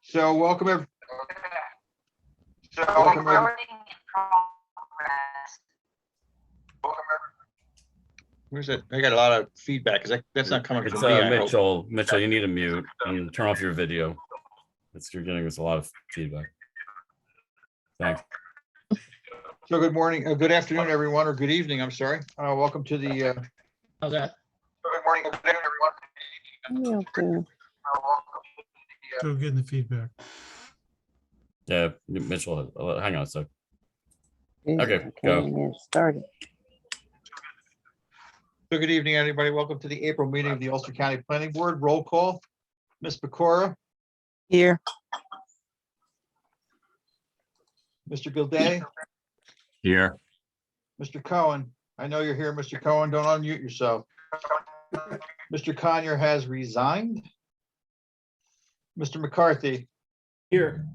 So welcome, welcome, where's that? I got a lot of feedback. That's not coming It's from me. I hope. Mitchell. Mitchell, you need to mute and turn off your video. You're getting us a lot of feedback. Thanks. So good morning, good afternoon, everyone, or good evening. I'm sorry. Welcome to the. How's that? Good morning, good afternoon, everyone. Still getting the feedback. Yeah, Mitchell, hang on a sec. Okay, Okay, go. get started. So good evening, everybody. Welcome to the April meeting of the Ulster County Planning Board. Roll call. Ms. Pecora, Here. Mr. Gilday, Here. Mr. Cohen. I know you're here, Mr. Cohen. Don't unmute yourself. Mr. Conyer has resigned. Mr. McCarthy, Here.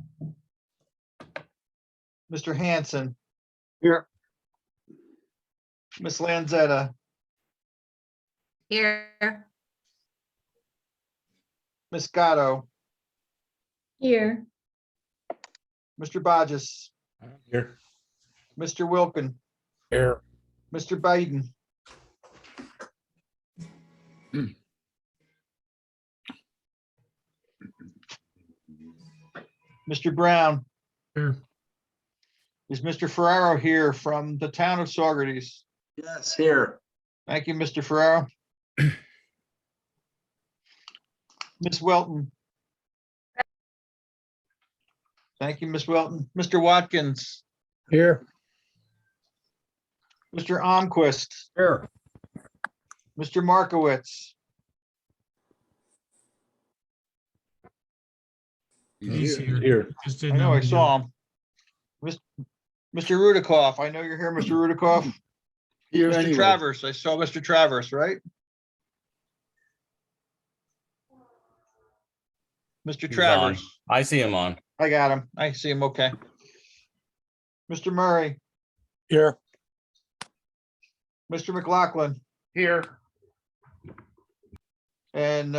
Mr. Hanson, Here. Ms. Lanzetta, Here. Ms. Gatto, Here. Mr. Bodges, Here. Mr. Wilkin, Here. Mr. Biden. Mr. Brown, Here. is Mr. Ferraro here from the town of Saugerties? Yes, here. Thank you, Mr. Ferraro. Ms. Welton. Thank you, Ms. Welton. Mr. Watkins, Here. Mr. Almquist, Here. Mr. Markowitz, He's here. Just I didn't know I unmute. saw him. Mr. Rudikoff, I know you're here, Mr. Rudikoff. Here Mr. anyway. Travers, I saw Mr. Travers, right? Mr. He's on. Travers, I see him on. I got him. I see him, okay. Mr. Murray, Here. Mr. McLaughlin, Here. and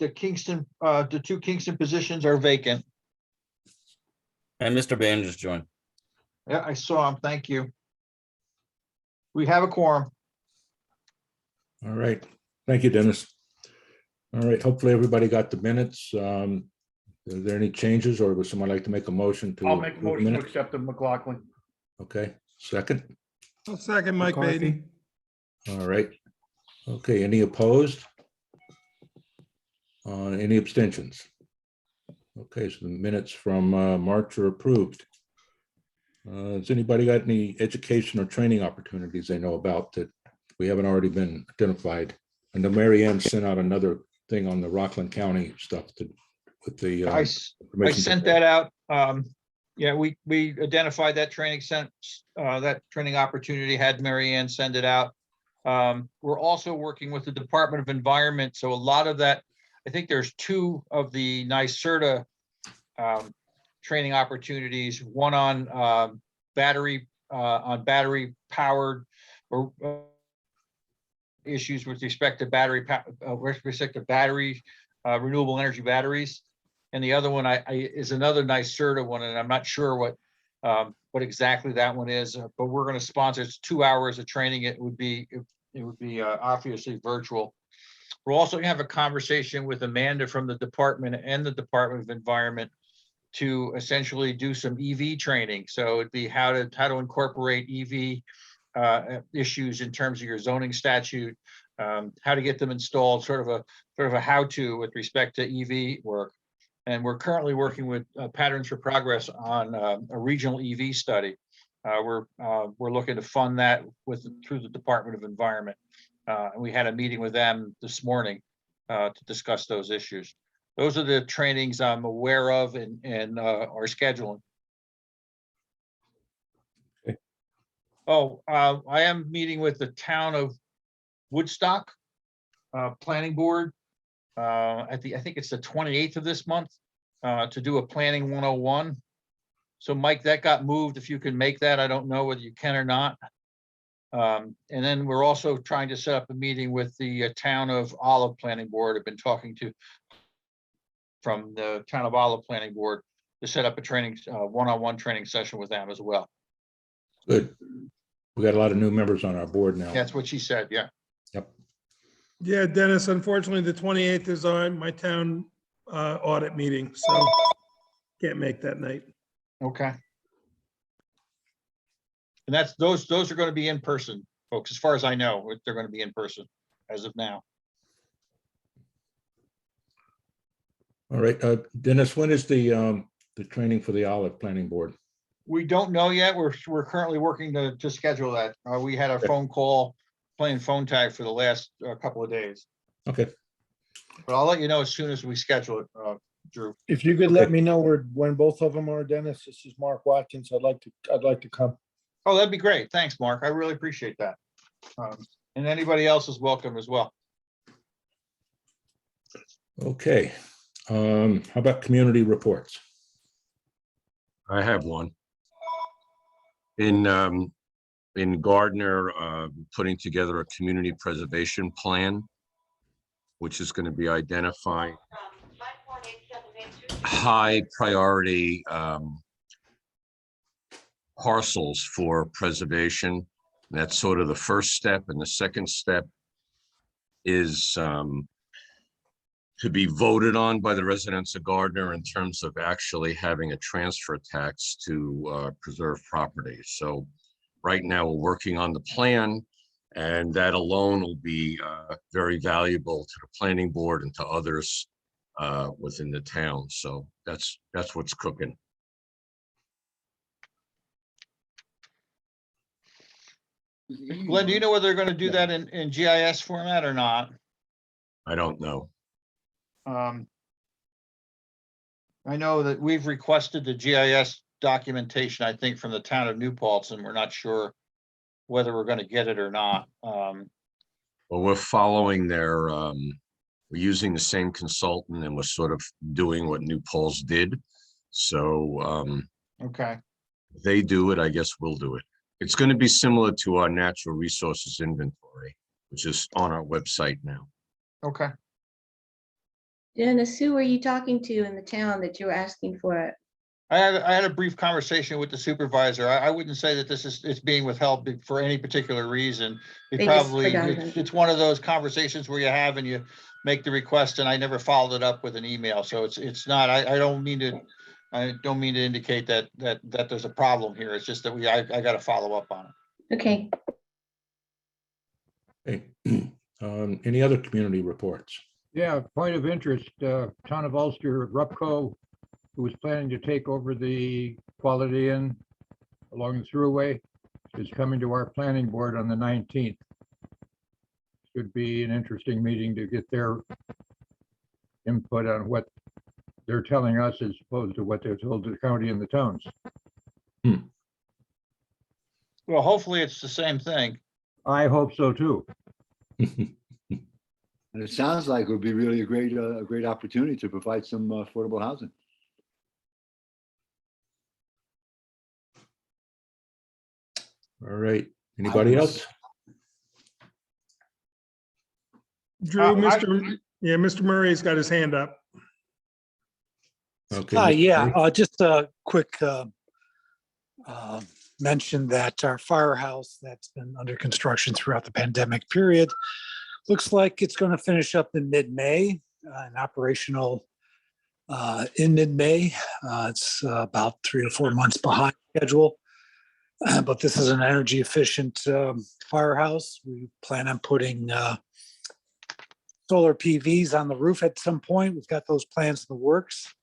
the Kingston, the two Kingston positions are vacant. And Mr. Bain just joined. Yeah, I saw him. Thank you. We have a quorum. All right, thank you, Dennis. All right, hopefully everybody got the minutes. Are there any changes, or would someone like to make a motion to? I'll make a approve motion to minutes? accept the McLaughlin. Okay, second. I'll second Mike Beatty. All right. Okay, any opposed? Any abstentions? Okay, so the minutes from March are approved. Has anybody got any education or training opportunities they know about that we haven't already been identified? I know Mary Ann sent out another thing on the Rockland County stuff with the. I sent that out. Yeah, we identified that training that training opportunity, had Mary Ann send it out. We're also working with the Department of Environment. So a lot of that, I think there's two of the NYSERDA training opportunities, one on battery powered or issues with respect to renewable energy batteries. And the other one is another NYSERDA one, and I'm not sure what exactly that one is, but we're going to sponsor. It's 2 hours of training. It would be obviously virtual. We're also going to have a conversation with Amanda from the department and the Department of Environment to essentially do some EV training. So it'd be how to incorporate EV issues in terms of your zoning statute, how to get them installed, sort of a how-to with respect to EV work. And we're currently working with Patterns for Progress on a regional EV study. We're looking to fund that through the Department of Environment. And we had a meeting with them this morning to discuss those issues. Those are the trainings I'm aware of and are scheduling. Okay. Oh, I am meeting with the town of Woodstock Planning Board I think it's the 28th of this month to do a planning 101. So Mike, that got moved. If you can make that, I don't know whether you can or not. And then we're also trying to set up a meeting with the town of Olive Planning Board. I've been talking to from the Town of Olive Planning Board to set up a training, one-on-one training session with them as well. Good. We got a lot of new members on our board now. That's what she said, yeah. Yep. Yeah, Dennis, unfortunately, the 28th is my town audit meeting, so can't make that night. Okay. And that's, those are going to be in person, folks, as far as I know, they're going to be in person as of now. All right, Dennis, when is the training for the Olive Planning Board? We don't know yet. We're currently working to schedule that. We had a phone call, playing phone tag for the last couple of days. Okay, But I'll let you know as soon as we schedule it, Drew. If you could let me know when both of them are, Dennis, this is Mark Watkins. I'd like to come. Oh, that'd be great. Thanks, Mark. I really appreciate that. And anybody else is welcome as well. okay. How about community reports? I have one. In Gardner, putting together a community preservation plan, which is going to be identifying high priority parcels for preservation. That's sort of the first step. And the second step is to be voted on by the residents of Gardner in terms of actually having a transfer tax to preserve property. So right now we're working on the plan, and that alone will be very valuable to the planning board and to others within the town. So that's what's cooking. Glenn, do you know whether they're going to do that in GIS format or not? I don't know. I know that we've requested the GIS documentation, I think, from the town of New Paltz, and we're not sure whether we're going to get it or not. Well, we're following their, we're using the same consultant, and we're sort of doing what New Paltz did. So Okay, if they do it, I guess we'll do it. It's going to be similar to our natural resources inventory, which is on our website now. okay. Dennis, who were you talking to in the town that you were asking for it? I had a brief conversation with the supervisor. I wouldn't say that it's being withheld for any particular reason. They just forgot It's one of those conversations where you have and you make the request, and I never followed it up with an email. So it's not, I don't mean to indicate that there's a problem here. It's just that I got to follow up on it. Okay, Okay. Any other community reports? Yeah, point of interest, Town of Ulster, Rupco, who was planning to take over the Quality Inn along the thruway, is coming to our planning board on the 19th. Should be an interesting meeting to get their input on what they're telling us as opposed to what they're told to the county and the towns. Well, hopefully it's the same thing. I hope so too. And it sounds like it would be really a great opportunity to provide some affordable housing. All right. Anybody else? Drew, Mr. Murray's got his hand up. Okay. Mr. Yeah, Murray? just a quick mention that our firehouse that's been under construction throughout the pandemic period looks like it's going to finish up in mid-May, and operational in mid-May. It's about 3 or 4 months behind schedule, but this is an energy efficient firehouse. We plan on putting solar PVs on the roof at some point. We've got those plans in the works.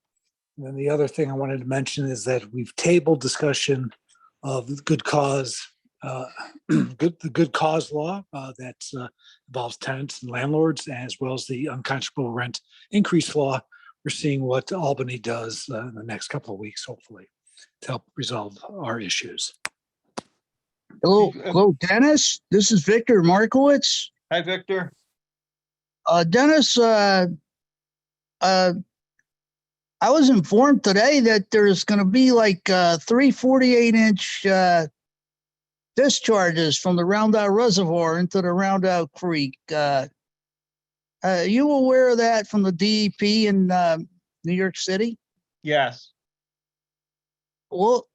And then the other thing I wanted to mention is that we've tabled discussion of the good cause law that involves tenants and landlords, as well as the unconscionable rent increase law. We're seeing what Albany does in the next couple of weeks, hopefully, to help resolve our issues. Hello, Dennis. This is Victor Markowitz. Hi, Victor. Dennis, I was informed today that there's going to be like 3 48-inch discharges from the Roundout Reservoir into the Roundout Creek. Are you aware of that from the DEP? And New York City? Yes. Well,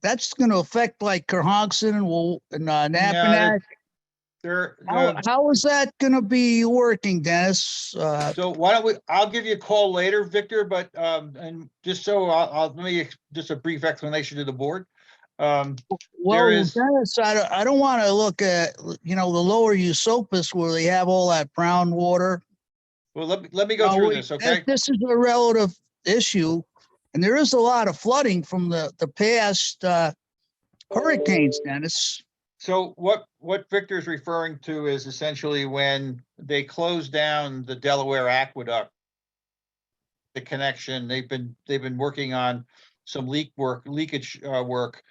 that's going to affect like Cohasset and Nappaneck. They're, How is that going to be working, Dennis? so why don't we, I'll give you a call later, Victor, but, and just so let me, just a brief explanation to the board. There Well, is, Dennis, I don't want to look at, the lower Esopus where they have all that brown water. well, let me go through this, okay? This is a relative issue, and there is a lot of flooding from the past hurricanes, Dennis. So what Victor's referring to is essentially when they closed down the Delaware Aqueduct, the connection, they've been working on some leakage work,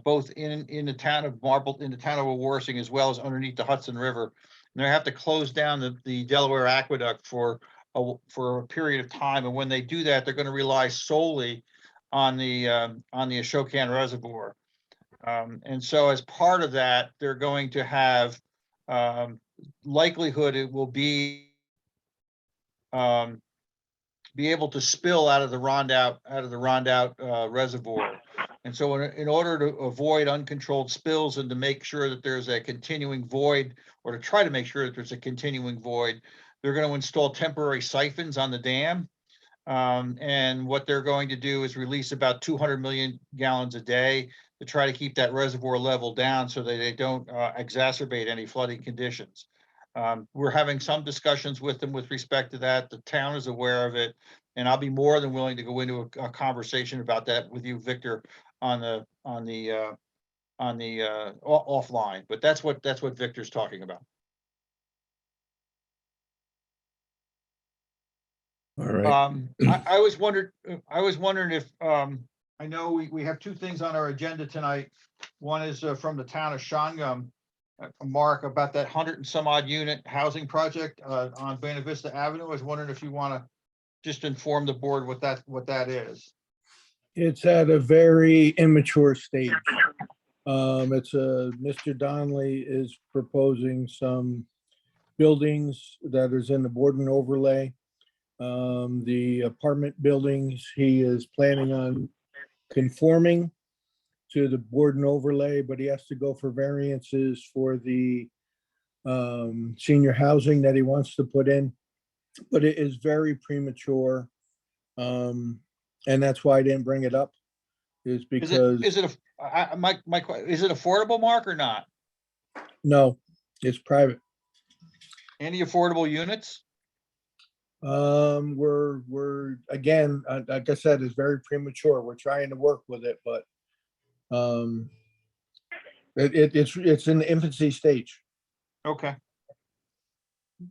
both in the town of Warsing, as well as underneath the Hudson River. And they have to close down the Delaware Aqueduct for a period of time. And when they do that, they're going to rely solely on the Ashokan Reservoir. And so as part of that, they're going to have likelihood it will be able to spill out of the Rondout reservoir. And so in order to avoid uncontrolled spills and to make sure that there's a continuing void, or to try to make sure that there's a continuing void, they're going to install temporary siphons on the dam. And what they're going to do is release about 200 million gallons a day to try to keep that reservoir level down so that they don't exacerbate any flooding conditions. We're having some discussions with them with respect to that. The town is aware of it, and I'll be more than willing to go into a conversation about that with you, Victor, on the offline. But that's what Victor's talking about. All right. I was wondering if, I know we have two things on our agenda tonight. One is from the town of Shongum, Mark, about that 100 and some odd unit housing project on Buena Vista Avenue. I was wondering if you want to just inform the board what that is. It's at a very immature stage. Mr. Donnelly is proposing some buildings that is in the Borden overlay. The apartment buildings, he is planning on conforming to the Borden overlay, but he has to go for variances for the senior housing that he wants to put in. But it is very premature. And that's why I didn't bring it up, is because Is it affordable, Mark, or not? no, it's private. Any affordable units? We're again, like I said, it's very premature. We're trying to work with it, but it's in the infancy stage. Okay.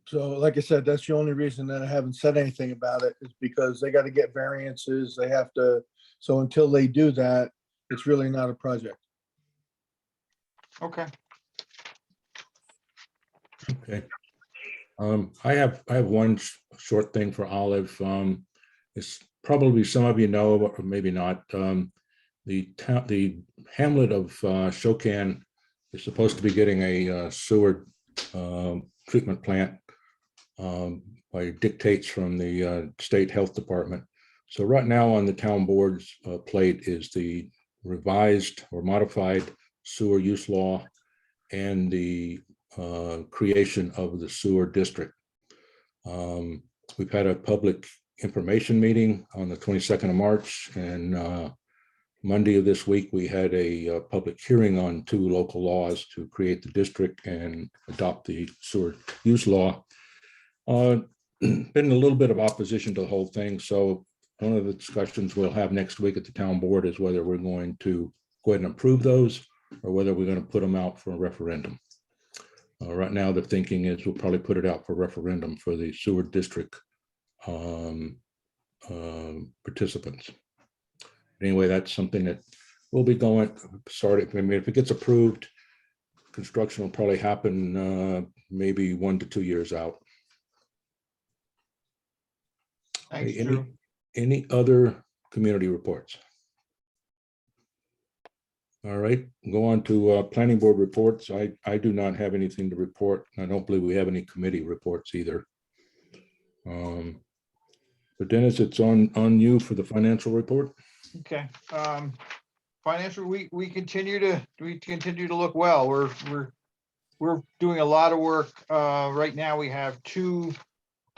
So like I said, that's the only reason that I haven't said anything about it, is because they got to get variances. They have to, so until they do that, it's really not a project. Okay. Okay. I have one short thing for Olive. It's probably some of you know, or maybe not. The hamlet of Shokan is supposed to be getting a sewer treatment plant by dictates from the state health department. So right now on the town board's plate is the revised or modified sewer use law and the creation of the sewer district. We've had a public information meeting on the 22nd of March, and Monday of this week, we had a public hearing on 2 local laws to create the district and adopt the sewer use law. Been a little bit of opposition to the whole thing. So one of the discussions we'll have next week at the town board is whether we're going to go ahead and approve those or whether we're going to put them out for a referendum. Right now, the thinking is we'll probably put it out for referendum for the sewer district participants. Anyway, that's something that will be started. I mean, if it gets approved, construction will probably happen maybe 1 to 2 years out. Thanks, Drew. Any other community reports? All right, go on to planning board reports. I do not have anything to report. I don't believe we have any committee reports either. So Dennis, it's on you for the financial report. Okay, financial, we continue to look well. We're doing a lot of work. Right now, we have two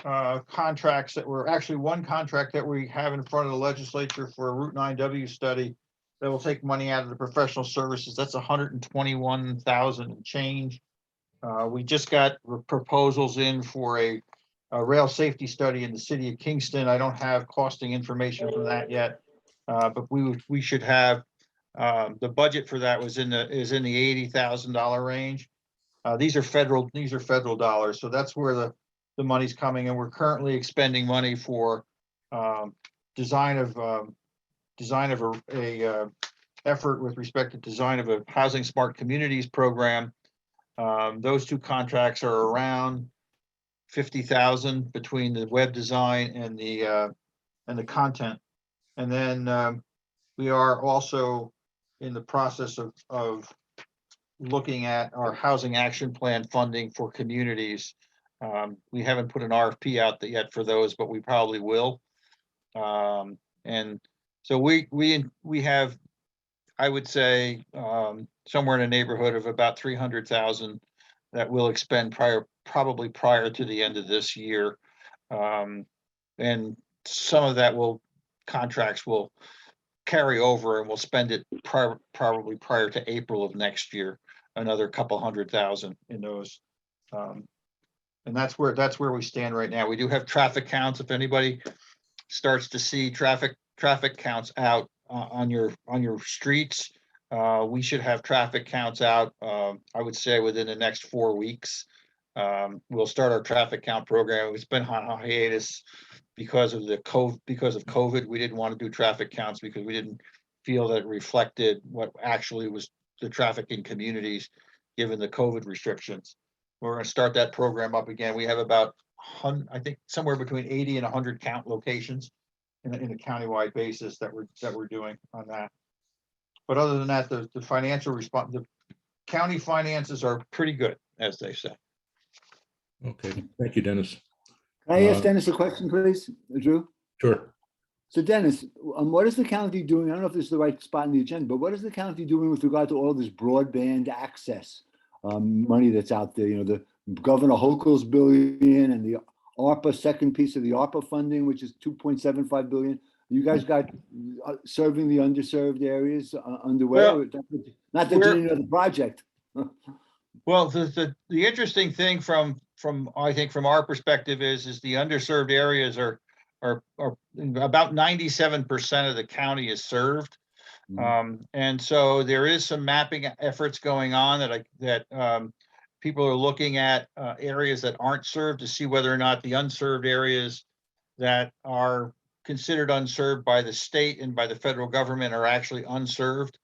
contracts that were actually one contract that we have in front of the legislature for a Route 9W study that will take money out of the professional services. That's 121,000 and change. We just got proposals in for a rail safety study in the city of Kingston. I don't have costing information from that yet, but we should have the budget for that is in the $80,000 range. These are federal dollars, so that's where the money's coming, and we're currently expending money for design of a effort with respect to design of a housing smart communities program. Those two contracts are around 50,000 between the web design and the content. And then we are also in the process of looking at our housing action plan funding for communities. We haven't put an RFP out yet for those, but we probably will. And so we have, I would say, somewhere in the neighborhood of about 300,000 that we'll expend probably prior to the end of this year. And some of that contracts will carry over, and we'll spend it probably prior to April of next year, another couple 100,000 in those. And that's where we stand right now. We do have traffic counts. If anybody starts to see traffic counts out on your streets, we should have traffic counts out, I would say within the next 4 weeks. We'll start our traffic count program. It's been on hiatus because of COVID. We didn't want to do traffic counts because we didn't feel that it reflected what actually was the traffic in communities, given the COVID restrictions. We're going to start that program up again. We have about, I think, somewhere between 80 and 100 count locations in a countywide basis that we're doing on that. But other than that, the financial response, the county finances are pretty good, as they say. Okay, thank you, Dennis. Can I ask Dennis a question, please, Drew? Sure. So Dennis, what is the county doing? I don't know if this is the right spot in the agenda, but what is the county doing with regard to all this broadband access money that's out there? You know, the Governor Hochul's billion and the ARPA second piece of the ARPA funding, which is 2.75 billion. You guys got serving the underserved areas underway? Well, not that you didn't know the project. Well, the interesting thing from I think from our perspective is the underserved areas are about 97% of the county is served. And so there is some mapping efforts going on that people are looking at areas that aren't served to see whether or not the unserved areas that are considered unserved by the state and by the federal government are actually unserved.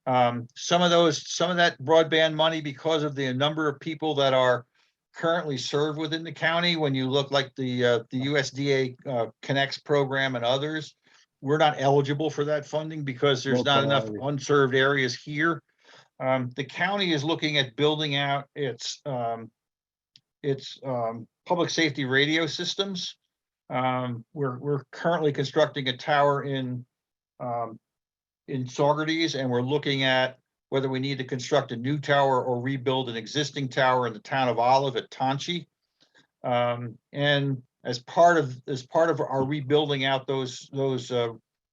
Some of that broadband money, because of the number of people that are currently served within the county, when you look like the USDA Connects program and others, we're not eligible for that funding because there's not enough unserved areas here. The county is looking at building out its public safety radio systems. We're currently constructing a tower in Saugerties, and we're looking at whether we need to construct a new tower or rebuild an existing tower in the town of Olive at Tonchi. And as part of our rebuilding out those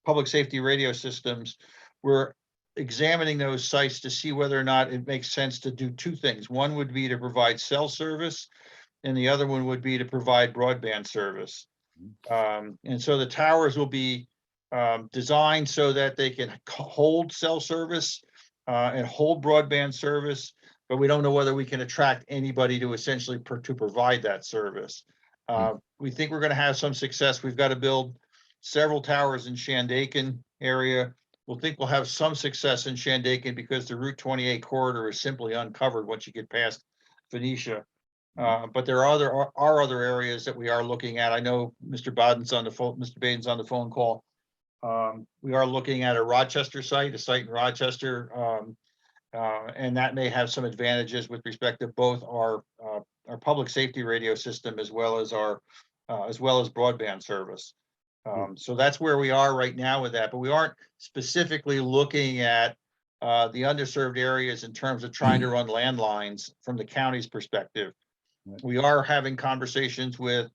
public safety radio systems, we're examining those sites to see whether or not it makes sense to do two things. One would be to provide cell service, and the other one would be to provide broadband service. And so the towers will be designed so that they can hold cell service and hold broadband service, but we don't know whether we can attract anybody to essentially to provide that service. We think we're going to have some success. We've got to build several towers in Shandaken area. We'll have some success in Shandaken because the Route 28 corridor is simply uncovered once you get past Phoenicia. But there are other areas that we are looking at. I know Mr. Baden's on the phone. Mr. Baden's on the phone call. We are looking at a site in Rochester, and that may have some advantages with respect to both our public safety radio system as well as broadband service. So that's where we are right now with that, but we aren't specifically looking at the underserved areas in terms of trying to run landlines from the county's perspective. Right. We are having conversations with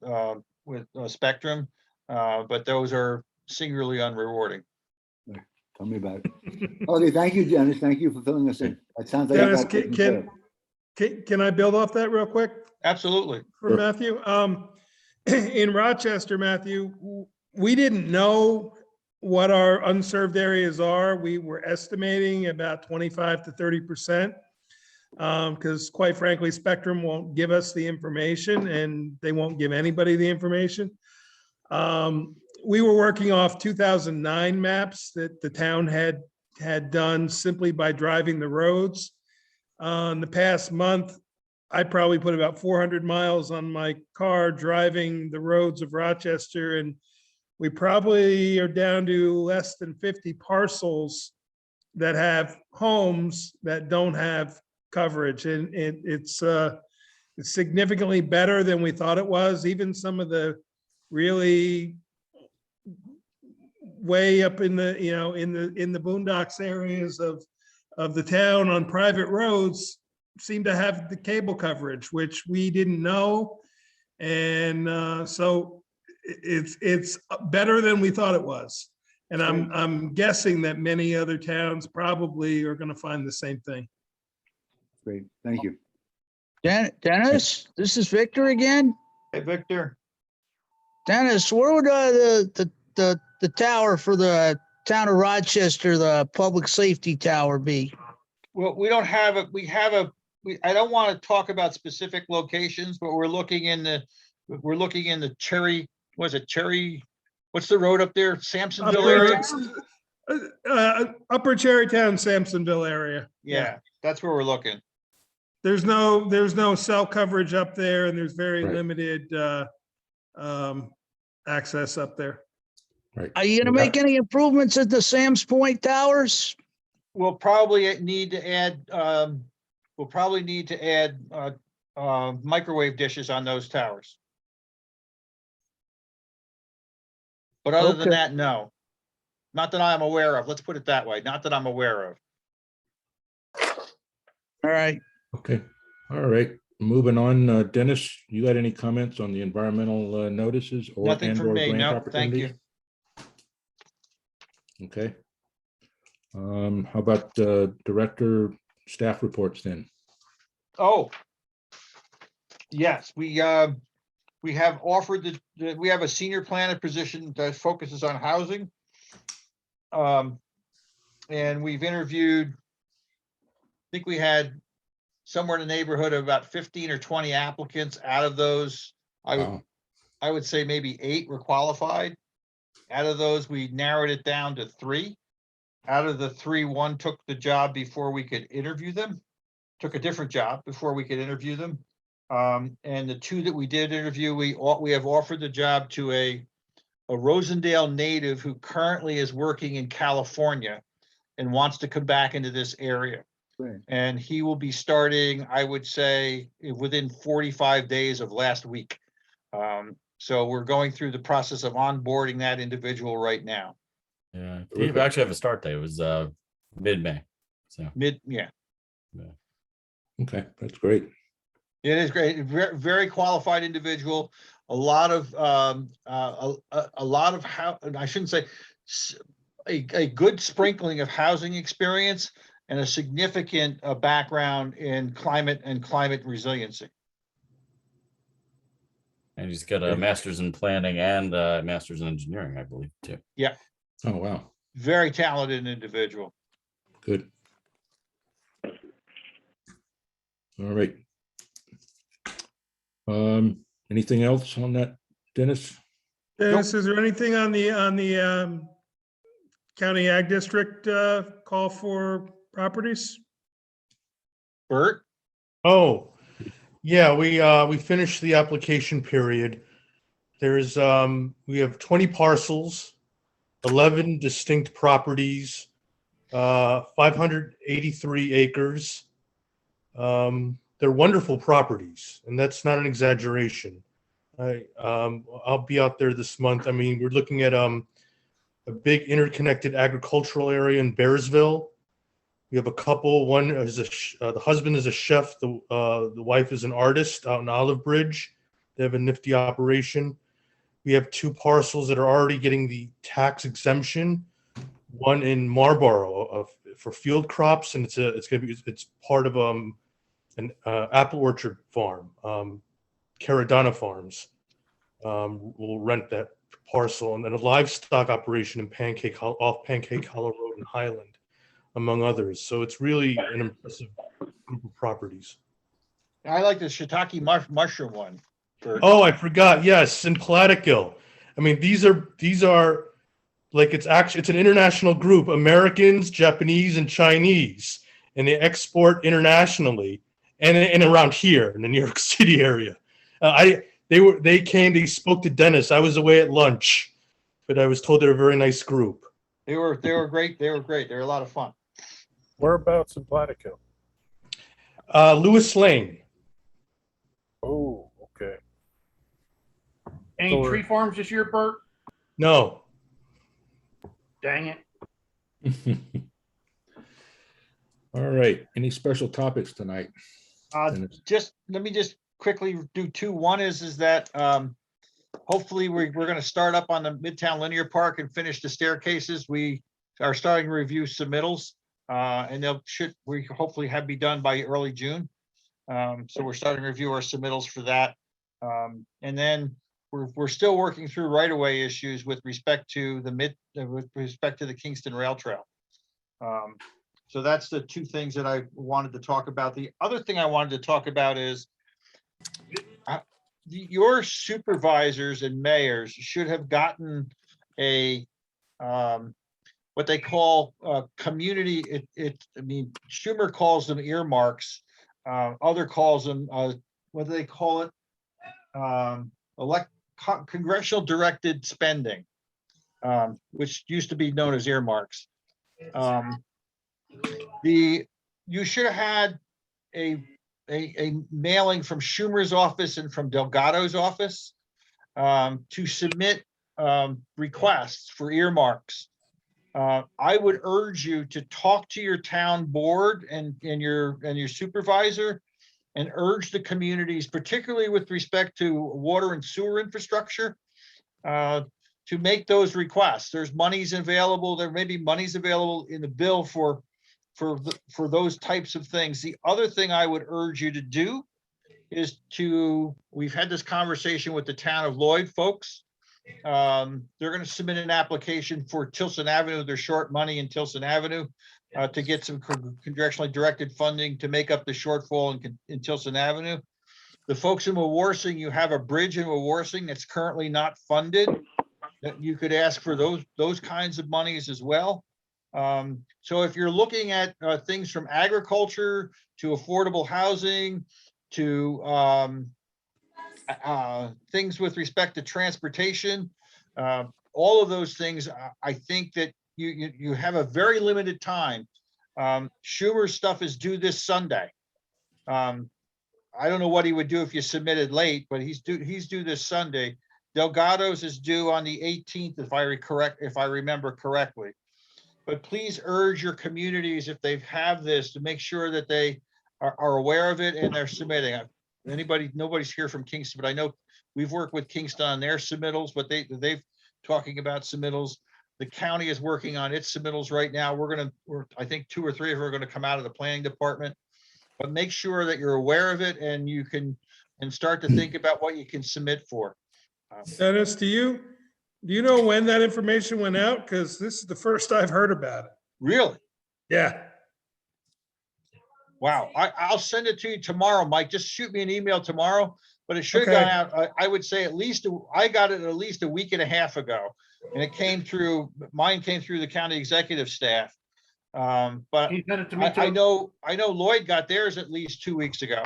Spectrum, but those are singularly unrewarding. Tell me about it. Okay, thank you, Dennis. Thank you for filling us in. That sounds like. Dennis, you got it taken care of. can I build off that real quick Absolutely. for Sure. Matthew? In Rochester, Matthew, we didn't know what our unserved areas are. We were estimating about 25 to 30%. Because quite frankly, Spectrum won't give us the information and they won't give anybody the information. We were working off 2009 maps that the town had done simply by driving the roads. In the past month, I probably put about 400 miles on my car driving the roads of Rochester, and we probably are down to less than 50 parcels that have homes that don't have coverage, and it's significantly better than we thought it was. Even some of the really way up in the, in the boondocks areas of the town on private roads seem to have the cable coverage, which we didn't know. And so it's better than we thought it was. And I'm guessing that many other towns probably are going to find the same thing. Great, thank you. Dennis, this is Victor again. Hey, Victor. Dennis, where would the tower for the town of Rochester, the public safety tower, be? Well, we don't have a, I don't want to talk about specific locations, but we're looking in the Cherry, what's the road up there? Sampsonville area? Upper Cherrytown, Sampsonville area. Yeah, that's where we're looking. There's no cell coverage up there, and there's very Right. limited access up there. Right. Are you gonna make any improvements at the Sam's Point towers? We'll probably need to add, microwave dishes on those towers. But other than Okay. that, no. Not that I'm aware of. Let's put it that way. Not that I'm aware of. All right. Okay, all right. Moving on, Dennis, you got any comments on the environmental notices or Nothing and from or me. grant No, thank you. opportunities? Okay. How about director staff reports then? Oh. Yes, we have offered we have a senior planner position that focuses on housing. And we've interviewed, I think we had somewhere in the neighborhood of about 15 or 20 applicants. Out of those, Wow. I would say maybe 8 were qualified. Out of those, we narrowed it down to 3. Out of the 3, 1 took the job before we could interview them, took a different job before we could interview them. And the 2 that we did interview, we have offered the job to a Rosendale native who currently is working in California and wants to come back into this area. Great. And he will be starting, I would say, within 45 days of last week. So we're going through the process of onboarding that individual right now. Yeah, he actually have a start date. It was mid-May. So Yeah, Okay, that's great. it is great. Very, very qualified individual. A lot of how, I shouldn't say, a good sprinkling of housing experience and a significant background in climate and climate resiliency. and he's got a master's in planning and a master's in engineering, I believe, too. Yeah, Oh, wow, very talented individual. good. All right. Anything else on that, Dennis? Dennis, is there anything on the county ag district call for properties? Bert? Oh, yeah, we finished the application period. There's, we have 20 parcels, 11 distinct properties, 583 acres. They're wonderful properties, and that's not an exaggeration. I'll be out there this month. I mean, we're looking at a big interconnected agricultural area in Bearsville. We have a couple. One is the husband is a chef. The wife is an artist out in Olive Bridge. They have a nifty operation. We have 2 parcels that are already getting the tax exemption. One in Marlboro for field crops, and it's part of an apple orchard farm. Caradonna Farms will rent that parcel, and then a livestock operation in off Pancake Hollow Road in Highland, among others. So it's really an impressive group of properties. I like the shiitake mushroom one. Oh, I forgot. Yes, in Plattekill. I mean, these are like it's an international group, Americans, Japanese, and Chinese, and they export internationally and around here in the New York City area. They spoke to Dennis. I was away at lunch, but I was told they're a very nice group. They were great. They were great. They were a lot of fun. Whereabouts in Plattekill? Lewis Lane. Oh, okay. Any So- tree farms this year, Bert? No. Dang it. All right. Any special topics tonight? Dennis? Let me just quickly do 2. One is that hopefully we're going to start up on the Midtown Linear Park and finish the staircases. We are starting to review submittals, and we hopefully be done by early June. So we're starting to review our submittals for that, and then we're still working through right-of-way issues with respect to the Kingston Rail Trail. So that's the 2 things that I wanted to talk about. The other thing I wanted to talk about is your supervisors and mayors should have gotten a what they call community. I mean, Schumer calls them earmarks. Other calls them what do they call it? Congressional directed spending, which used to be known as earmarks. You should have had a mailing from Schumer's office and from Delgado's office to submit requests for earmarks. I would urge you to talk to your town board and your supervisor and urge the communities, particularly with respect to water and sewer infrastructure, to make those requests. There's monies available. There may be monies available in the bill for those types of things. The other thing I would urge you to do is we've had this conversation with the town of Lloyd folks. They're going to submit an application for Tilson Avenue. They're short money in Tilson Avenue to get some congressionally directed funding to make up the shortfall in Tilson Avenue. The folks in Wawarsing, you have a bridge in Wawarsing that's currently not funded, that you could ask for those kinds of monies as well. So if you're looking at things from agriculture to affordable housing to things with respect to transportation, all of those things, I think that you have a very limited time. Schumer's stuff is due this Sunday. I don't know what he would do if you submitted late, but he's due this Sunday. Delgado's is due on the 18th, if I remember correctly. But please urge your communities, if they have this, to make sure that they are aware of it and they're submitting. Nobody's here from Kingston, but I know we've worked with Kingston on their submittals, but they've talking about submittals. The county is working on its submittals right now. I think 2 or 3 of them are going to come out of the planning department. But make sure that you're aware of it and you can start to think about what you can submit for. Dennis, do you know when that information went out? Because this is the first I've heard about it. Really? Yeah. Wow. I'll send it to you tomorrow, Mike. Just shoot me an email tomorrow, but it should have Okay. gone out. I would say I got it at least a week and a half ago, and mine came through the county executive staff. But He sent it to me too. I know Lloyd got theirs at least 2 weeks ago.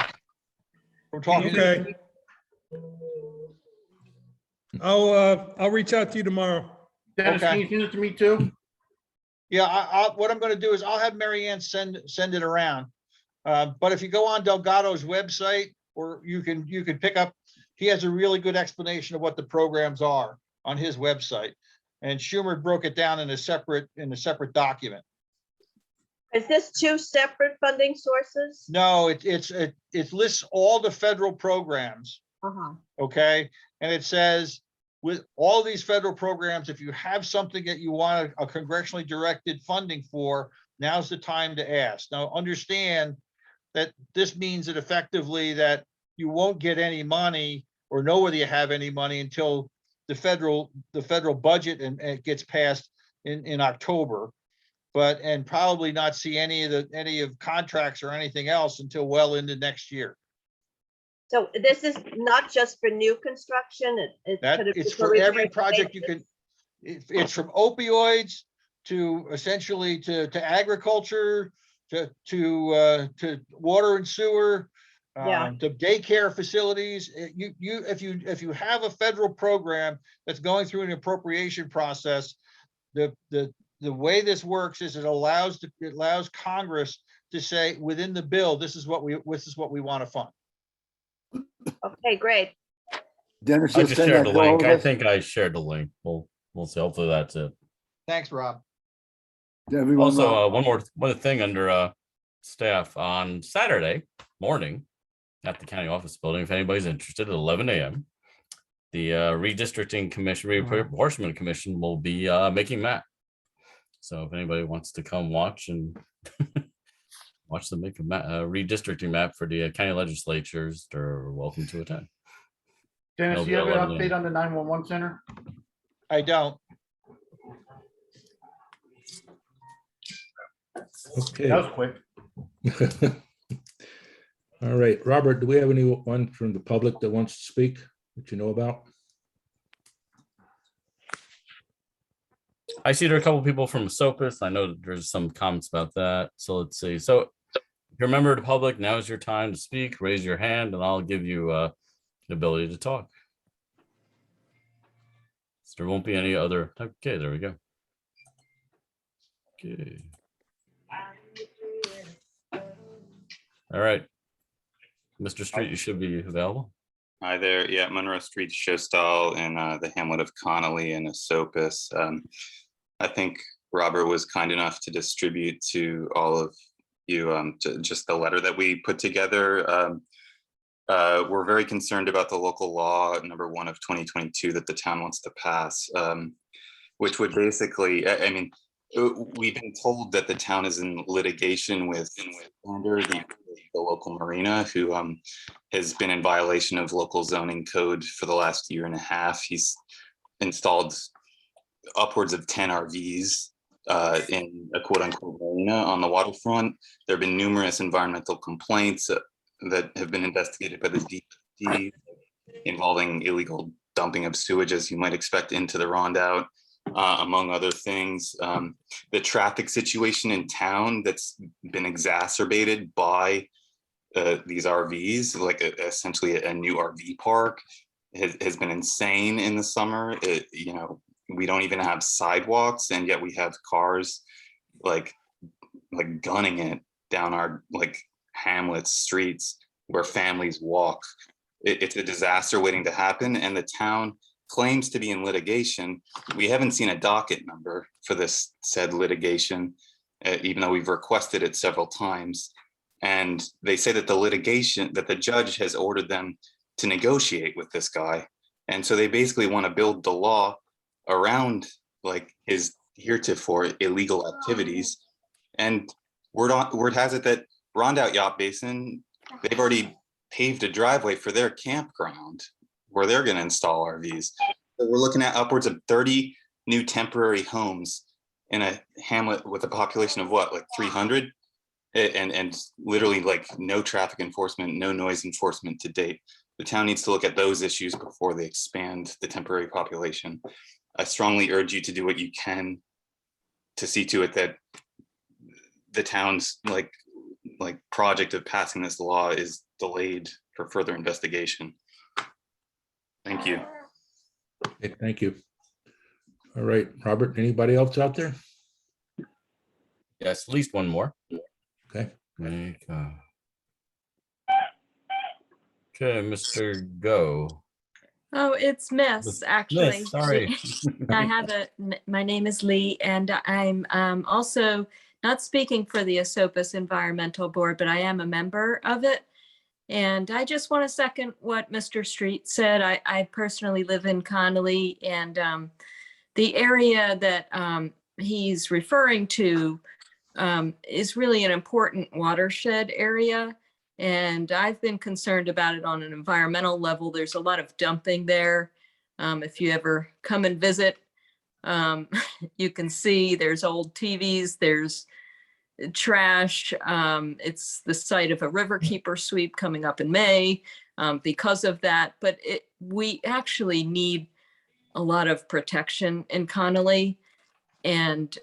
From talking to Okay. I'll reach out to you tomorrow. Dennis, Okay. can you send it to me too? Yeah, what I'm going to do is I'll have Mary Ann send it around. But if you go on Delgado's website, or you can pick up he has a really good explanation of what the programs are on his website. And Schumer broke it down in a separate document. Is this two separate funding sources? No, it lists all the federal programs, Uh-huh. okay? And it says, with all these federal programs, if you have something that you want a congressionally directed funding for, now's the time to ask. Now, understand that this means that effectively that you won't get any money or know whether you have any money until the federal budget and it gets passed in October. And probably not see any of contracts or anything else until well into next year. So this is not just for new construction? It's for every project you can. It's from opioids to essentially to agriculture, to water and sewer, to daycare facilities. If you have a federal program that's going through an appropriation process, the way this works is it allows Congress to say within the bill, this is what we want to fund. Okay, great. Dennis, I you'll just send shared that the to all link. of I us? think I shared the link. We'll see. Hopefully that's it. Thanks, Rob. Everyone, Also, one thing under staff on Saturday morning at the county office building, if anybody's interested, at 11 a.m., the redistricting commission, reapportionment commission will be making map. So if anybody wants to come watch and watch them make a redistricting map for the county legislatures, they're welcome to attend. Dennis, It'll do be you have an 11 update a.m. on the 911 center? I don't. Okay. That was quick. All right, Robert, do we have anyone from the public that wants to speak that you know about? I see there are a couple people from Sopus. I know that there's some comments about that. So let's see. So if you're a member of the public, now is your time to speak. Raise your hand and I'll give you the ability to talk. So there won't be any other. Okay, there we go. Okay. All right. Mr. Street, you should be available. Hi there. Yeah, Monroe Street, Shostall, in the hamlet of Connolly and Esopus. I think Robert was kind enough to distribute to all of you just the letter that we put together. We're very concerned about the local law number 1 of 2022 that the town wants to pass, which would basically, I mean, we've been told that the town is in litigation with the local marina, who has been in violation of local zoning code for the last year and a half. He's installed upwards of 10 RVs in a quote unquote marina on the waterfront. There have been numerous environmental complaints that have been investigated by the DPT involving illegal dumping of sewage, as you might expect, into the Rondout, among other things. The traffic situation in town that's been exacerbated by these RVs, like essentially a new RV park, has been insane in the summer. You know, we don't even have sidewalks, and yet we have cars like gunning it down our hamlet streets where families walk. It's a disaster waiting to happen, and the town claims to be in litigation. We haven't seen a docket number for this said litigation, even though we've requested it several times. And they say that the judge has ordered them to negotiate with this guy. And so they basically want to build the law around his heretofore illegal activities. And word has it that Rondout Yacht Basin, they've already paved a driveway for their campground where they're going to install RVs. So we're looking at upwards of 30 new temporary homes in a hamlet with a population of what, 300? And literally no traffic enforcement, no noise enforcement to date. The town needs to look at those issues before they expand the temporary population. I strongly urge you to do what you can to see to it that the town's project of passing this law is delayed for further investigation. Thank you. Okay, thank you. All right, Robert, anybody else out there? Yes, at least one more. Okay. Okay, Mr. Go. Oh, it's Miss, actually. Miss, sorry. I have my name is Lee, and I'm also not speaking for the Esopus Environmental Board, but I am a member of it. And I just want to second what Mr. Street said. I personally live in Connolly, and the area that he's referring to is really an important watershed area. And I've been concerned about it on an environmental level. There's a lot of dumping there. If you ever come and visit, you can see there's old TVs, there's trash. It's the site of a riverkeeper sweep coming up in May because of that. But we actually need a lot of protection in Connolly. And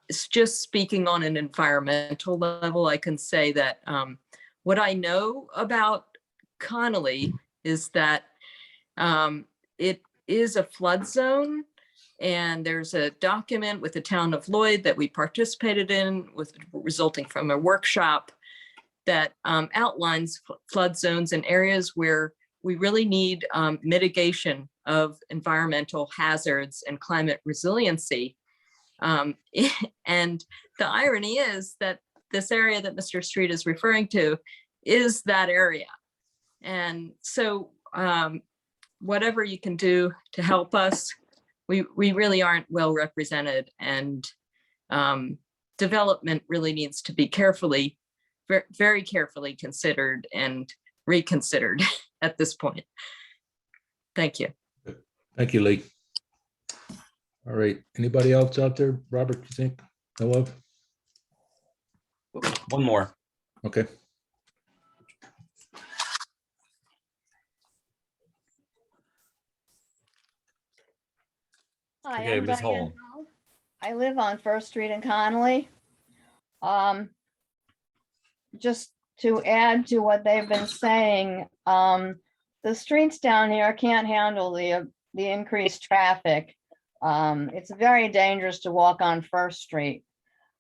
it's just speaking on an environmental level, I can say that what I know about Connolly is that it is a flood zone. And there's a document with the town of Lloyd that we participated in, resulting from a workshop that outlines flood zones and areas where we really need mitigation of environmental hazards and climate resiliency. And the irony is that this area that Mr. Street is referring to is that area. And so whatever you can do to help us, we really aren't well represented, and development really needs to be carefully, very carefully considered and reconsidered at this point. Thank you. Thank you, Lee. All right, anybody else out there, Robert, you think, know of? One more. Okay. Hi, Okay, I'm Ms. Diane Hall. Hull. I live on First Street in Connolly. Just to add to what they've been saying, the streets down here can't handle the increased traffic. It's very dangerous to walk on First Street.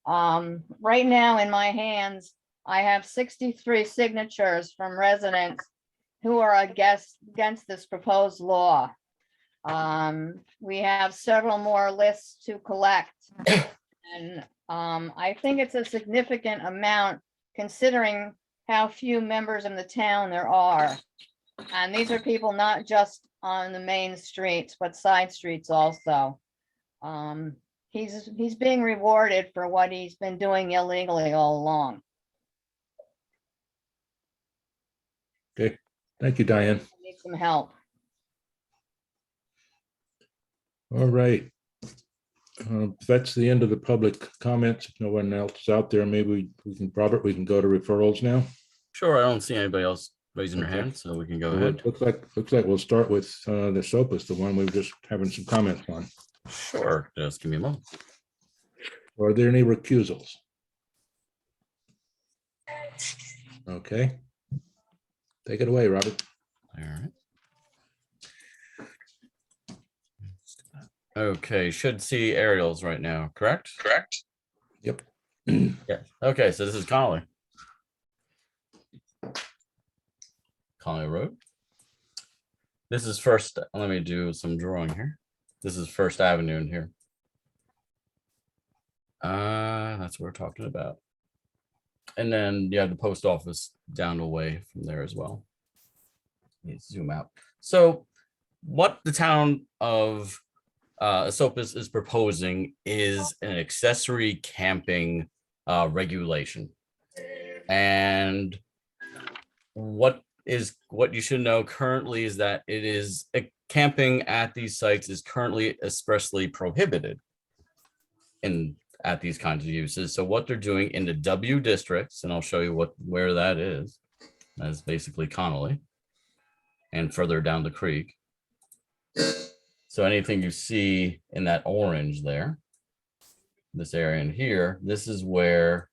Right now in my hands, I have 63 signatures from residents who are against this proposed law. We have several more lists to collect. And I think it's a significant amount considering how few members in the town there are. And these are people not just on the main streets, but side streets also. He's being rewarded for what he's been doing illegally all along. Okay, thank you, Diane. Need some help. All right. That's the end of the public comments. If no one else is out there, maybe we can, Robert, we can go to referrals now. Sure, I don't see anybody else raising their Okay. hand, so we can go Well, ahead. Looks like we'll start with the SOPUS, the one we were just having some comments on. Sure, just give me a moment. Are there any recusals? Okay. Take it away, Robert. All right. Okay, should see aerials right now, correct? Correct. Yep. Yeah. Okay, so this is Connolly. Connolly Road. This is First, let me do some drawing here. This is First Avenue in here. That's what we're talking about. And then you have the post office down the way from there as well. Let's zoom out. So what the town of Esopus is proposing is an accessory camping regulation. And what you should know currently is that it is camping at these sites is currently expressly prohibited at these kinds of uses. So what they're doing in the W districts, and I'll show you where that is. That's basically Connolly and further down the creek. So anything you see in that orange there, this area in here, this is where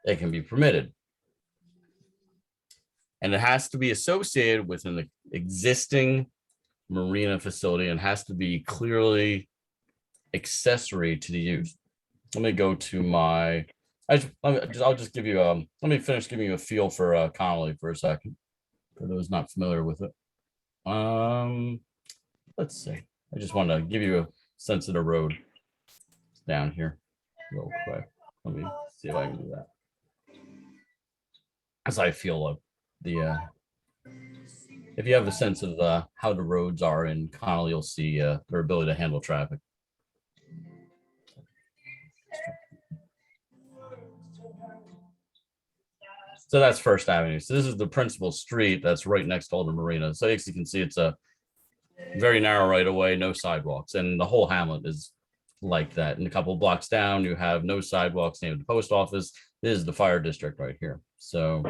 it can be permitted. And it has to be associated with an existing marina facility and has to be clearly accessory to the use. Let me go to my, I'll just give you, let me finish giving you a feel for Connolly for a second, for those not familiar with it. Let's see. I just want to give you a sense of the road down here real quick. Let me see if I can do that. As I feel if you have a sense of how the roads are in Connell, you'll see their ability to handle traffic. So that's First Avenue. So this is the principal street that's right next to the marina. So as you can see, it's a very narrow right of way, no sidewalks, and the whole hamlet is like that. And a couple of blocks down, you have no sidewalks near the post office. This is the fire district right here. So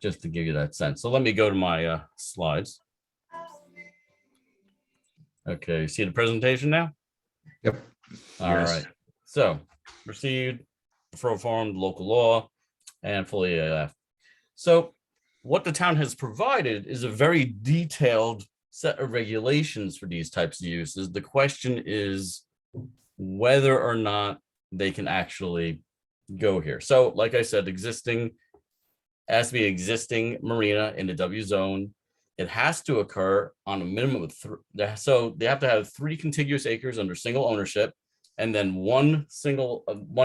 just to give you that sense. So let me go to my slides. Okay, see the presentation now? Yep. All right. So received, referral form, local law, and fully AF. So what the town has provided is a very detailed set of regulations for these types of uses. The question is whether or not they can actually go here. So like I said, has to be existing marina in the W zone. It has to occur on a minimum of so they have to have 3 contiguous acres under single ownership, and then one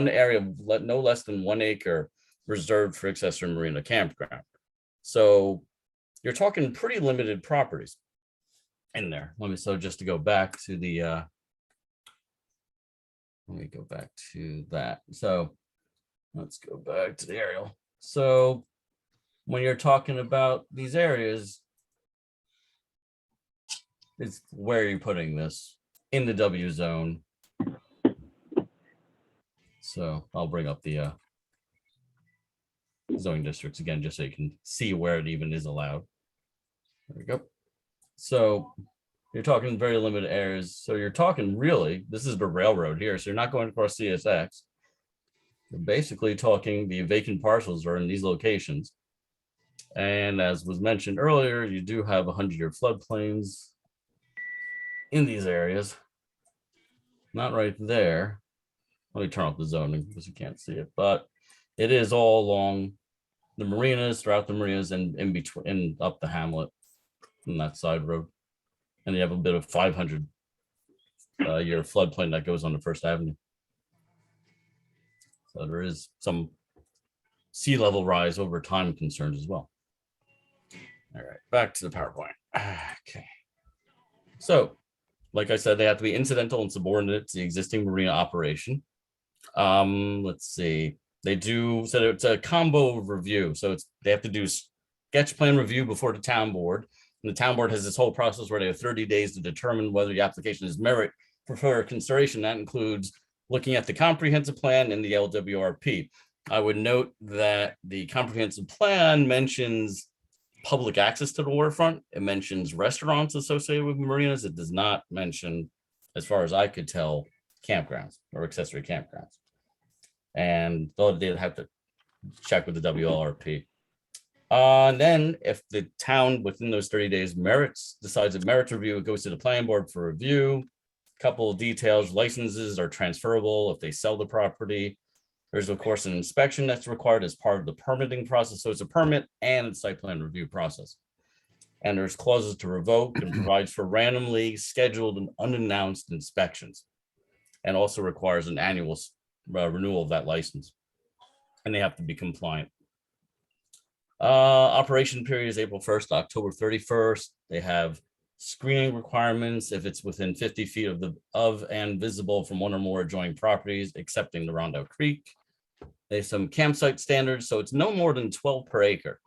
area no less than 1 acre reserved for accessory marina campground. So you're talking pretty limited properties in there. So just to go back to the let me go back to that. So let's go back to the aerial. So when you're talking about these areas, it's where are you putting this in the W zone? So I'll bring up the zoning districts again, just so you can see where it even is allowed. There we go. So you're talking very limited areas. So you're talking really, this is the railroad here. So you're not going across CSX. You're basically talking the vacant parcels are in these locations. And as was mentioned earlier, you do have 100-year floodplains in these areas. Not right there. Let me turn off the zoning because you can't see it, but it is all along the marinas, throughout the marinas, and in between, and up the hamlet on that side road. And you have a bit of 500-year floodplain that goes on to First Avenue. So there is some sea level rise over time concerns as well. All right, back to the PowerPoint. Okay. So, like I said, they have to be incidental and subordinate to the existing marina operation. Let's see. They do, so it's a combo review. So they have to do sketch plan review before the town board. And the town board has this whole process where they have 30 days to determine whether the application is merit for further consideration. That includes looking at the comprehensive plan and the LWRP. I would note that the comprehensive plan mentions public access to the waterfront. It mentions restaurants associated with marinas. It does not mention, as far as I could tell, campgrounds or accessory campgrounds. And they'd have to check with the WLRP. And then if the town within those 30 days decides it merits review, it goes to the planning board for review. A couple of details: licenses are transferable if they sell the property. There's of course an inspection that's required as part of the permitting process. So it's a permit and a site plan review process. And there's clauses to revoke and provides for randomly scheduled and unannounced inspections, and also requires an annual renewal of that license. And they have to be compliant. Operation period is April 1st to October 31st. They have screening requirements if it's within 50 feet of and visible from one or more adjoining properties, excepting the Rondo Creek. They have some campsite standards, so it's no more than 12 per acre.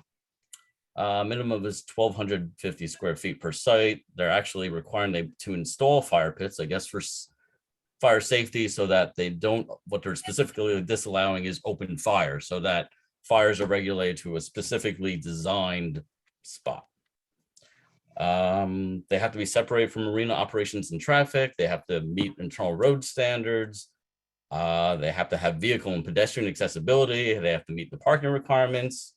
Minimum is 1,250 square feet per site. They're actually requiring them to install fire pits, I guess, for fire safety, so that they don't, what they're specifically disallowing is open fire, so that fires are regulated to a specifically designed spot. They have to be separated from marina operations and traffic. They have to meet internal road standards. They have to have vehicle and pedestrian accessibility. They have to meet the parking requirements.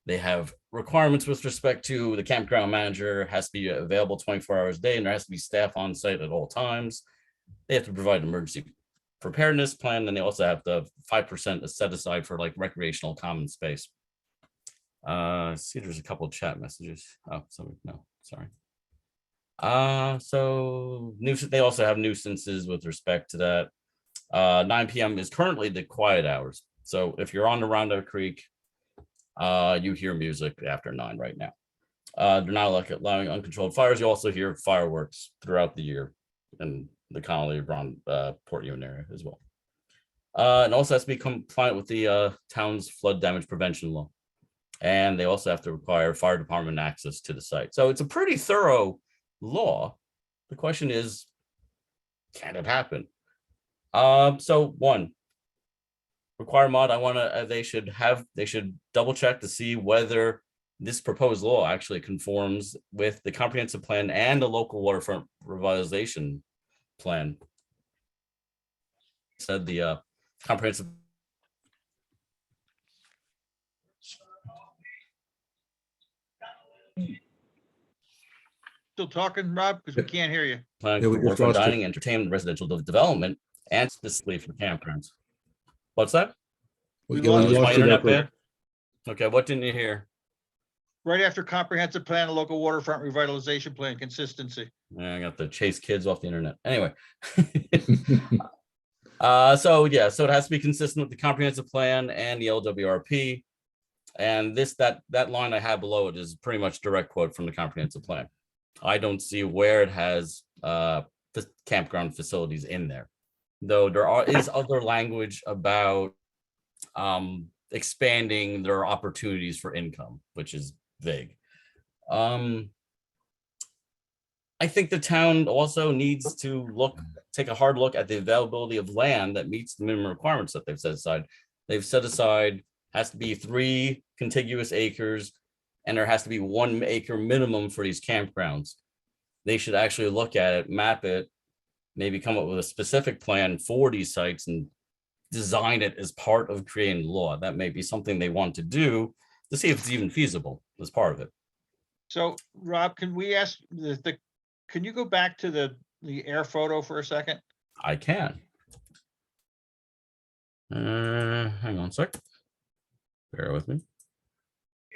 They have requirements with respect to the campground manager has to be available 24 hours a day, and there has to be staff on site at all times. They have to provide an emergency preparedness plan, and they also have the 5% set aside for like recreational common space. See, there's a couple of chat messages. Oh, sorry, no. Sorry. So they also have nuisances with respect to that. 9 p.m. is currently the quiet hours. So if you're on the Roundup Creek, you hear music after 9 right now. They're not allowing uncontrolled fires. You also hear fireworks throughout the year in the Connolly around Port Ewan area as well. And also has to be compliant with the town's flood damage prevention law. And they also have to require fire department access to the site. So it's a pretty thorough law. The question is, can it happen? So one, require mod. I want to. They should double check to see whether this proposed law actually conforms with the comprehensive plan and the local waterfront revitalization plan. Said the comprehensive. Still talking, Rob? Because we can't hear you. Plan Yeah, we for just waterfront lost you. dining, entertainment, residential development, and specifically for campgrounds. What's that? We Yeah, we lost Is my lost you there internet for- bad? Okay, what didn't you hear? Right after comprehensive plan, and local waterfront revitalization plan, consistency. I got to chase kids off the internet. Anyway. So it has to be consistent with the comprehensive plan and the LWRP. And that line I have below it is pretty much direct quote from the comprehensive plan. I don't see where it has the campground facilities in there, though is other language about expanding their opportunities for income, which is vague. I think the town also needs to take a hard look at the availability of land that meets the minimum requirements that they've set aside. They've set aside has to be 3 contiguous acres, and there has to be 1 acre minimum for these campgrounds. They should actually look at it, map it, maybe come up with a specific plan for these sites and design it as part of creating the law. That may be something they want to do to see if it's even feasible as part of it. So, Rob, can we ask can you go back to the air photo for a second? I can. Hang on a sec. Bear with me.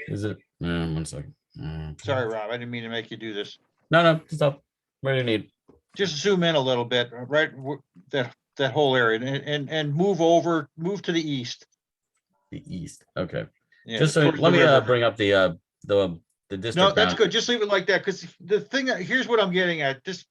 Is it? 1 second. Okay. Sorry, Rob, I didn't mean to make you do this. No, stop. What do you need? Just zoom in a little bit, right? That whole area and move to the east. The east. Okay. Yeah, Just so towards let the me river. bring up the district. No, that's bound- good. Just leave it like that, because the thing, here's what I'm getting at. This,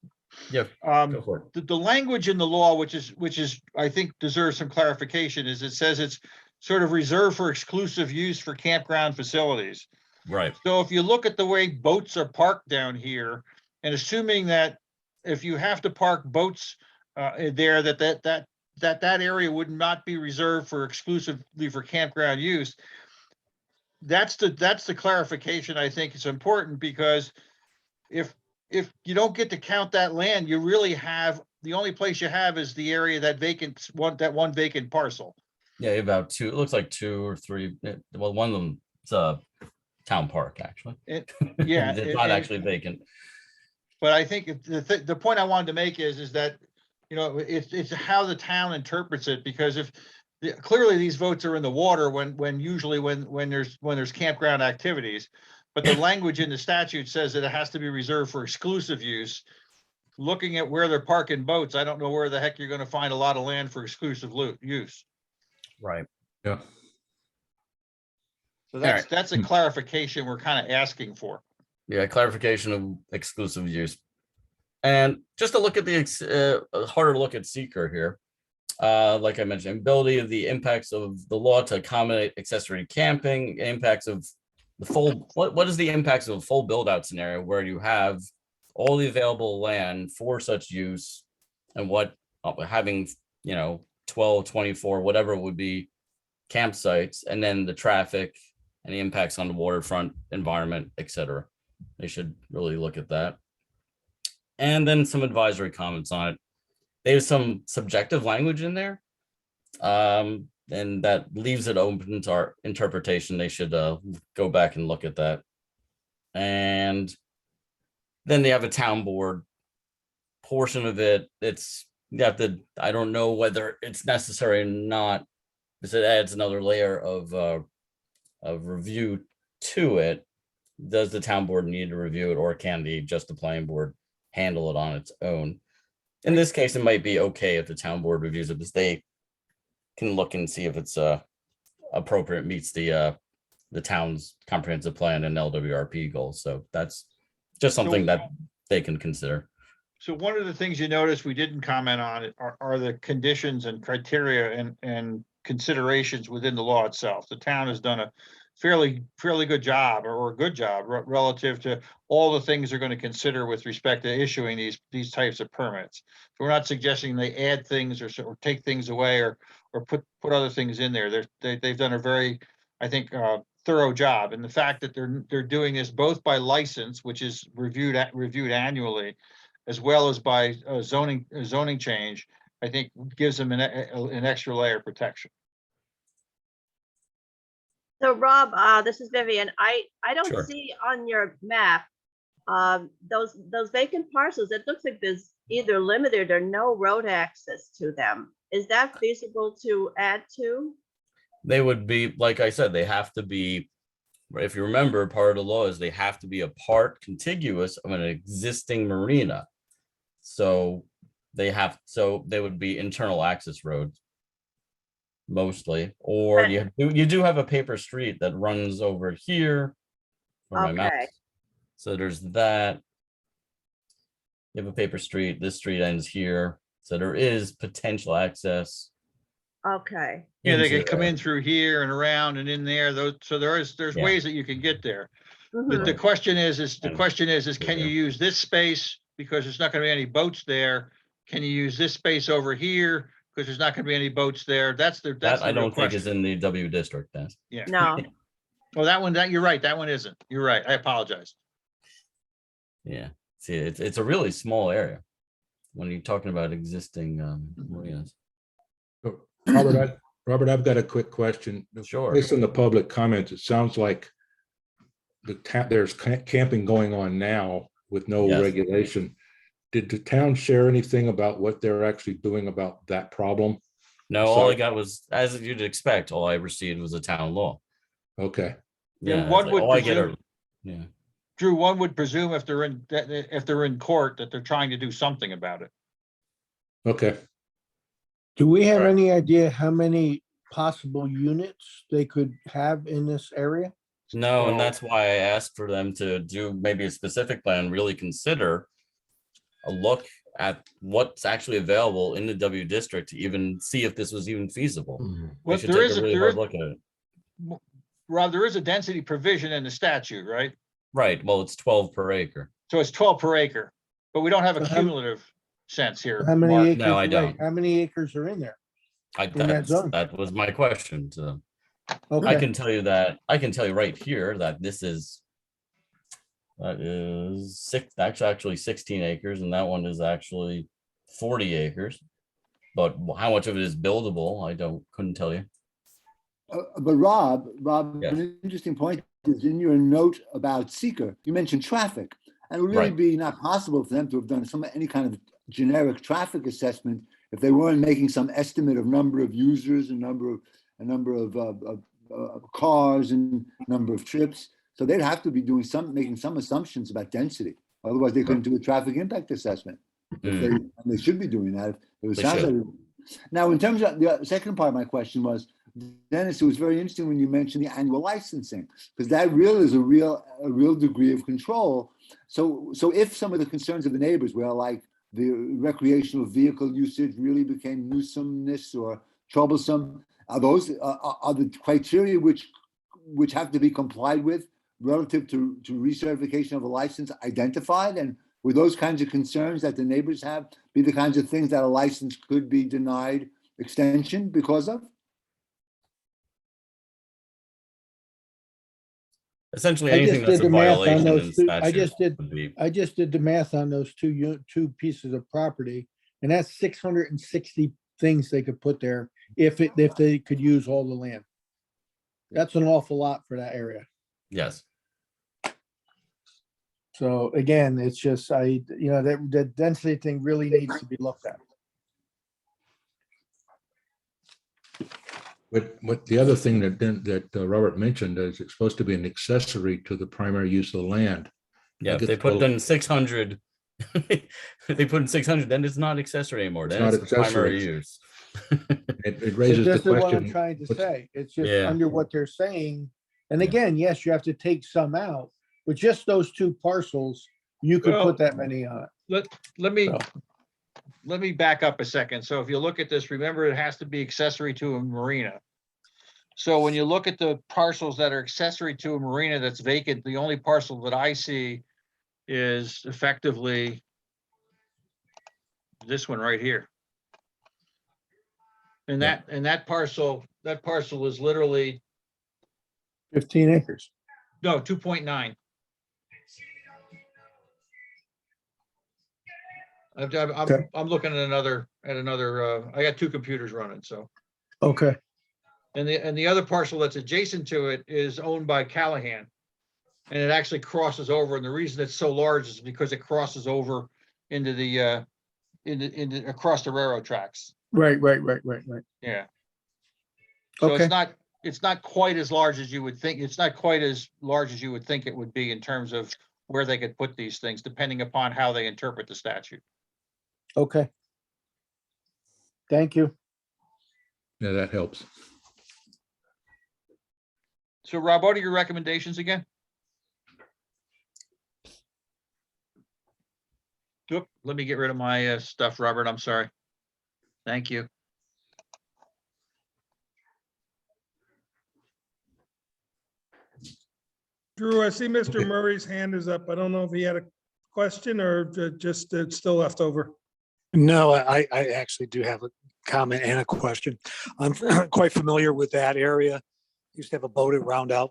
Yeah. Go for it. the language in the law, which is, I think deserves some clarification, is it says it's sort of reserved for exclusive use for campground facilities. Right. So if you look at the way boats are parked down here, and assuming that if you have to park boats there, that area would not be reserved for exclusively for campground use. That's the clarification I think is important, because if you don't get to count that land, you really have, the only place you have is the area that one vacant parcel. Yeah, about 2. It looks like 2 or 3. Well, one of them is a town park, actually. Yeah, It's not actually vacant. But I think the point I wanted to make is that, it's how the town interprets it, because if clearly these votes are in the water when usually when there's campground activities, but the language in the statute says that it has to be reserved for exclusive use. Looking at where they're parking boats, I don't know where the heck you're going to find a lot of land for exclusive use. Right. Yeah. So that's a clarification we're kind of asking for. Yeah, clarification of exclusive use. And just to look at the a harder look at seeker here. Like I mentioned, ability of the impacts of the law to accommodate accessory camping, impacts of the full, what is the impacts of a full build out scenario where you have all the available land for such use, and what having, 12, 24, whatever it would be, campsites, and then the traffic and the impacts on the waterfront environment, etc. They should really look at that. And then some advisory comments on it. There's some subjective language in there, and that leaves it open to our interpretation. They should go back and look at that. And then they have a town board portion of it. I don't know whether it's necessary or not, because it adds another layer of review to it. does the town board need to review it, or can just the planning board handle it on its own? In this case, it might be okay if the town board reviews it, because they can look and see if it's appropriate, meets the town's comprehensive plan and LWRP goals. So that's just something that they can consider. So one of the things you notice we didn't comment on are the conditions and criteria and considerations within the law itself. The town has done a fairly good job, or a good job relative to all the things they're going to consider with respect to issuing these types of permits. So we're not suggesting they add things or take things away or put other things in there. They've done a very, I think, thorough job. And the fact that they're doing this both by license, which is reviewed annually, as well as by zoning change, I think gives them an extra layer of protection. So Rob, this is Vivian. I don't Sure. see on your map those vacant parcels. It looks like there's either limited or no road access to them. Is that feasible to add to? They would be, like I said, they have to be, if you remember, part of the law is they have to be a part contiguous of an existing marina. So they would be internal access roads mostly, or you do have a paper street that runs over here where my mouse. Okay. So there's that. You have a paper street. This street ends here. So there is potential access. Okay. Yeah, they into can come there. in through here and around and in there. So there's Yeah. ways that you can get there. The Mhm. question is And- can you use this space because there's not going to be any boats there? Can you use this space over here because there's not going to be any boats there? That's the That I real don't think is question. in the W district. Then. Yeah. No. Well, you're right. That one isn't. You're right. I apologize. Yeah. See, it's a really small area when you're talking about existing marinas. So, Robert, I've got a quick question. Sure. Based on the public comments, it sounds like there's camping going on now with no Yes. regulation. Did the town share anything about what they're actually doing about that problem? No, all I So- got was, as you'd expect, all I received was a town law. Okay. Yeah, Yeah, one it's like, would all I get presume- are, yeah. Drew, one would presume if they're in court that they're trying to do something about it. Okay. Do we have Right. any idea how many possible units they could have in this area? No, and Oh. that's why I asked for them to do maybe a specific plan, really consider a look at what's actually available in the W district to even see if this was even feasible. They Well, should there take is a a- really there hard is- look at it. Rob, there is a density provision in the statute, right? Right, well, it's 12 per acre. So it's 12 per acre, but we don't have a So how- cumulative sense here. How many Mark. acres? No, I wait, don't. How many acres are in there? that zone. That was my question to them. I Okay, can tell you right here that that is actually 16 acres, and that one is actually 40 acres. But how much of it is buildable, couldn't tell you. But Rob, Yes. an interesting point is in your note about seeker, you mentioned traffic. And it would really Right. be not possible for them to have done any kind of generic traffic assessment if they weren't making some estimate of number of users and number of cars and number of trips. So they'd have to be making some assumptions about density. Otherwise, they couldn't do a traffic impact assessment. And they should be doing that. It They sounds should. like. Now, in terms of the second part of my question was, Dennis, it was very interesting when you mentioned the annual licensing, because that really is a real degree of control. So if some of the concerns of the neighbors were like the recreational vehicle usage really became nuisomeness or troublesome, are the criteria which have to be complied with relative to recertification of a license identified? And would those kinds of concerns that the neighbors have be the kinds of things that a license could be denied extension because of? Essentially, I anything just that's did a the math on violation in those two. I statute would be. just did the math on those two pieces of property, and that's 660 things they could put there if they could use all the land. That's an awful lot for that area. Yes. So again, it's just, that density thing really needs to be looked at. What the other thing that Robert mentioned is it's supposed to be an accessory to the primary use of the land. Yeah, I if get they the put little- in 600, if they put in 600, then it's not accessory anymore. It's Then not it's the primary accessory. use. It It's raises the just what I'm question. trying to what's- say. It's just Yeah. under what they're saying. And Yeah. again, yes, you have to take some out, but just those two parcels, you could Well, put that many on it. Let me, So, let me back up a second. So if you look at this, remember it has to be accessory to a marina. So when you look at the parcels that are accessory to a marina that's vacant, the only parcel that I see is effectively this one right here. And Yeah. that parcel is literally, 15 acres. no, 2.9. Okay. I'm looking at another, I got two computers running, so. Okay. And the other parcel that's adjacent to it is owned by Callahan. And it actually crosses over, and the reason it's so large is because it crosses over into the, across the railroad tracks. Right. Yeah. So Okay. it's not quite as large as you would think. It's not quite as large as you would think it would be in terms of where they could put these things, depending upon how they interpret the statute. Okay. Thank you. Yeah, that helps. So Rob, what are your recommendations again? Oop, let me get rid of my stuff, Robert. I'm sorry. Thank you. Drew, I see Mr. Murray's hand is up. I don't know if he had a question or just it's still left over. No, I actually do have a comment and a question. I'm quite familiar with that area. Used to have a boat at Roundout,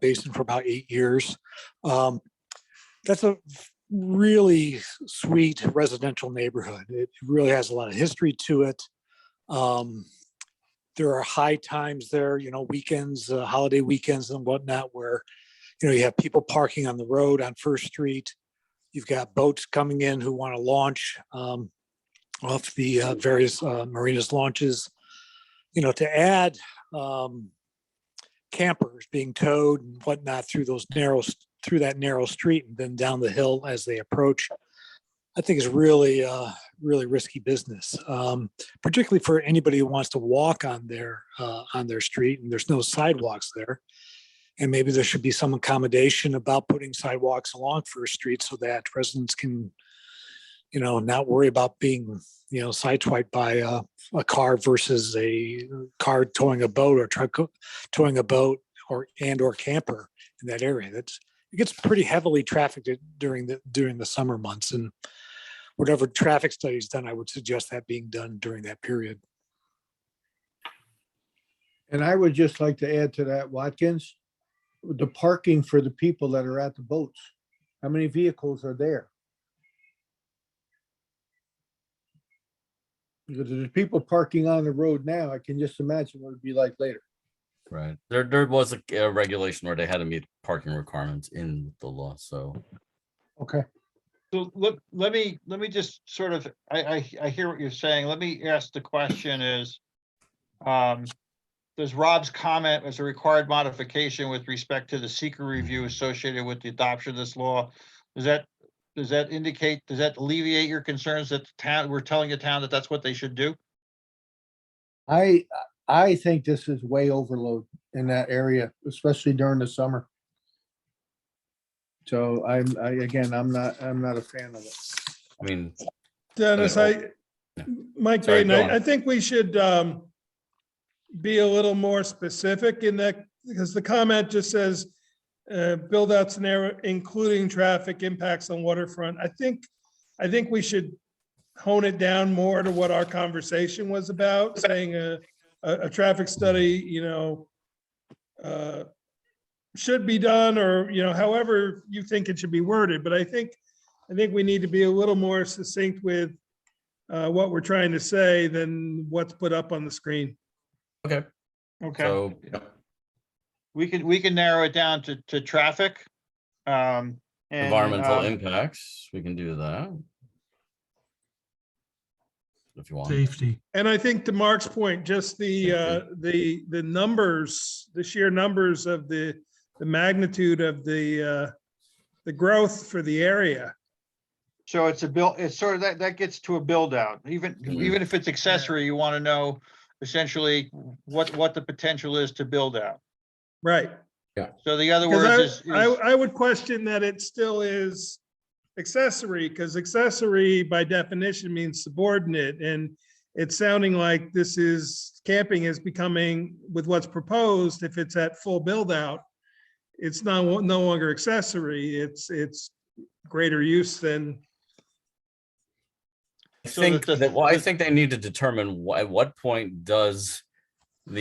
Basin for about 8 years. That's a really sweet residential neighborhood. It really has a lot of history to it. There are high times there, weekends, holiday weekends and whatnot, where, you have people parking on the road on First Street. You've got boats coming in who want to launch off the various marinas launches. To add campers being towed and whatnot through that narrow street and then down the hill as they approach, I think is really, really risky business, particularly for anybody who wants to walk on their street and there's no sidewalks there. And maybe there should be some accommodation about putting sidewalks along First Street so that residents can, not worry about being, sideswiped by a car versus a car towing a boat or truck towing a boat or camper in that area. It gets pretty heavily trafficked during the summer months, and whatever traffic study is done, I would suggest that being done during that period. And I would just like to add to that, Watkins, the parking for the people that are at the boats. How many vehicles are there? Because there's people parking on the road now. I can just imagine what it'd be like later. Right. There was a regulation where they had to meet parking requirements in the law. So Okay. So let me just sort of, I hear what you're saying. Let me ask the question is, does Rob's comment as a required modification with respect to the seeker review associated with the adoption of this law, does that alleviate your concerns that we're telling the town that that's what they should do? I think this is way overload in that area, especially during the summer. So I'm not a fan of it. I mean, Dennis, Mike Sorry, Baden, go on. I think we should be a little more specific in that, because the comment just says build out scenario, including traffic impacts on waterfront. I think we should hone it down more to what our conversation was about, saying a traffic study, should be done, or, however you think it should be worded. But I think we need to be a little more succinct with what we're trying to say than what's put up on the screen. okay. Okay. So We can narrow it down to traffic. And, environmental impacts, we can do that. if you want. Safety. And I think to Mark's point, just the numbers, the sheer numbers of the magnitude of the growth for the area. So it's it's sort of that gets to a build out. Even if it's accessory, you want to know essentially what the potential is to build out. Right. Yeah. So the other Because words is I would question that it still is accessory, because accessory by definition means subordinate, and it's sounding like camping is becoming, with what's proposed, if it's at full build out, it's no longer accessory, it's greater use than. I think I think they need to determine at what point does so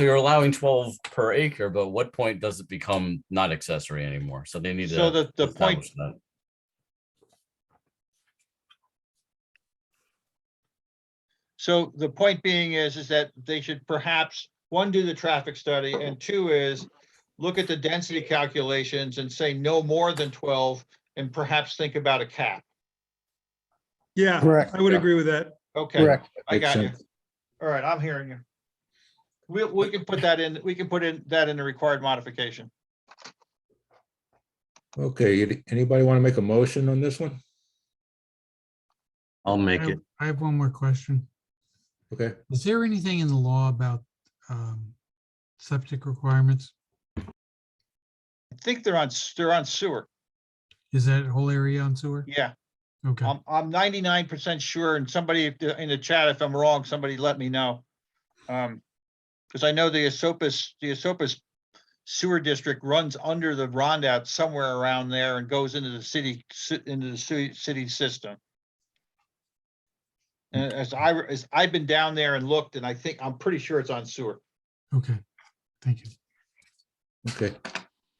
you're allowing 12 per acre, but what point does it become not accessory anymore? So they need So to the point. establish that. So the point being is that they should perhaps, one, do the traffic study, and two is look at the density calculations and say no more than 12, and perhaps think about a cap. Yeah, Correct. I would agree with that. Okay, Correct. I Makes got you. sense. All right, I'm hearing you. We can put that in, that in the required modification. Okay, anybody want to make a motion on this one? I'll make it. I have one more question. Okay, Is there anything in the law about septic requirements? I think they're on sewer. Is that whole area on sewer? Yeah, Okay. I'm 99% sure, and somebody in the chat, if I'm wrong, somebody let me know. Because I know the Esopus sewer district runs under the Rondout somewhere around there and goes into the city system. And as I've been down there and looked, and I'm pretty sure it's on sewer. Okay. Thank you. okay.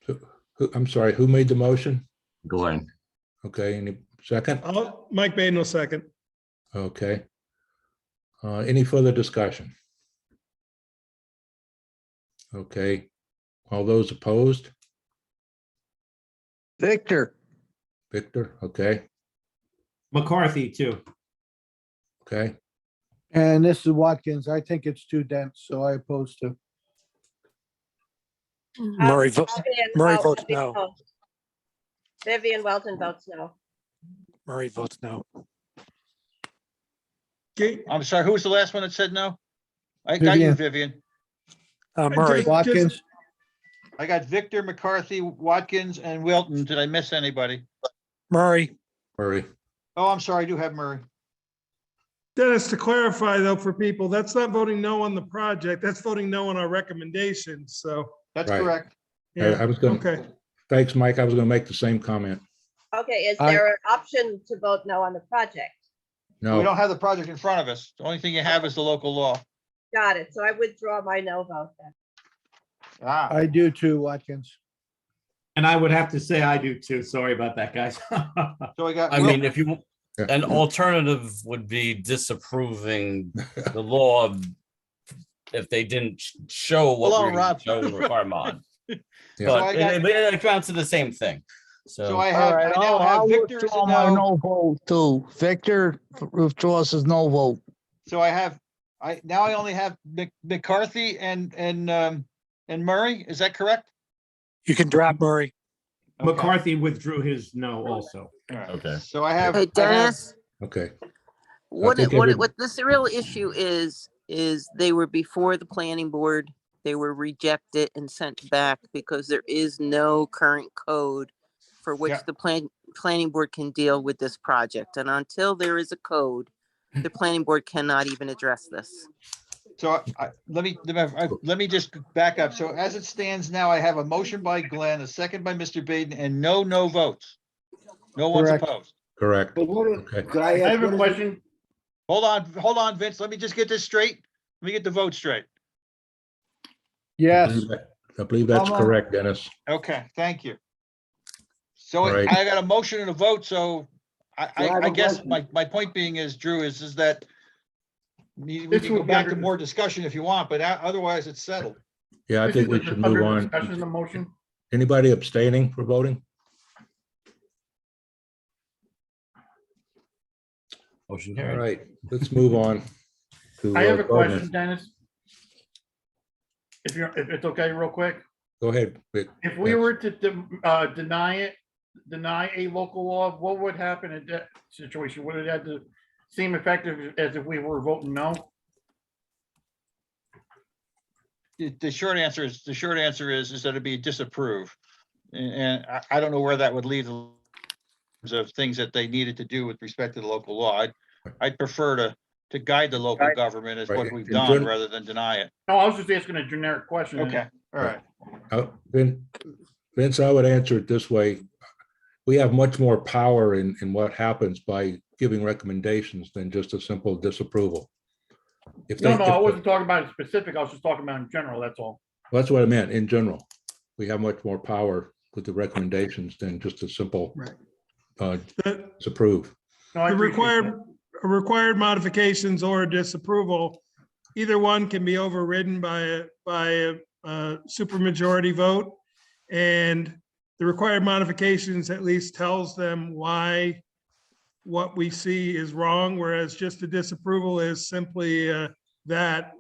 So, I'm sorry, who made the motion? Glenn. Okay, any second? Mike Baden will second. Okay. Any further discussion? Okay, all those opposed? Victor, Victor, okay, McCarthy too. okay, And this is Watkins. I think it's too dense, so I oppose to. Murray votes no. Vivian Welton votes no. Murray votes no. Okay. I'm sorry, who was the last one that said no? I got you, Vivian. Murray. Watkins, I got Victor, McCarthy, Watkins, and Wilton. Did I miss anybody? Murray. Murray, Oh, I'm sorry, I do have Murray. Dennis, to clarify though, for people, that's not voting no on the project, that's voting no on our recommendations, so. That's Right. correct. Yeah, I was gonna, okay. thanks, Mike, I was gonna make the same comment. Okay, is there an option to vote no on the project? We No, don't have the project in front of us. The only thing you have is the local law. Got it. So I withdraw my no vote then. Ah, I do too, Watkins. And I would have to say I do too. Sorry about that, guys. so I got. I mean, if you Yeah. an alternative would be disapproving the law if they didn't show what Hold on, we're Rob. showing requirement on. Yeah. So I But got- it amounts to the same thing. So So I all have, right, I now I'll have Victor as withdraw a my no. no vote too. Victor withdraws his no vote. So I only have McCarthy and Murray. Is that correct? You can drop Murray. Okay. McCarthy withdrew his no also. All right. okay. So I have. Hey, Dennis, okay, what think what this real issue is they were before the planning board. They were rejected and sent back because there is no current code for which Yeah. the planning board can deal with this project. And until there is a code, the planning board cannot even address this. So let me just back up. So as it stands now, I have a motion by Glenn, a second by Mr. Baden, and no votes. No one's Correct. opposed. correct, But what, okay. could I I ask? have what a is it- question. Hold on, Vince. Let me just get this straight. Let me get the vote straight. Yes. I believe that's correct, Dennis. Okay, thank you. So All right. I got a motion and a vote, so I have I a guess question. my point being is, Drew, is that we This can go will be back to under- more discussion if you want, but otherwise it's settled. Yeah, I This think is we just should under move on. discussion, the motion. Anybody abstaining for voting? Motion All carried. right, let's move on to. I have a Gardner. question, Dennis. If it's okay, real quick. Go ahead. Vic. If we were to deny a local law, what would happen in that situation? Would it have to seem effective as if we were voting no? The short answer is that it'd be disapprove. And I don't know where that would lead in terms of things that they needed to do with respect to the local law. I'd prefer to guide the local government as what we've done rather than deny it. No, I was just asking a generic question. Okay, all right. Vince, I would answer it this way. We have much more power in what happens by giving recommendations than just a simple disapproval. No, I wasn't talking about it specific. I was just talking about in general. That's all. That's what I meant. In general, we have much more power with the recommendations than just a simple disapprove. The required modifications or disapproval, either one can be overridden by a supermajority vote. And the required modifications at least tells them why what we see is wrong, whereas just a disapproval is simply that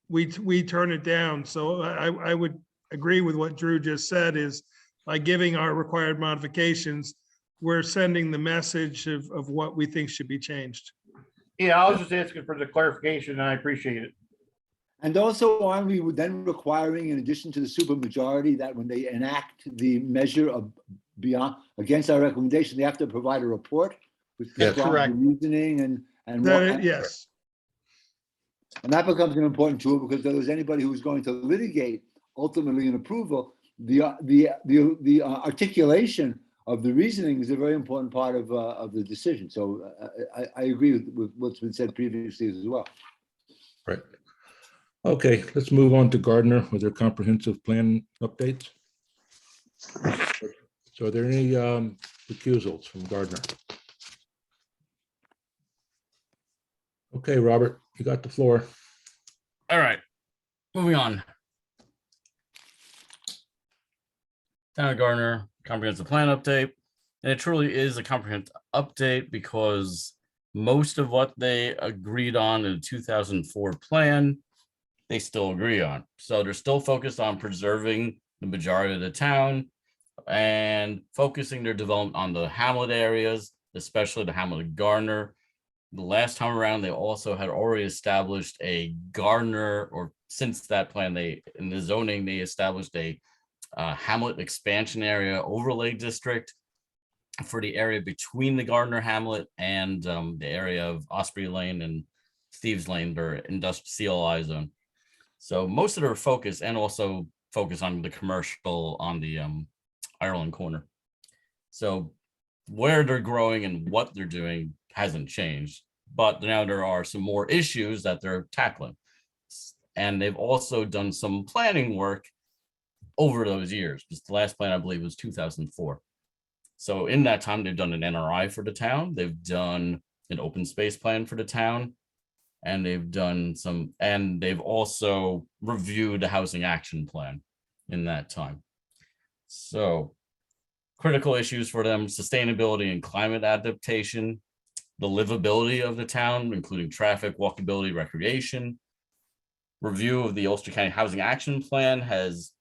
we turn it down. So I would agree with what Drew just said, is by giving our required modifications, we're sending the message of what we think should be changed. Yeah, I was just asking for the clarification, and I appreciate it. And also, aren't we then requiring, in addition to the supermajority, that when they enact the measure of beyond against our recommendation, they have to provide a report with correct. reasoning and yes. And that becomes an important tool, because if there's anybody who's going to litigate ultimately an approval, the articulation of the reasoning is a very important part of the decision. So I agree with what's been said previously as well. Right. Okay, let's move on to Gardner with their comprehensive plan updates. So are there any recusals from Gardner? Okay, Robert, you got the floor. All right, moving on. Town of Gardner comprehensive plan update. And it truly is a comprehensive update because most of what they agreed on in the 2004 plan, they still agree on. So they're still focused on preserving the majority of the town and focusing their development on the hamlet areas, especially the hamlet of Gardner. The last time around, they also had already established a Gardner, or since that plan, they in the zoning, they established a hamlet expansion area overlay district for the area between the Gardner hamlet and the area of Osprey Lane and Steve's Lane, their industrial CLI zone. So most of their focus, and also focus on the commercial on the Ireland corner. So where they're growing and what they're doing hasn't changed, but now there are some more issues that they're tackling. And they've also done some planning work over those years, because the last plan I believe was 2004. So in that time, they've done an NRI for the town, they've done an open space plan for the town, and they've done some, and they've also reviewed the housing action plan in that time. So critical issues for them: sustainability and climate adaptation, the livability of the town, including traffic, walkability, recreation. Review of the Ulster County Housing Action Plan has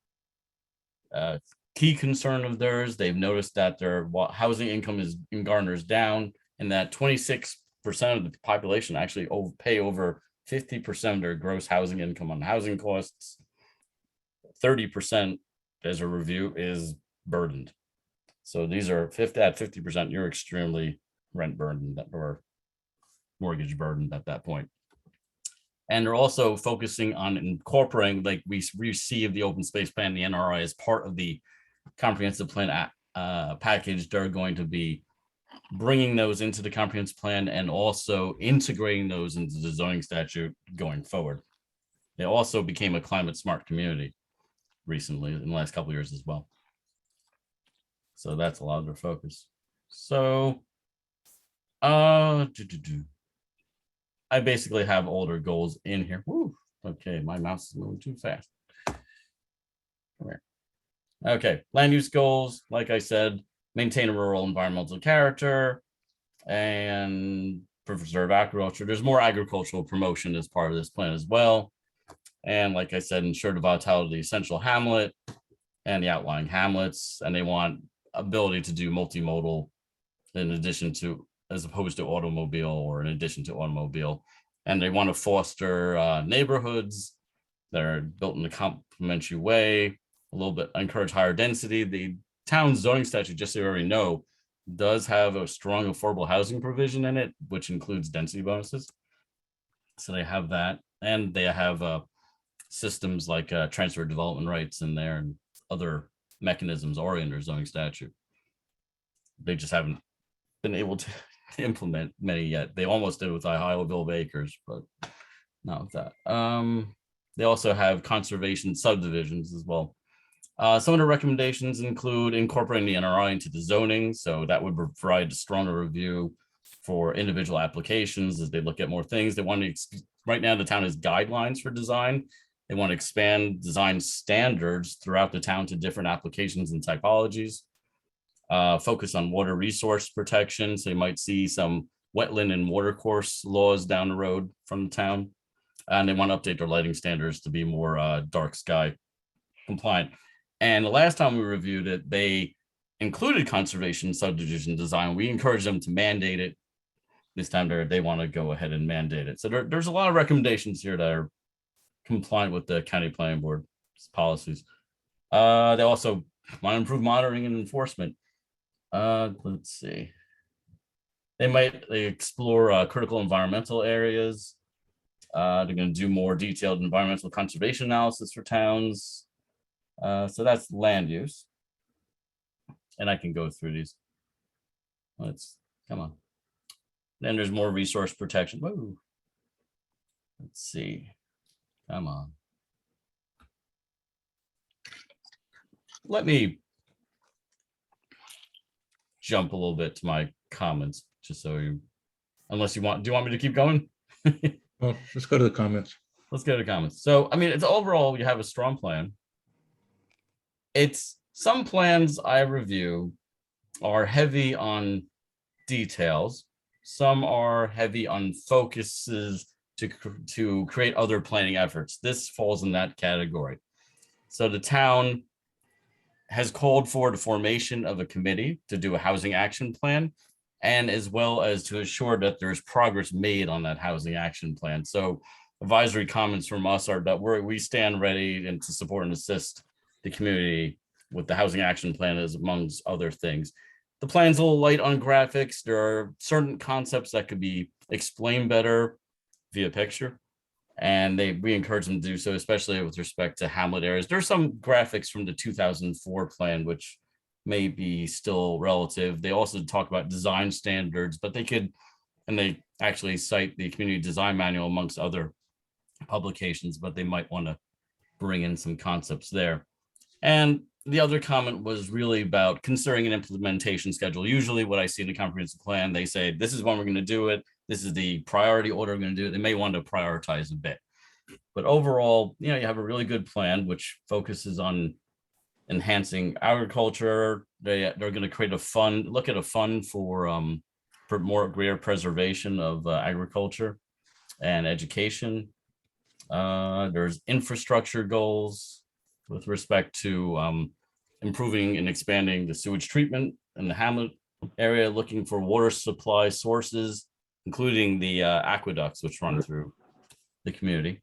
a key concern of theirs. They've noticed that their housing income is in Gardner's down, and that 26% of the population actually pay over 50% of their gross housing income on housing costs. 30%, as a review, is burdened. So these are at 50%, you're extremely rent burdened or mortgage burdened at that point. And they're also focusing on incorporating, like we received the open space plan, the NRI, as part of the comprehensive plan package. They're going to be bringing those into the comprehensive plan and also integrating those into the zoning statute going forward. They also became a climate smart community recently in the last couple of years as well. So that's a lot of their focus. So I basically have older goals in here. Woo, okay, my mouse is moving too fast. Come here. Okay, land use goals, like I said, maintain a rural environmental character and preserve agriculture. There's more agricultural promotion as part of this plan as well. And like I said, ensure the vitality of the essential hamlet and the outlying hamlets. And they want ability to do multimodal in addition to, as opposed to automobile or in addition to automobile. And they want to foster neighborhoods that are built in a complementary way, a little bit encourage higher density. The town zoning statute, just so you already know, does have a strong affordable housing provision in it, which includes density bonuses. So they have that, and they have systems like transfer development rights in there and other mechanisms already in their zoning statute. They just haven't been able to implement many yet. They almost did with Iowaville Acres, but not with that. They also have conservation subdivisions as well. Some of the recommendations include incorporating the NRI into the zoning, so that would provide a stronger review for individual applications as they look at more things. They want to, right now the town has guidelines for design. They want to expand design standards throughout the town to different applications and typologies. Focus on water resource protection, so you might see some wetland and watercourse laws down the road from the town. And they want to update their lighting standards to be more dark sky compliant. And the last time we reviewed it, they included conservation subdivision design. We encouraged them to mandate it. This time they want to go ahead and mandate it. So there's a lot of recommendations here that are compliant with the county planning board policies. They also want to improve monitoring and enforcement. Let's see. They explore critical environmental areas. They're going to do more detailed environmental conservation analysis for towns. So that's land use. And I can go through these. Come on. Then there's more resource protection. Whoa. Let's see. Come on. Let me jump a little bit to my comments, just so you, unless you want, do you want me to keep going? Well, let's go to the comments. Let's go to the comments. So, I mean, it's overall, you have a strong plan. It's some plans I review are heavy on details. Some are heavy on focuses to create other planning efforts. This falls in that category. So the town has called for the formation of a committee to do a housing action plan, and as well as to ensure that there's progress made on that housing action plan. So advisory comments from us are that we stand ready and to support and assist the community with the housing action plan, as amongst other things. The plan's a little light on graphics. There are certain concepts that could be explained better via picture, and we encourage them to do so, especially with respect to hamlet areas. There's some graphics from the 2004 plan, which may be still relative. They also talk about design standards, but they actually cite the community design manual amongst other publications, but they might want to bring in some concepts there. And the other comment was really about considering an implementation schedule. Usually what I see in the comprehensive plan, they say, this is when we're going to do it. This is the priority order we're going to do it. They may want to prioritize a bit. But overall, you have a really good plan, which focuses on enhancing agriculture. They're going to create a fund, look at a fund for more greater preservation of agriculture and education. There's infrastructure goals with respect to improving and expanding the sewage treatment in the hamlet area, looking for water supply sources, including the aqueducts which run through the community.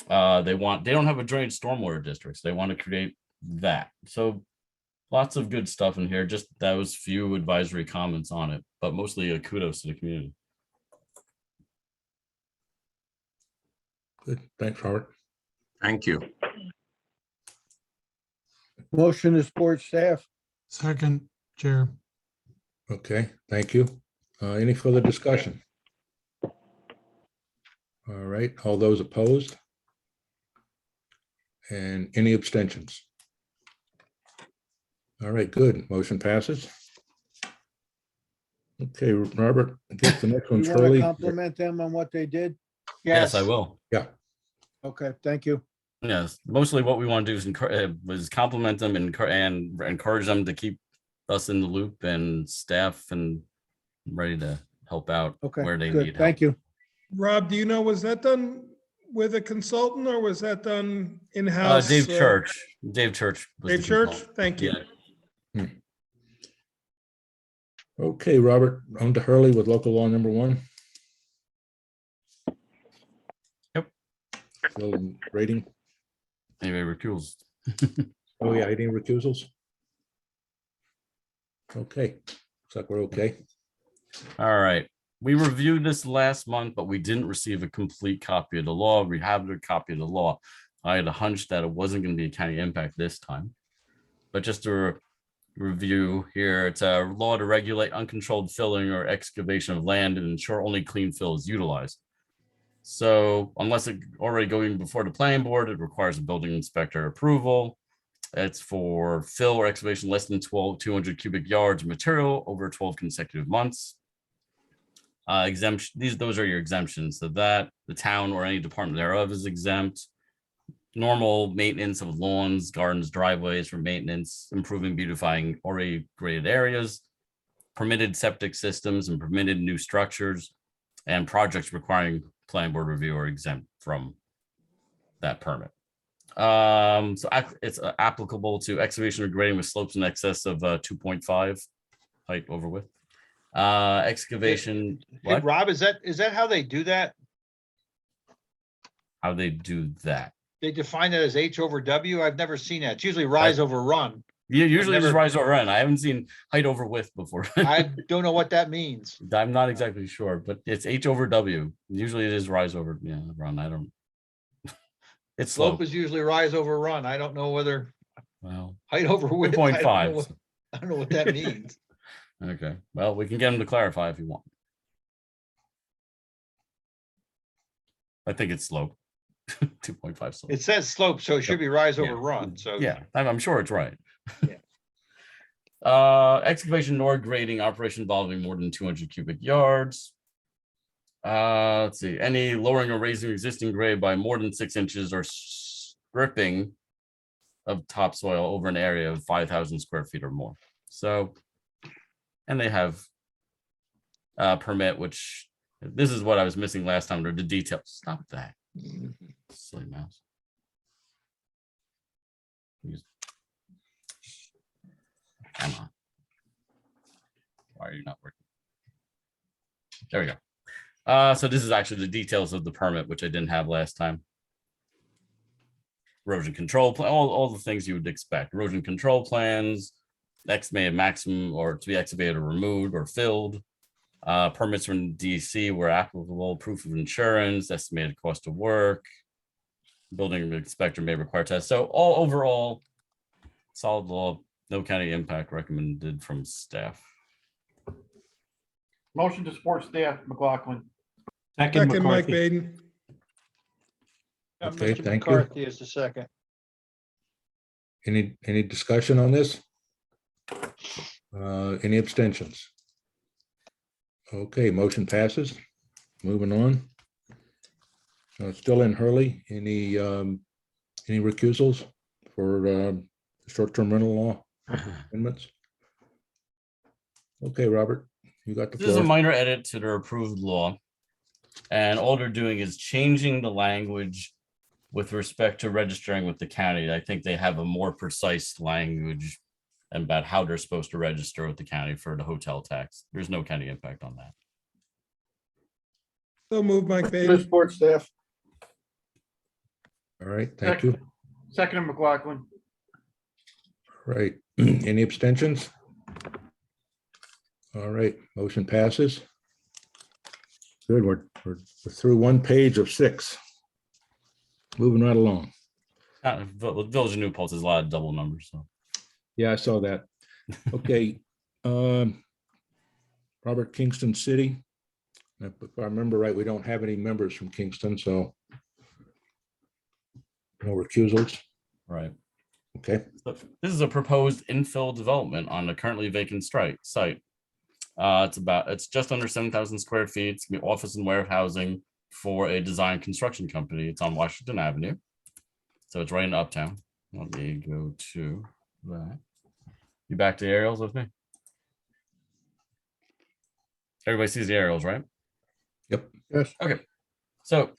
They don't have a drainage stormwater districts. They want to create that. So lots of good stuff in here. Just those few advisory comments on it, but mostly a kudos to the community. Good. Thanks, Robert. Thank you. Motion to support staff. Second, Chair. Okay, thank you. Any further discussion? All right, all those opposed? And any abstentions? All right, good. Motion passes. Okay, Robert, I guess the next one's You want to Shirley. compliment them on what they did? Yes, I will. Yeah. Okay, thank you. Yes, mostly what we want to do is compliment them and encourage them to keep us in the loop and staff and ready to help out Okay, where they good. need help. Thank you. Rob, do you know, was that done with a consultant or was that done in-house? Dave Church. Dave Church. Was Dave the Church? consultant. Thank you. Yeah. Okay, Robert, on to Hurley with local law number 1. Yep. Still rating. Anybody recused? Oh, yeah, any recusals? Okay, looks like we're okay. All right. We reviewed this last month, but we didn't receive a complete copy of the law. We have a copy of the law. I had a hunch that it wasn't going to be a county impact this time. But just to review here, it's a law to regulate uncontrolled filling or excavation of land and ensure only clean fill is utilized. So unless it already going before the planning board, it requires a building inspector approval. It's for fill or excavation less than 200 cubic yards of material over 12 consecutive months. Exemption, those are your exemptions. So that the town or any department thereof is exempt. Normal maintenance of lawns, gardens, driveways for maintenance, improving, beautifying already graded areas, permitted septic systems and permitted new structures, and projects requiring planning board review are exempt from that permit. So it's applicable to excavation or grading with slopes in excess of 2.5 height over width. Excavation. Hey, What? Rob, is that how they do that? How they do that? They define it as H over W? I've never seen that. It's usually rise over run. Yeah, usually I've just never- rise over run. I haven't seen height over width before. I don't know what that means. I'm not exactly sure, but it's H over W. Usually it is rise over, yeah, run. I don't. It's slow. Slope is usually rise over run. I don't know whether Well, height over width. I don't know 2.5. what- I don't know what that means. Okay, well, we can get him to clarify if you want. I think it's slope. 2.5 slope. It says slope, so it should be rise over Yeah. run. So Yeah, I'm sure it's right. Yeah. Excavation nor grading operation involving more than 200 cubic yards. Let's see, any lowering or raising existing grade by more than 6 inches or stripping of topsoil over an area of 5,000 square feet or more. So, and they have a permit, which this is what I was missing last time. They're the details. Stop that. Silly mouse. Come on. Why are you not working? There we go. So this is actually the details of the permit, which I didn't have last time. Erosion control plan, all the things you would expect. Erosion control plans, estimated maximum or to be excavated or removed or filled. Permits from DC where applicable, proof of insurance, estimated cost of work. Building inspector may require tests. So all overall, solid law, no county impact recommended from staff. Motion to support staff, McLaughlin. Second, Mike Baden. Okay, Mr. thank you. McCarthy is the second. Any discussion on this? Any abstentions? Okay, motion passes. Moving on. Still in Hurley, any recusals for short-term rental law amendments? Okay, Robert, you got the This is a floor. minor edit to their approved law. And all they're doing is changing the language with respect to registering with the county. I think they have a more precise language about how they're supposed to register with the county for the hotel tax. There's no county impact on that. So move, Mike To Baden. support staff. All right, thank you. Second, McLaughlin. Right, any abstentions? All right, motion passes. Good, we're through one page of 6. Moving right along. Village of New Paltz is a lot of double numbers. So Yeah, I saw that. Okay. Robert, Kingston City. If I remember right, we don't have any members from Kingston, so no recusals. right. Okay, So this is a proposed infill development on a currently vacant site. It's just under 7,000 square feet. It's gonna be office and warehousing for a design construction company. It's on Washington Avenue. So it's right in Uptown. Let me go to that. You back to aerials with me? Everybody sees the aerials, right? Yep. Yes. Okay. So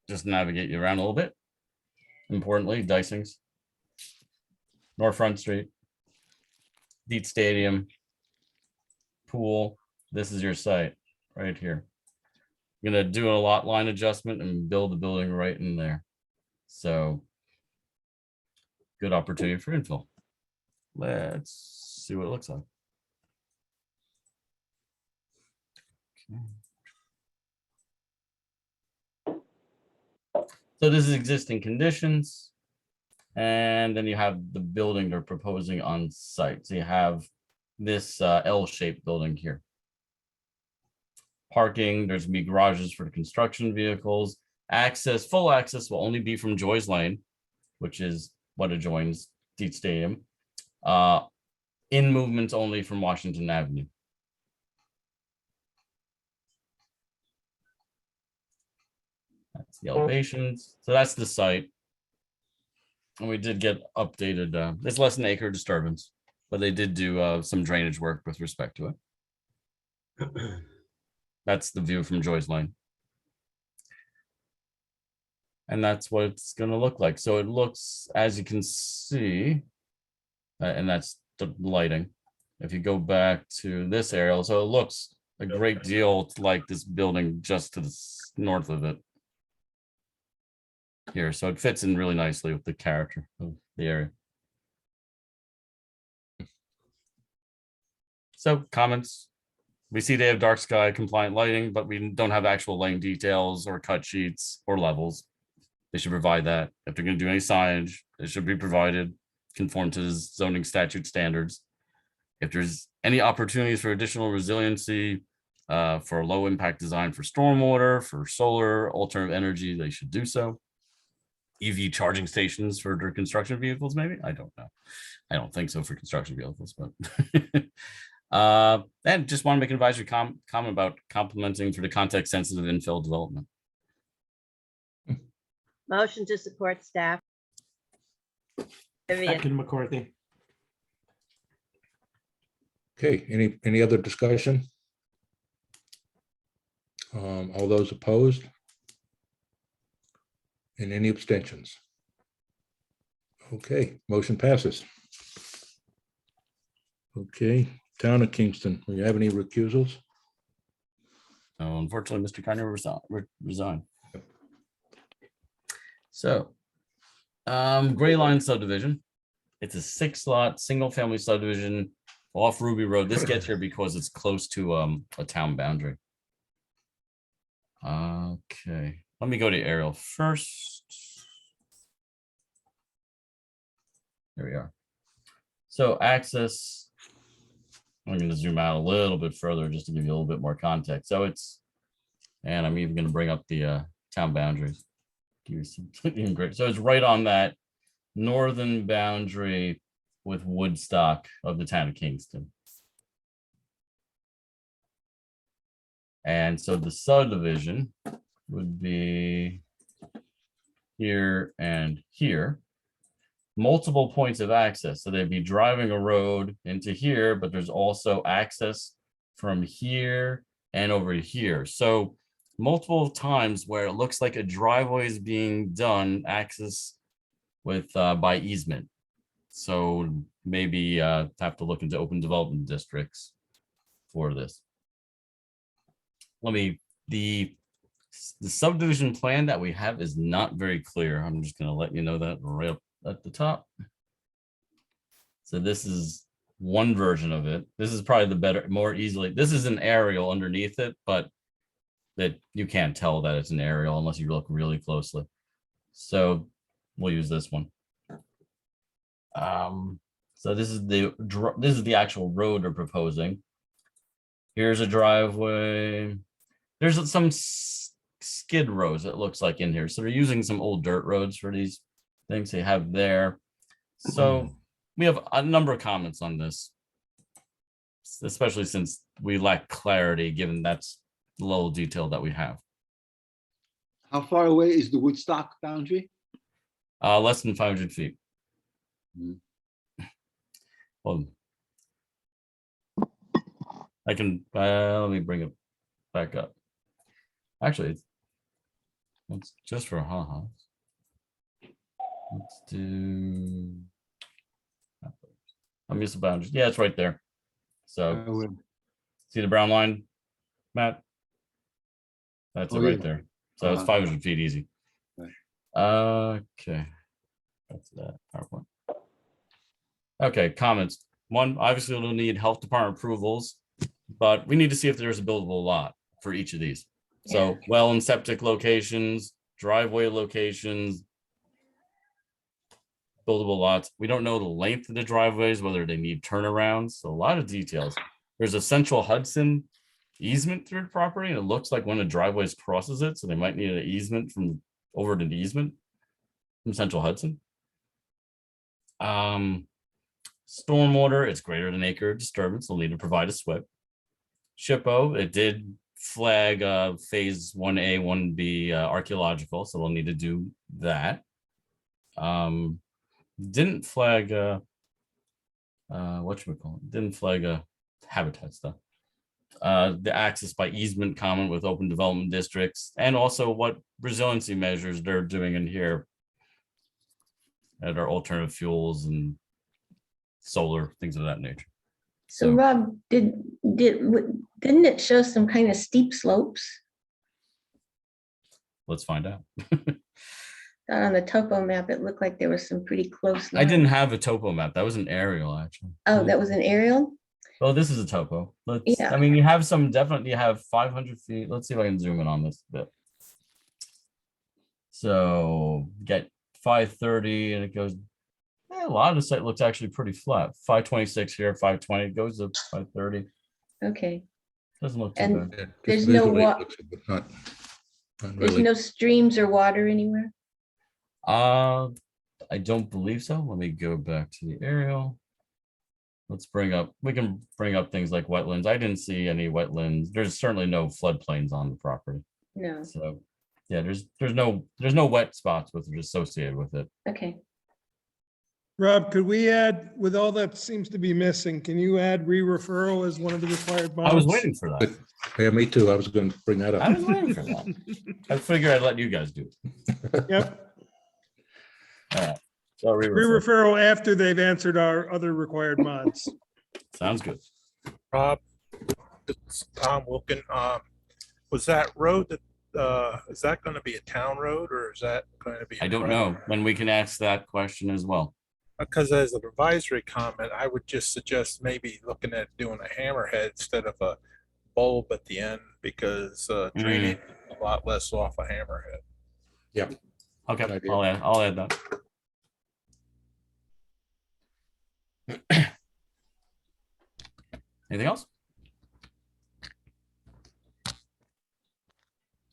just navigate you around a little bit. Importantly, Dysings, North Front Street, Deet Stadium, pool. This is your site right here. I'm gonna do a lot line adjustment and build the building right in there. So good opportunity for infill. Let's see what it looks like. So this is existing conditions. And then you have the building they're proposing on site. So you have this L-shaped building here. Parking, there's gonna be garages for the construction vehicles. Access, full access will only be from Joy's Lane, which is what adjoins Deet Stadium. In movements only from Washington Avenue. That's the elevations. So that's the site. And we did get updated. It's less than an acre disturbance, but they did do some drainage work with respect to it. That's the view from Joy's Lane. And that's what it's going to look like. So it looks, as you can see, and that's the lighting. If you go back to this aerial, so it looks a great deal like this building just to the north of it. Here, so it fits in really nicely with the character of the area. So comments. We see they have dark sky compliant lighting, but we don't have actual lighting details or cut sheets or levels. They should provide that. If they're going to do any signage, it should be provided, conform to the zoning statute standards. If there's any opportunities for additional resiliency for low impact design for stormwater, for solar, alternative energy, they should do so. EV charging stations for their construction vehicles, maybe? I don't know. I don't think so for construction vehicles, but and just want to make an advisory comment about complementing for the context sensitive infill development. Motion to support staff. Vivian. Second, McCarthy. Okay, any other discussion? All those opposed? And any abstentions? Okay, motion passes. Okay, Town of Kingston, do you have any recusals? Unfortunately, Mr. Kiner resigned. So, Gray Line subdivision. It's a 6-lot, single-family subdivision off Ruby Road. This gets here because it's close to a town boundary. Okay, let me go to aerial first. Here we are. So access, I'm going to zoom out a little bit further just to give you a little bit more context. So it's, and I'm even going to bring up the town boundaries. Give you some great. So it's right on that northern boundary with Woodstock of the town of Kingston. And so the subdivision would be here and here. Multiple points of access. So they'd be driving a road into here, but there's also access from here and over here. So multiple times where it looks like a driveway is being done, access with by easement. So maybe have to look into open development districts for this. The subdivision plan that we have is not very clear. I'm just going to let you know that right up at the top. So this is one version of it. This is probably the better, more easily. This is an aerial underneath it, but that you can't tell that it's an aerial unless you look really closely. So we'll use this one. So this is the actual road they're proposing. Here's a driveway. There's some skid rows, it looks like, in here. So they're using some old dirt roads for these things they have there. So we have a number of comments on this, especially since we lack clarity, given that's the little detail that we have. How far away is the Woodstock boundary? Less than 500 feet. Well, I can, let me bring it back up. Actually, it's just for ha-has. Let's do. I miss the boundaries. Yeah, it's right there. So see the brown line, Matt? That's it Oh, right yeah. there. So it's 500 feet easy. Okay. That's that PowerPoint. Okay, comments. One, obviously we'll need health department approvals, but we need to see if there's a buildable lot for each of these. So well and septic locations, driveway locations, buildable lots. We don't know the length of the driveways, whether they need turnarounds. So a lot of details. There's a Central Hudson easement through the property, and it looks like one of the driveways crosses it. So they might need an easement from over to the easement from Central Hudson. Stormwater, it's greater than acre disturbance. They'll need to provide a SWIP. SHPO, it did flag phase 1A, 1B archaeological, so they'll need to do that. Didn't flag whatchamacallit, didn't flag habitat stuff. The access by easement common with open development districts, and also what resiliency measures they're doing in here at our alternative fuels and solar, things of that nature. So Rob, didn't it show some kind of steep slopes? Let's find out. On the topo map, it looked like there was some pretty close. I didn't have a topo map. That was an aerial, actually. Oh, that was an aerial? Well, this is a topo. Yeah. I mean, you have some, definitely you have 500 feet. Let's see if I can zoom in on this a bit. So get 530 and it goes, a lot of the site looks actually pretty flat. 526 here, 520, it goes to 530. Okay. Doesn't look too And bad. there's no water. Not There's really. no streams or water anywhere? I don't believe so. Let me go back to the aerial. Let's we can bring up things like wetlands. I didn't see any wetlands. There's certainly no floodplains on the property. No. So yeah, there's no wet spots with associated with it. Okay. Rob, could we add, with all that seems to be missing, can you add re-referral as one of the required bonds? I was waiting for that. Yeah, me too. I was going to bring that up. I was waiting for that. I figured I'd let you guys do it. Yep. All right. So Re-referral after they've answered our other required mods. Sounds good. Rob, it's Tom Wilkin. Was that road that, is that going to be a town road or is that going to be? I don't know when we can ask that question as well. Because as an advisory comment, I would just suggest maybe looking at doing a hammerhead instead of a bulb at the end because draining a lot less off a hammerhead. Yep. Okay, I'll add that. Anything else?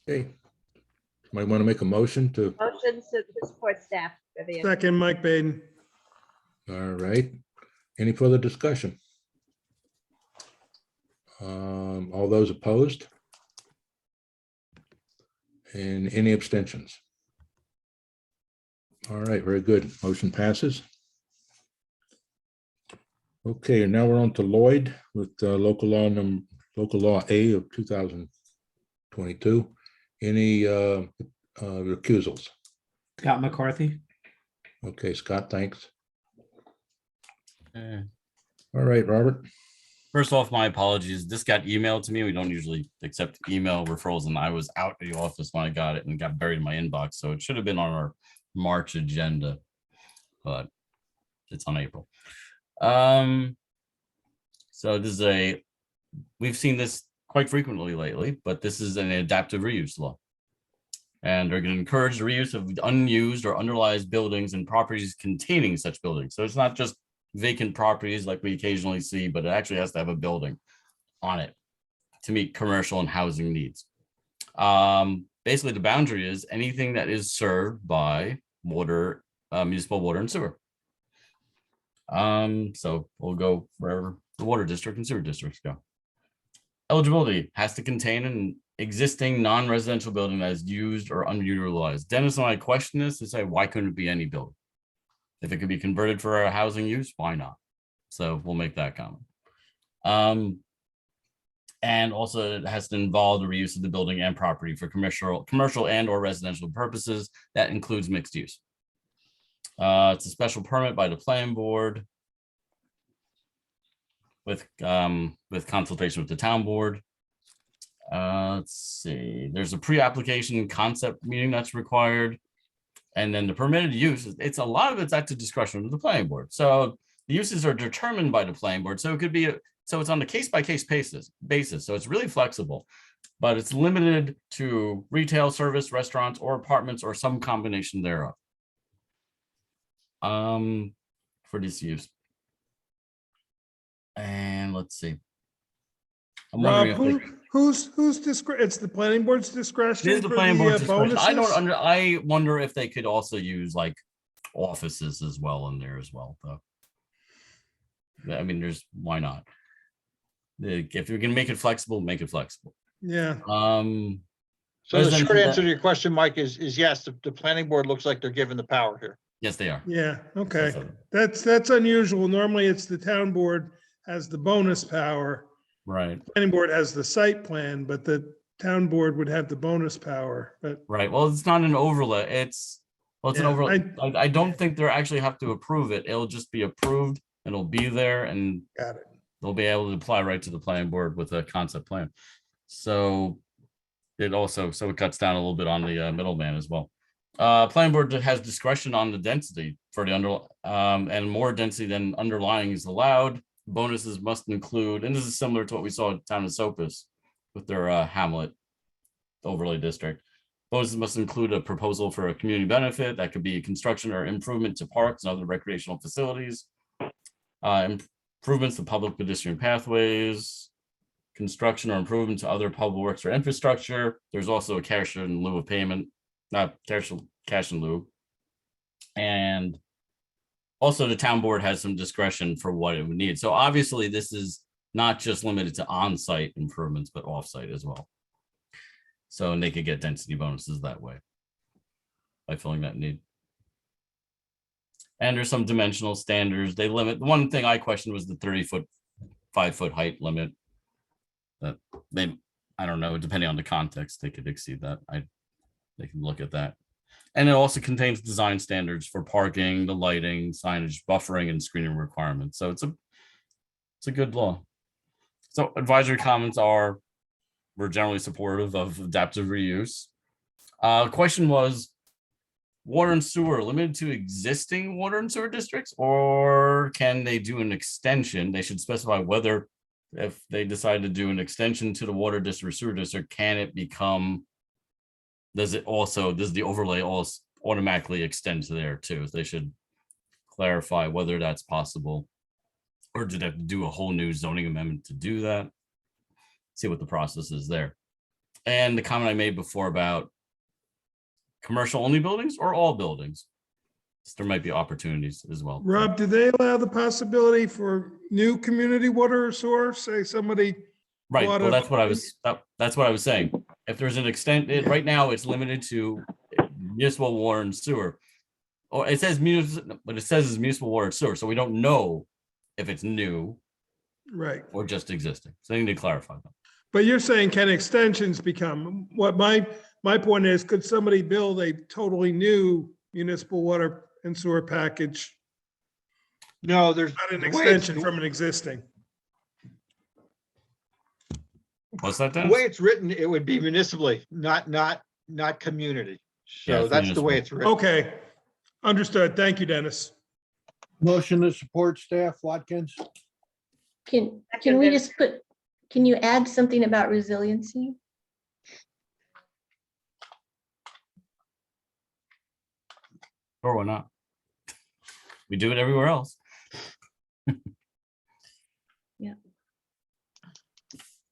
Okay. Might want to make a motion to, Motion to support staff. Vivian. Second, Mike Baden. all right. Any further discussion? All those opposed? And any abstentions? All right, very good. Motion passes. Okay, and now we're on to Lloyd with local law A of 2022. Any recusals? Scott McCarthy. Okay, Scott, thanks. Eh. All right, Robert. First off, my apologies. This got emailed to me. We don't usually accept email referrals, and I was out of the office when I got it and got buried in my inbox. So it should have been on our March agenda, but it's on April. So this is we've seen this quite frequently lately, but this is an adaptive reuse law. And they're going to encourage the reuse of unused or underutilized buildings and properties containing such buildings. So it's not just vacant properties like we occasionally see, but it actually has to have a building on it to meet commercial and housing needs. Basically, the boundary is anything that is served by water, municipal water and sewer. So we'll go wherever the water district and sewer districts go. Eligibility has to contain an existing non-residential building that is used or underutilized. Dennis and I question this and say, why couldn't it be any building? If it could be converted for a housing use, why not? So we'll make that comment. And also it has to involve the reuse of the building and property for commercial and or residential purposes. That includes mixed use. It's a special permit by the planning board with consultation with the town board. Let's see, there's a pre-application concept meeting that's required. And then the permitted use, it's a lot of it's at the discretion of the planning board. So the uses are determined by the planning board. So it could be, so it's on the case-by-case basis. So it's really flexible, but it's limited to retail, service, restaurants, or apartments, or some combination thereof. For this use. And let's see. I'm Rob, wondering if they- who's discretion? It's the planning board's discretion. It is the for planning board's discretion. bonuses? I wonder if they could also use like offices as well in there as well, though. I mean, why not? If you can make it flexible, make it flexible. Yeah. So the short answer to your question, Mike, is yes, the planning board looks like they're given the power here. Yes, they are. Yeah, okay. That's unusual. Normally it's the town board has the bonus power. Right. Planning board has the site plan, but the town board would have the bonus power, but. Right. Well, it's not an overlay. It's an Yeah, overlay. I don't think they actually have to approve it. It'll just be approved and it'll be there and Got it. they'll be able to apply right to the planning board with a concept plan. So it cuts down a little bit on the middleman as well. Planning board has discretion on the density for the and more density than underlying is allowed. Bonuses must include, and this is similar to what we saw at Town of Sopus with their Hamlet overlay district. Bonuses must include a proposal for a community benefit that could be construction or improvement to parks and other recreational facilities, improvements to public pedestrian pathways, construction or improvement to other public works or infrastructure. There's also a cash in lieu of payment, not cash in lieu. And also the town board has some discretion for what it would need. So obviously this is not just limited to on-site improvements, but off-site as well. So, and they could get density bonuses that way by filling that need. And there's some dimensional standards. They limit, the one thing I questioned was the 30-foot, 5-foot height limit. That I don't know, depending on the context, they could exceed that. They can look at that. And it also contains design standards for parking, the lighting, signage, buffering, and screening requirements. So it's a good law. So advisory comments are, we're generally supportive of adaptive reuse. Question was, water and sewer limited to existing water and sewer districts, or can they do an extension? They should specify whether, if they decide to do an extension to the water district or sewer district, can it become, does the overlay also automatically extend to there too? They should clarify whether that's possible, or do they have to do a whole new zoning amendment to do that? See what the process is there. And the comment I made before about commercial only buildings or all buildings, there might be opportunities as well. Rob, do they allow the possibility for new community water source? Say somebody. Right, bought well, a- that's what I was saying. If there's an extent, right now it's limited to municipal water and sewer. Or it says municipal, but it says it's municipal water and sewer, so we don't know if it's new Right. or just existing. So they need to clarify that. But you're saying, can extensions become, what my point is, could somebody build a totally new municipal water and sewer package? No, there's Not an the way it's- extension from an existing. What's that, The Dennis? way it's written, it would be municipally, not community. Yeah, So it's that's the way it's written. Okay, understood. Thank you, Dennis. Motion to support staff, Watkins. Can we just can you add something about resiliency? Or why not? We do it everywhere else. Yeah.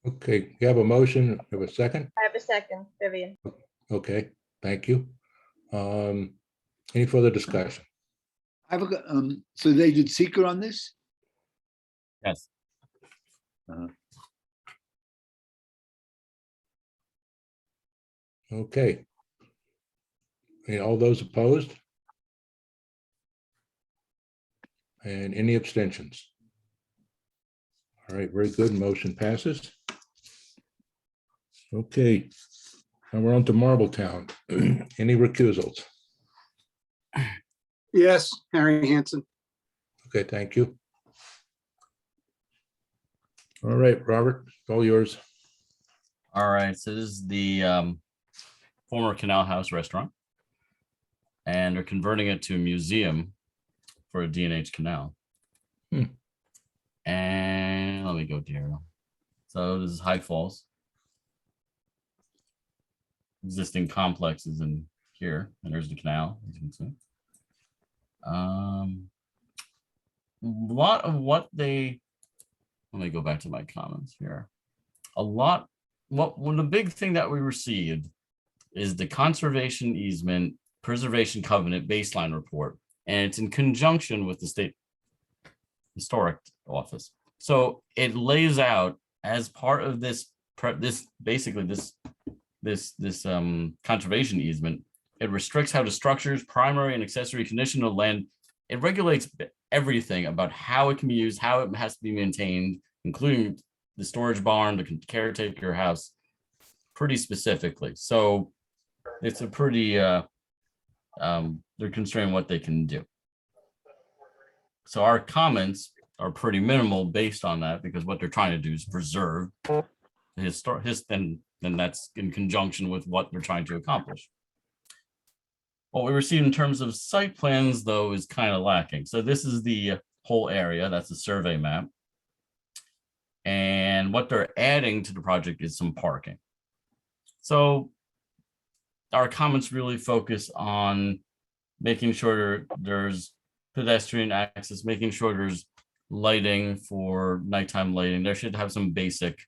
Okay, you have a motion, have a second? I have a second, Vivian. Okay, thank you. Any further discussion? I have so they did seeker on this? Yes. Okay. And all those opposed? And any abstentions? All right, very good. Motion passes. Okay, and we're on to Marbletown. Any recusals? Yes, Harry Hansen. Okay, thank you. All right, Robert, all yours. All right, so this is the former Canal House restaurant. And they're converting it to a museum for a D&H canal. And let me go here. So this is High Falls. Existing complexes in here, and there's the canal, as you can see. A lot of what they, let me go back to my comments here. The big thing that we received is the conservation easement preservation covenant baseline report, and it's in conjunction with the state historic office. So it lays out as part of this conservation easement, it restricts how the structures, primary and accessory condition of land. It regulates everything about how it can be used, how it has to be maintained, including the storage barn, the caretaker house, pretty specifically. So it's a pretty, they're constraining what they can do. So our comments are pretty minimal based on that, because what they're trying to do is preserve and that's in conjunction with what they're trying to accomplish. What we received in terms of site plans, though, is kind of lacking. So this is the whole area. That's a survey map. And what they're adding to the project is some parking. So our comments really focus on making sure there's pedestrian access, making sure there's lighting for nighttime lighting. There should have some basic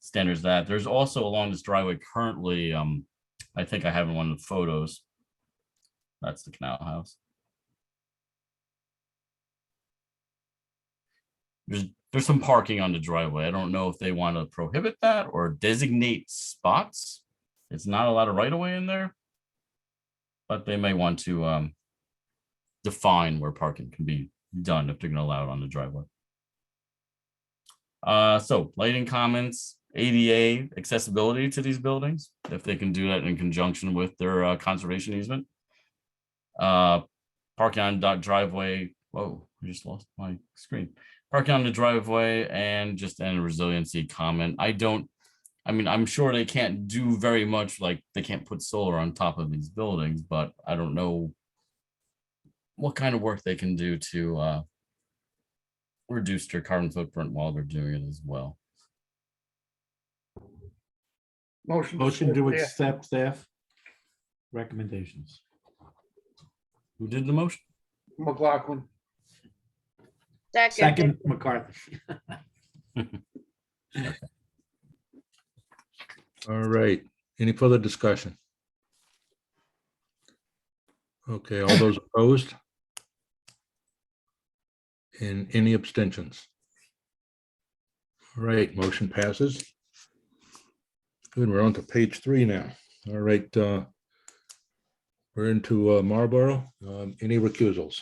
standards that there's also along this driveway currently. I think I have in one of the photos. That's the canal house. There's some parking on the driveway. I don't know if they want to prohibit that or designate spots. It's not a lot of right of way in there, but they may want to define where parking can be done if they're going to allow it on the driveway. So lighting comments, ADA accessibility to these buildings, if they can do that in conjunction with their conservation easement. Parking on driveway. Whoa, I just lost my screen. Parking on the driveway and just a resiliency comment. I'm sure they can't do very much, like they can't put solar on top of these buildings, but I don't know what kind of work they can do to reduce their carbon footprint while they're doing it as well. Motion to accept staff recommendations. Who did the motion? McLaughlin. Second, McCarthy. All right, any further discussion? Okay, all those opposed? And any abstentions? All right, motion passes. Good, we're on to page 3 now. All right, we're into Marlborough. Any recusals?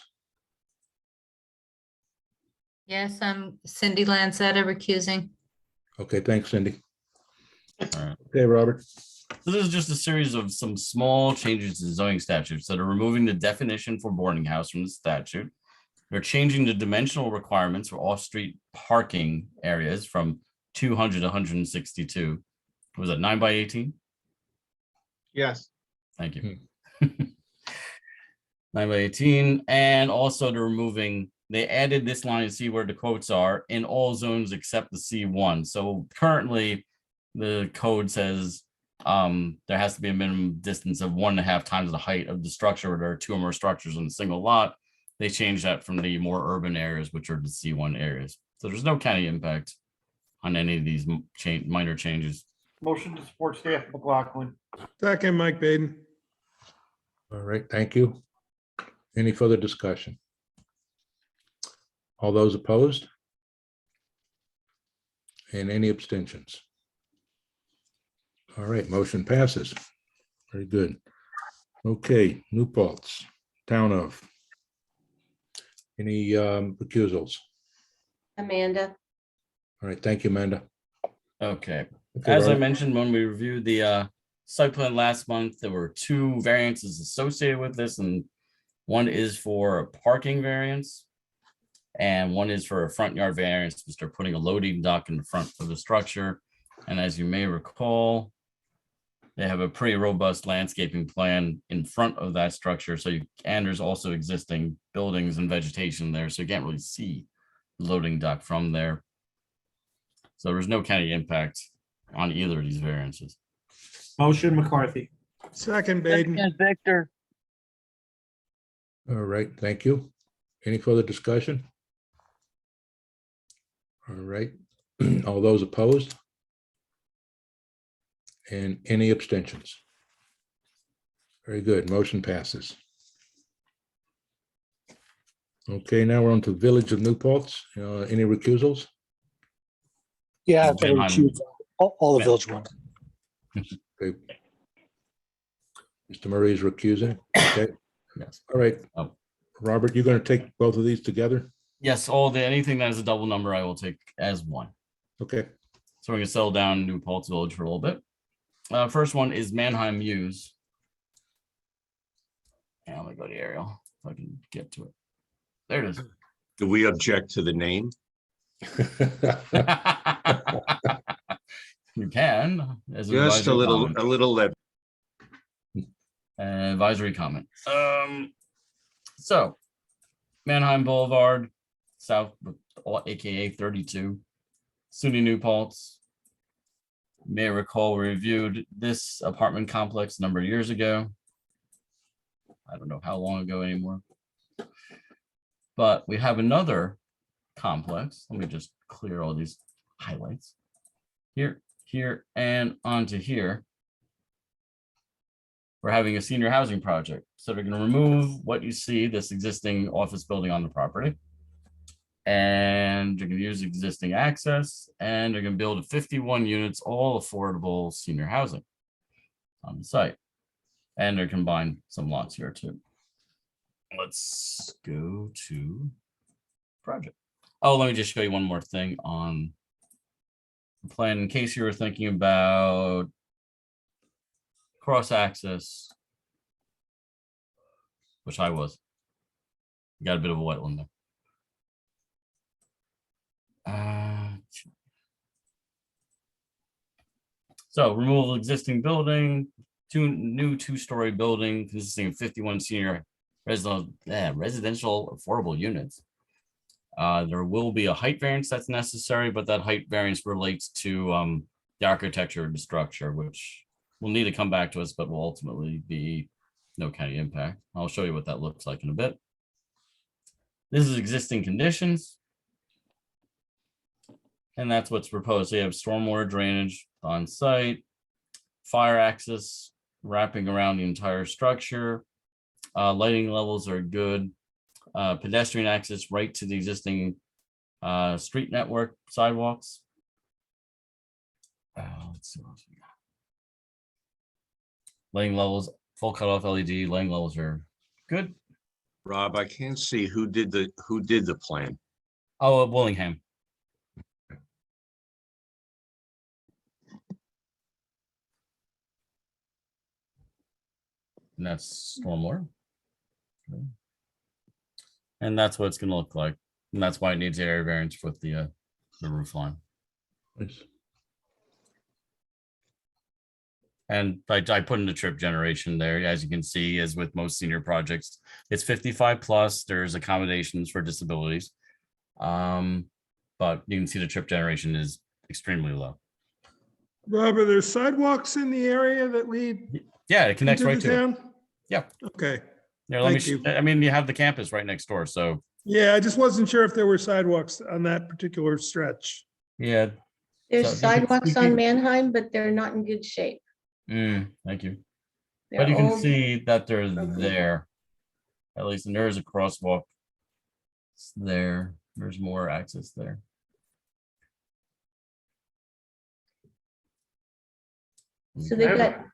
Yes, I'm Cindy Lanzetta recusing. Okay, thanks, Cindy. All right. Okay, Robert. So this is just a series of some small changes to the zoning statute. So they're removing the definition for boarding house from the statute. They're changing the dimensional requirements for off-street parking areas from 200 to 162. Was it 9 by 18? Yes. Thank you. 9 by 18. And also they're removing, they added this line to see where the quotes are in all zones except the C1. So currently the code says there has to be a minimum distance of 1.5 times the height of the structure where there are 2 or more structures in a single lot. They changed that from the more urban areas, which are the C1 areas. So there's no county impact on any of these minor changes. Motion to support staff McLaughlin. Second, Mike Baden. All right, thank you. Any further discussion? All those opposed? And any abstentions? All right, motion passes. Very good. Okay, New Paltz, Town of. Any recusals? Amanda. All right, thank you, Amanda. Okay. Okay, As I Robert. mentioned, when we reviewed the site plan last month, there were 2 variances associated with this, and one is for a parking variance, and one is for a front yard variance, because they're putting a loading dock in the front of the structure. And as you may recall, they have a pretty robust landscaping plan in front of that structure. And there's also existing buildings and vegetation there, so you can't really see the loading dock from there. So there's no county impact on either of these variances. Motion McCarthy. Second, Baden. Victor. All right, thank you. Any further discussion? All right, all those opposed? And any abstentions? Very good, motion passes. Okay, now we're on to Village of New Paltz. Any recusals? Yeah, I've got to Manheim. recuse all the village ones. Okay. Mr. Murray is recusing. Okay, Yes. all right. Oh. Robert, you're going to take both of these together? Yes, anything that is a double number, I will take as one. Okay. So we're gonna settle down New Paltz Village for a little bit. First one is Manheim Mews. And let me go to Ariel if I can get to it. There it is. Do we object to the name? You can. As Just a advisory comment. little levy. Advisory comment. So Manheim Boulevard, South, aka 32, SUNY New Paltz. You may recall we reviewed this apartment complex a number of years ago. I don't know how long ago anymore. But we have another complex. Let me just clear all these highlights. Here, here, and onto here. We're having a senior housing project. So they're going to remove what you see, this existing office building on the property. And they're going to use existing access, and they're going to build 51 units, all affordable senior housing on the site. And they're combined some lots here too. Let's go to project. Oh, let me just show you one more thing on the plan in case you were thinking about cross access, which I was. Got a bit of a wetland there. So removal of existing building, new two-story building consisting of 51 senior residential affordable units. There will be a height variance that's necessary, but that height variance relates to the architecture of the structure, which will need to come back to us, but will ultimately be no county impact. I'll show you what that looks like in a bit. This is existing conditions. And that's what's proposed. So you have stormwater drainage on site, fire access wrapping around the entire structure. Lighting levels are good. Pedestrian access right to the existing street network sidewalks. Let's see what else we got. Lighting levels, full cutoff LED, lighting levels are good. Rob, I can't see who did the plan. Oh, Willingham. And that's stormwater. Okay. And that's what it's going to look like. And that's why it needs area variance with the roof line. Nice. And I put in the trip generation there. As you can see, as with most senior projects, it's 55 plus. There's accommodations for disabilities. But you can see the trip generation is extremely low. Rob, are there sidewalks in the area that lead? Yeah, it connects into right the to it. town? Yeah. Okay. Yeah, let me. Thank you. I mean, you have the campus right next door, so Yeah, I just wasn't sure if there were sidewalks on that particular stretch. yeah. There's So you sidewalks can- on Manheim, but they're not in good shape. Thank you. They're But you can old. see that they're there. At least, and there is a crosswalk. It's there. There's more access there. So they've got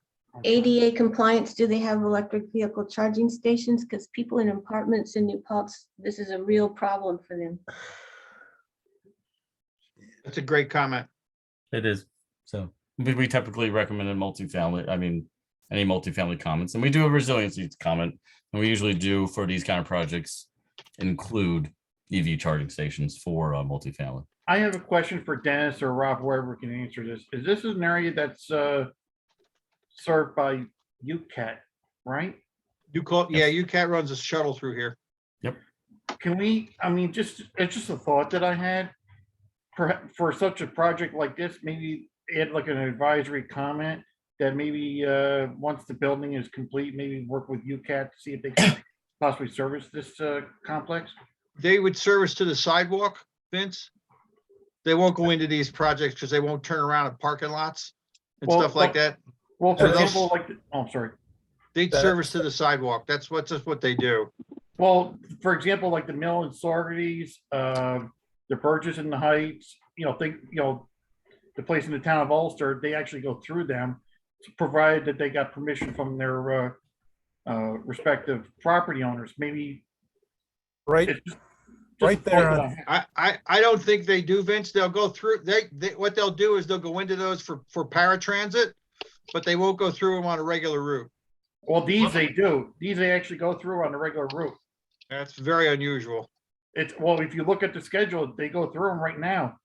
ADA compliance. Do they have electric vehicle charging stations? Because people in apartments in New Paltz, this is a real problem for them. That's a great comment. It is. So we typically recommend a multifamily, I mean, any multifamily comments, and we do a resiliency comment, and we usually do for these kind of projects include EV charging stations for multifamily. I have a question for Dennis or Rob, whoever can answer this. Is this an area that's served by UCAT, right? UCAT runs a shuttle through here. Yep. Can we, I mean, it's just a thought that I had. For such a project like this, maybe add like an advisory comment that maybe once the building is complete, maybe work with UCAT to see if they can possibly service this complex. They would service to the sidewalk, Vince. They won't go into these projects because they won't turn around at parking lots and stuff like that. Well, for So they'll- example, like, I'm sorry. They'd service to the sidewalk. That's just what they do. Well, for example, like the Mill and Saugerties, the Burgess and the Heights, the place in the town of Ulster, they actually go through them, provided that they got permission from their respective property owners. Maybe Right, it's just right a there thought on, that I had. I don't think they do, Vince. They'll go through, what they'll do is they'll go into those for paratransit, but they won't go through them on a regular route. Well, these they do. These they actually go through on the regular route. That's very unusual. Well, if you look at the schedule, they go through them right now.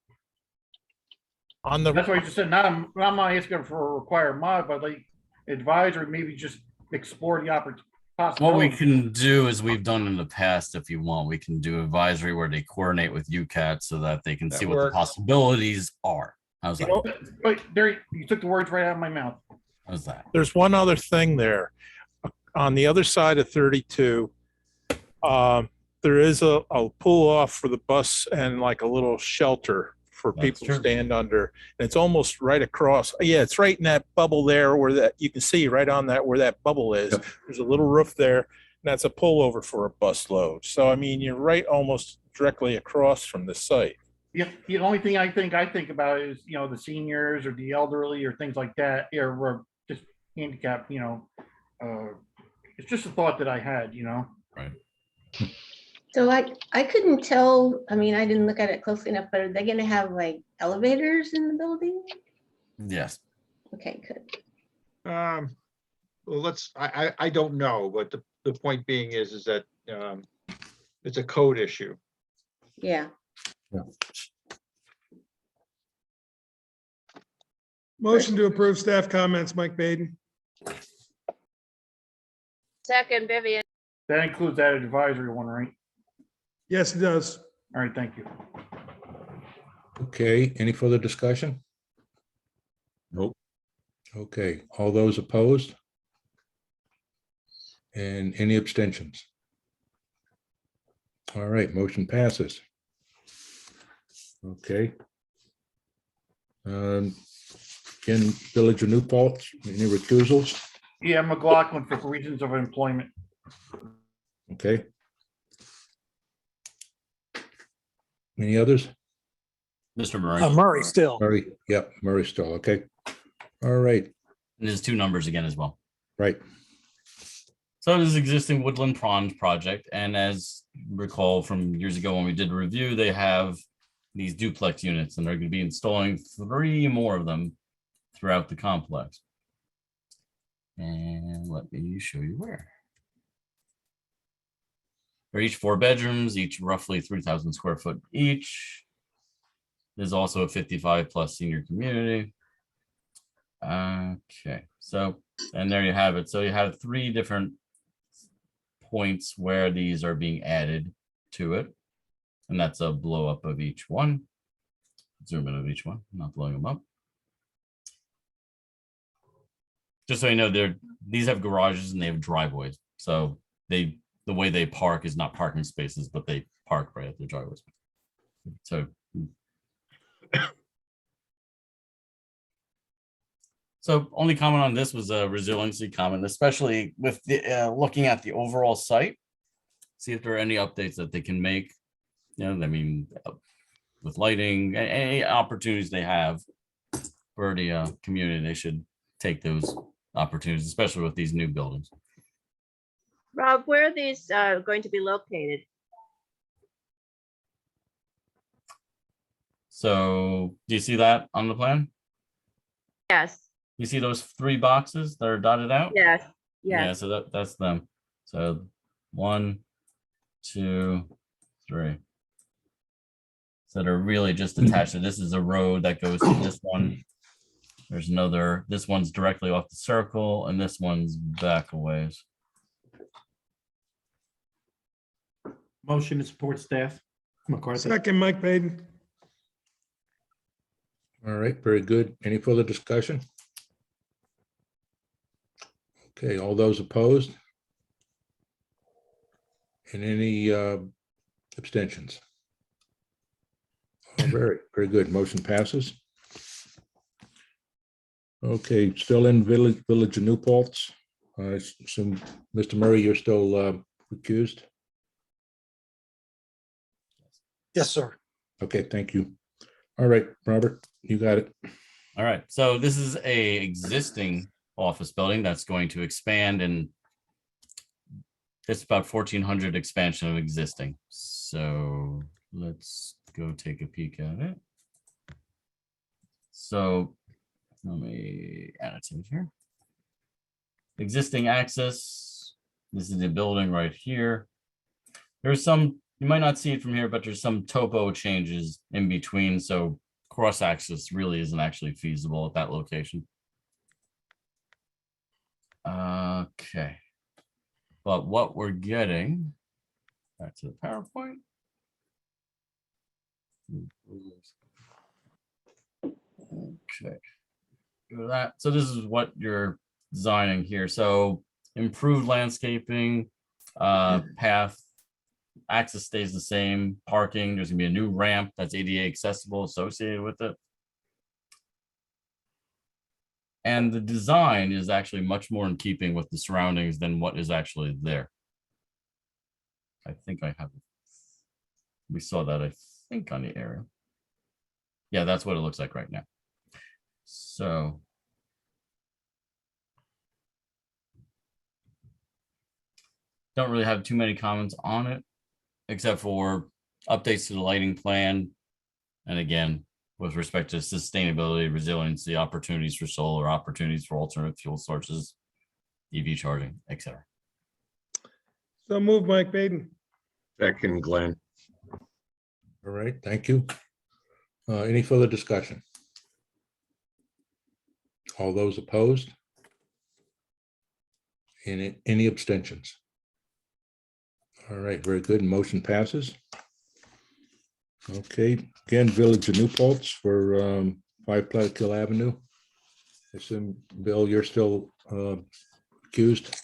on the, That's why I just said, I'm not asking for a required mod, but like advisory, maybe just explore the What we possibility. can do is we've done in the past, if you want, we can do advisory where they coordinate with UCAT so that they can That see what the works. possibilities are. How's that? But there, you took the words right out of my mouth. How's that? there's one other thing there. On the other side of 32, there is a pull off for the bus and like a little shelter for That's people to true. stand under. And it's almost right across. Yeah, it's right in that bubble there where that you can see right on that where that bubble is. Yep. There's a little roof there. And that's a pullover for a bus load. So I mean, you're right almost directly across from the site. Yeah, the only thing I think about is, the seniors or the elderly or things like that, or just handicapped, it's just a thought that I had, Right. So I couldn't tell, I mean, I didn't look at it closely enough, but are they gonna have like elevators in the building? Yes. Okay, good. Well, I don't know, but the point being is that it's a code issue. Yeah. Motion to approve staff comments, Mike Baden. Second, Vivian. That includes that advisory one, right? Yes, it does. All right, thank you. Okay, any further discussion? Nope. Okay, all those opposed? And any abstentions? All right, motion passes. Okay. Again, Village of New Paltz, any recusals? Yeah, McLaughlin for reasons of employment. Okay. Any others? Mr. Murray. Murray still. Murray, yep, Murray still, okay. All right, And there's two numbers again as well. right. So it is existing Woodland Pond project. And as you recall from years ago when we did a review, they have these duplex units and they're going to be installing 3 more of them throughout the complex. And let me show you where. They're each 4 bedrooms, each roughly 3,000 square foot each. There's also a 55+ senior community. Okay, so, and there you have it. So you have 3 different points where these are being added to it. And that's a blow up of each one. Zoom in of each one, not blowing them up. Just so you know, these have garages and they have driveways. So the way they park is not parking spaces, but they park right at their driveways. So only comment on this was a resiliency comment, especially with the looking at the overall site. See if there are any updates that they can make. I mean, with lighting, any opportunities they have for the community, they should take those opportunities, especially with these new buildings. Rob, where are these going to be located? So do you see that on the plan? Yes, You see those 3 boxes that are dotted out? yes, Yeah, yes. so that's them. So 1, 2, 3. So they're really just attached. So this is a road that goes to this one. There's another, this one's directly off the circle, and this one's back a ways. Motion to support staff. McCarthy. Second, Mike Baden. All right, very good. Any further discussion? Okay, all those opposed? And any abstentions? Oh, very good. Motion passes. Okay, still in Village of New Paltz. I assume, Mr. Murray, you're still recused? Yes, sir. Okay, thank you. All right, Robert, you got it. All right, so this is a existing office building that's going to expand, and it's about 1,400 expansion of existing. So let's go take a peek at it. So let me annotate here. Existing access. This is the building right here. There's some, you might not see it from here, but there's some topo changes in between. So cross access really isn't actually feasible at that location. Okay. But what we're getting, back to the PowerPoint. Okay. Go to that. So this is what you're designing here. So improved landscaping, path, access stays the same, parking, there's gonna be a new ramp that's ADA accessible associated with it. And the design is actually much more in keeping with the surroundings than what is actually there. I think I have, we saw that, I think, on the area. Yeah, that's what it looks like right now. So don't really have too many comments on it, except for updates to the lighting plan. And again, with respect to sustainability, resiliency, opportunities for solar, opportunities for alternate fuel sources, EV charging, etc. So move, Mike Baden. Second, Glenn. All right, thank you. Any further discussion? All those opposed? Any abstentions? All right, very good. Motion passes. Okay, again, Village of New Paltz for 5 Plattekill Avenue. I assume, Bill, you're still accused?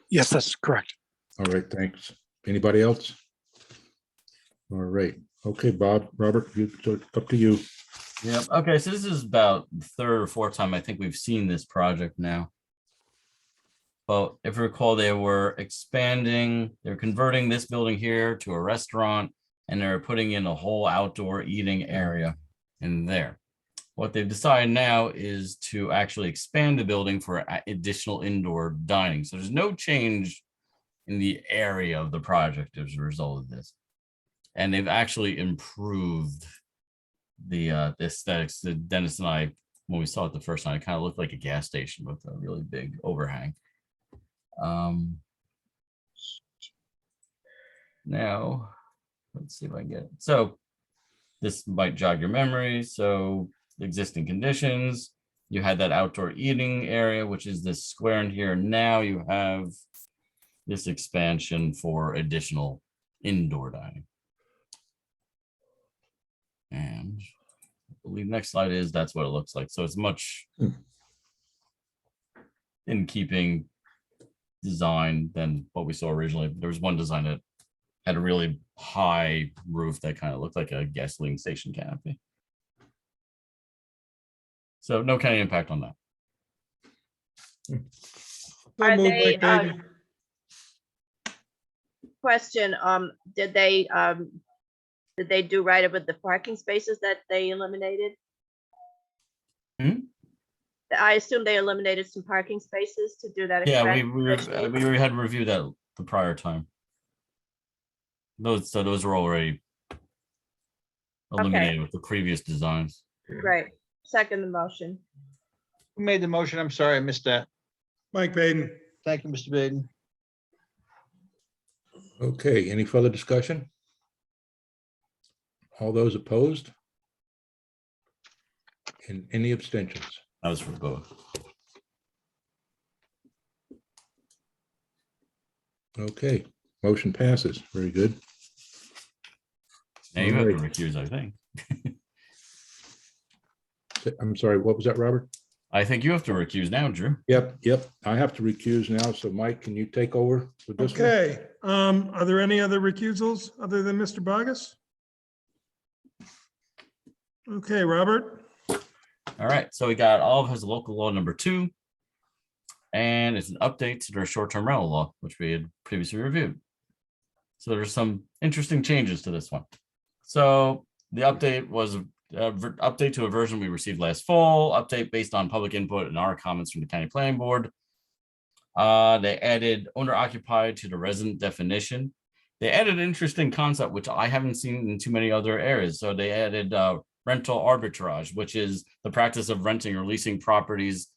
Yes, that's correct. All right, thanks. Anybody else? All right. Okay, Bob, Robert, up to you. Yep. Okay, so this is about the 3rd or 4th time I think we've seen this project now. Well, if you recall, they were expanding, they're converting this building here to a restaurant, and they're putting in a whole outdoor eating area in there. What they've decided now is to actually expand the building for additional indoor dining. So there's no change in the area of the project as a result of this. And they've actually improved the aesthetics. Dennis and I, when we saw it the first time, it kind of looked like a gas station with a really big overhang. Now, let's see if I can get it. So this might jog your memory. So existing conditions, you had that outdoor eating area, which is this square in here. Now you have this expansion for additional indoor dining. And I believe next slide is, that's what it looks like. So it's much in keeping design than what we saw originally. There was one design that had a really high roof that kind of looked like a gasoline station canopy. So no kind of impact on that. So Are move, they, Mike Baden. question, did they do right with the parking spaces that they eliminated? Hmm? I assume they eliminated some parking spaces to do that. Yeah, we expansion. had reviewed that the prior time. Those were already eliminated with the previous designs. Great. Second the motion. Who made the motion? I'm sorry, I missed that. Mike Baden. Thank you, Mr. Baden. Okay, any further discussion? All those opposed? And any abstentions? That was for both. Okay, motion passes. Very good. Now you have to Alright. recuse, I think. I'm sorry, what was that, Robert? I think you have to recuse now, Drew. Yep. I have to recuse now. So Mike, can you take over with this one? Okay, are there any other recusals other than Mr. Bogus? Okay, Robert? All right, so we got all of his local law number 2, and it's an update to their short-term rental law, which we had previously reviewed. So there's some interesting changes to this one. So the update was update to a version we received last fall, update based on public input and our comments from the county planning board. They added owner occupied to the resident definition. They added an interesting concept, which I haven't seen in too many other areas. So they added rental arbitrage, which is the practice of renting or leasing properties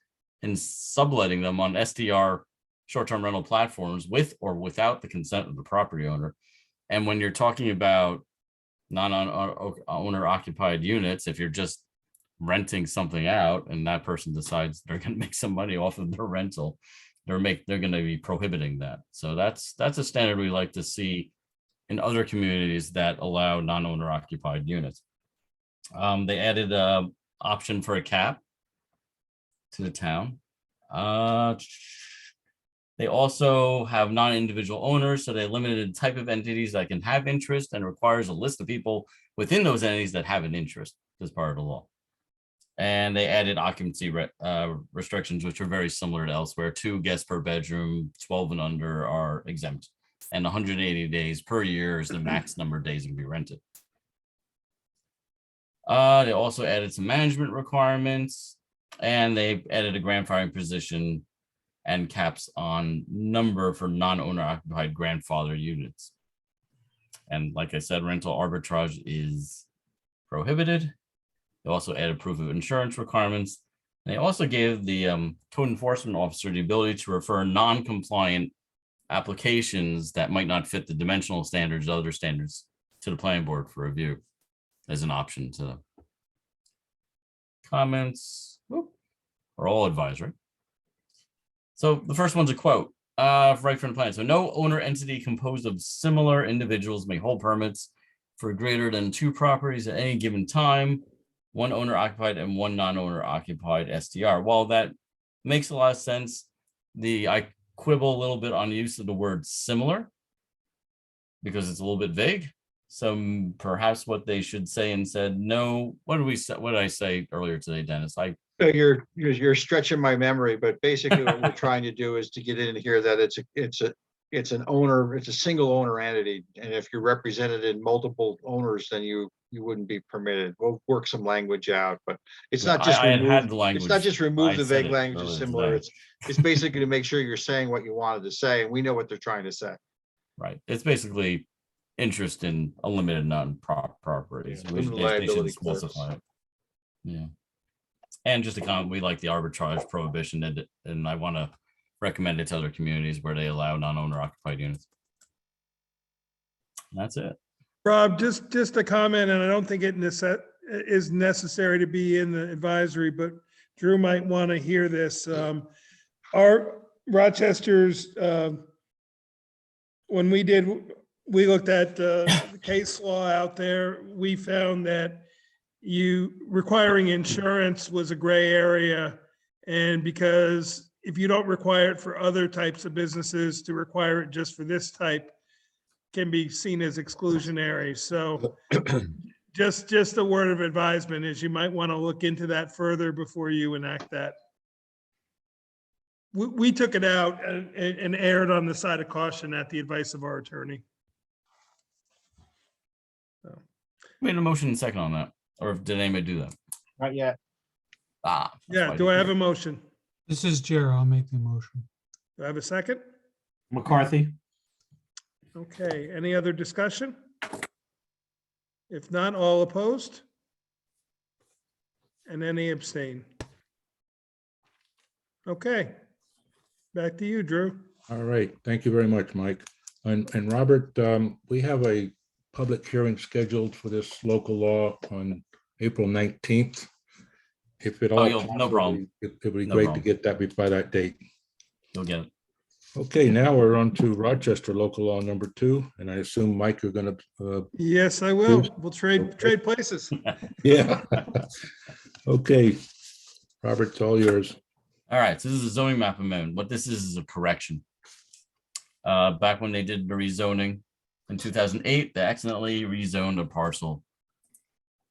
and subletting them on STR short-term rental platforms with or without the consent of the property owner. And when you're talking about non-owner occupied units, if you're just renting something out and that person decides they're going to make some money off of their rental, they're going to be prohibiting that. So that's a standard we like to see in other communities that allow non-owner occupied units. They added an option for a cap to the town. They also have non-individual owners, so they limited the type of entities that can have interest and requires a list of people within those entities that have an interest as part of the law. And they added occupancy restrictions, which are very similar to elsewhere. 2 guests per bedroom, 12 and under are exempt, and 180 days per year is the max number of days it can be rented. They also added some management requirements, and they added a grandfathering position and caps on number for non-owner occupied grandfather units. And like I said, rental arbitrage is prohibited. They also added proof of insurance requirements. And they also gave the code enforcement officer the ability to refer non-compliant applications that might not fit the dimensional standards, other standards, to the planning board for review as an option to them. Comments are all advisory. So the first one's a quote right from the plan. So no owner entity composed of similar individuals may hold permits for greater than 2 properties at any given time, 1 owner occupied and 1 non-owner occupied STR. While that makes a lot of sense, I quibble a little bit on the use of the word similar because it's a little bit vague. So perhaps what they should say instead, no, what did I say earlier today, Dennis? You're stretching my memory, but basically what we're trying to do is to get in here that it's a single owner entity. And if you're represented in multiple owners, then you wouldn't be permitted. We'll work some language out, but it's not just remove the vague language is similar. It's basically to make sure you're saying what you wanted to say, and we know what they're trying to say. Right. It's basically interest in a limited non-properties. Yeah, They should specify it. Yeah. And just a comment, we like the arbitrage prohibition, and I want to recommend it to other communities where they allow non-owner occupied units. And that's it. Rob, just a comment, and I don't think it is necessary to be in the advisory, but Drew might want to hear this. Our Rochester's, when we looked at the case law out there, we found that requiring insurance was a gray area. And because if you don't require it for other types of businesses, to require it just for this type can be seen as exclusionary. So just a word of advisement is you might want to look into that further before you enact that. We took it out and erred on the side of caution at the advice of our attorney. So. Made a motion and second on that, or did anybody do that? Not yet. Yeah, do I have a motion? This is Jer. I'll make the motion. Do I have a second? McCarthy. Okay, any other discussion? If not, all opposed? And any abstain? Okay. Back to you, Drew. All right, thank you very much, Mike. And Robert, we have a public hearing scheduled for this local law on April 19th. If it all, no problem. it would be No great to problem. get that by that date. You'll get it. Okay, now we're on to Rochester local law number 2, and I assume, Mike, you're gonna, Yes, I will. Yes. We'll trade places. yeah. Okay, Robert, it's all yours. All right, so this is a zoning map amendment. What this is a correction. Back when they did the rezoning in 2008, they accidentally rezoned a parcel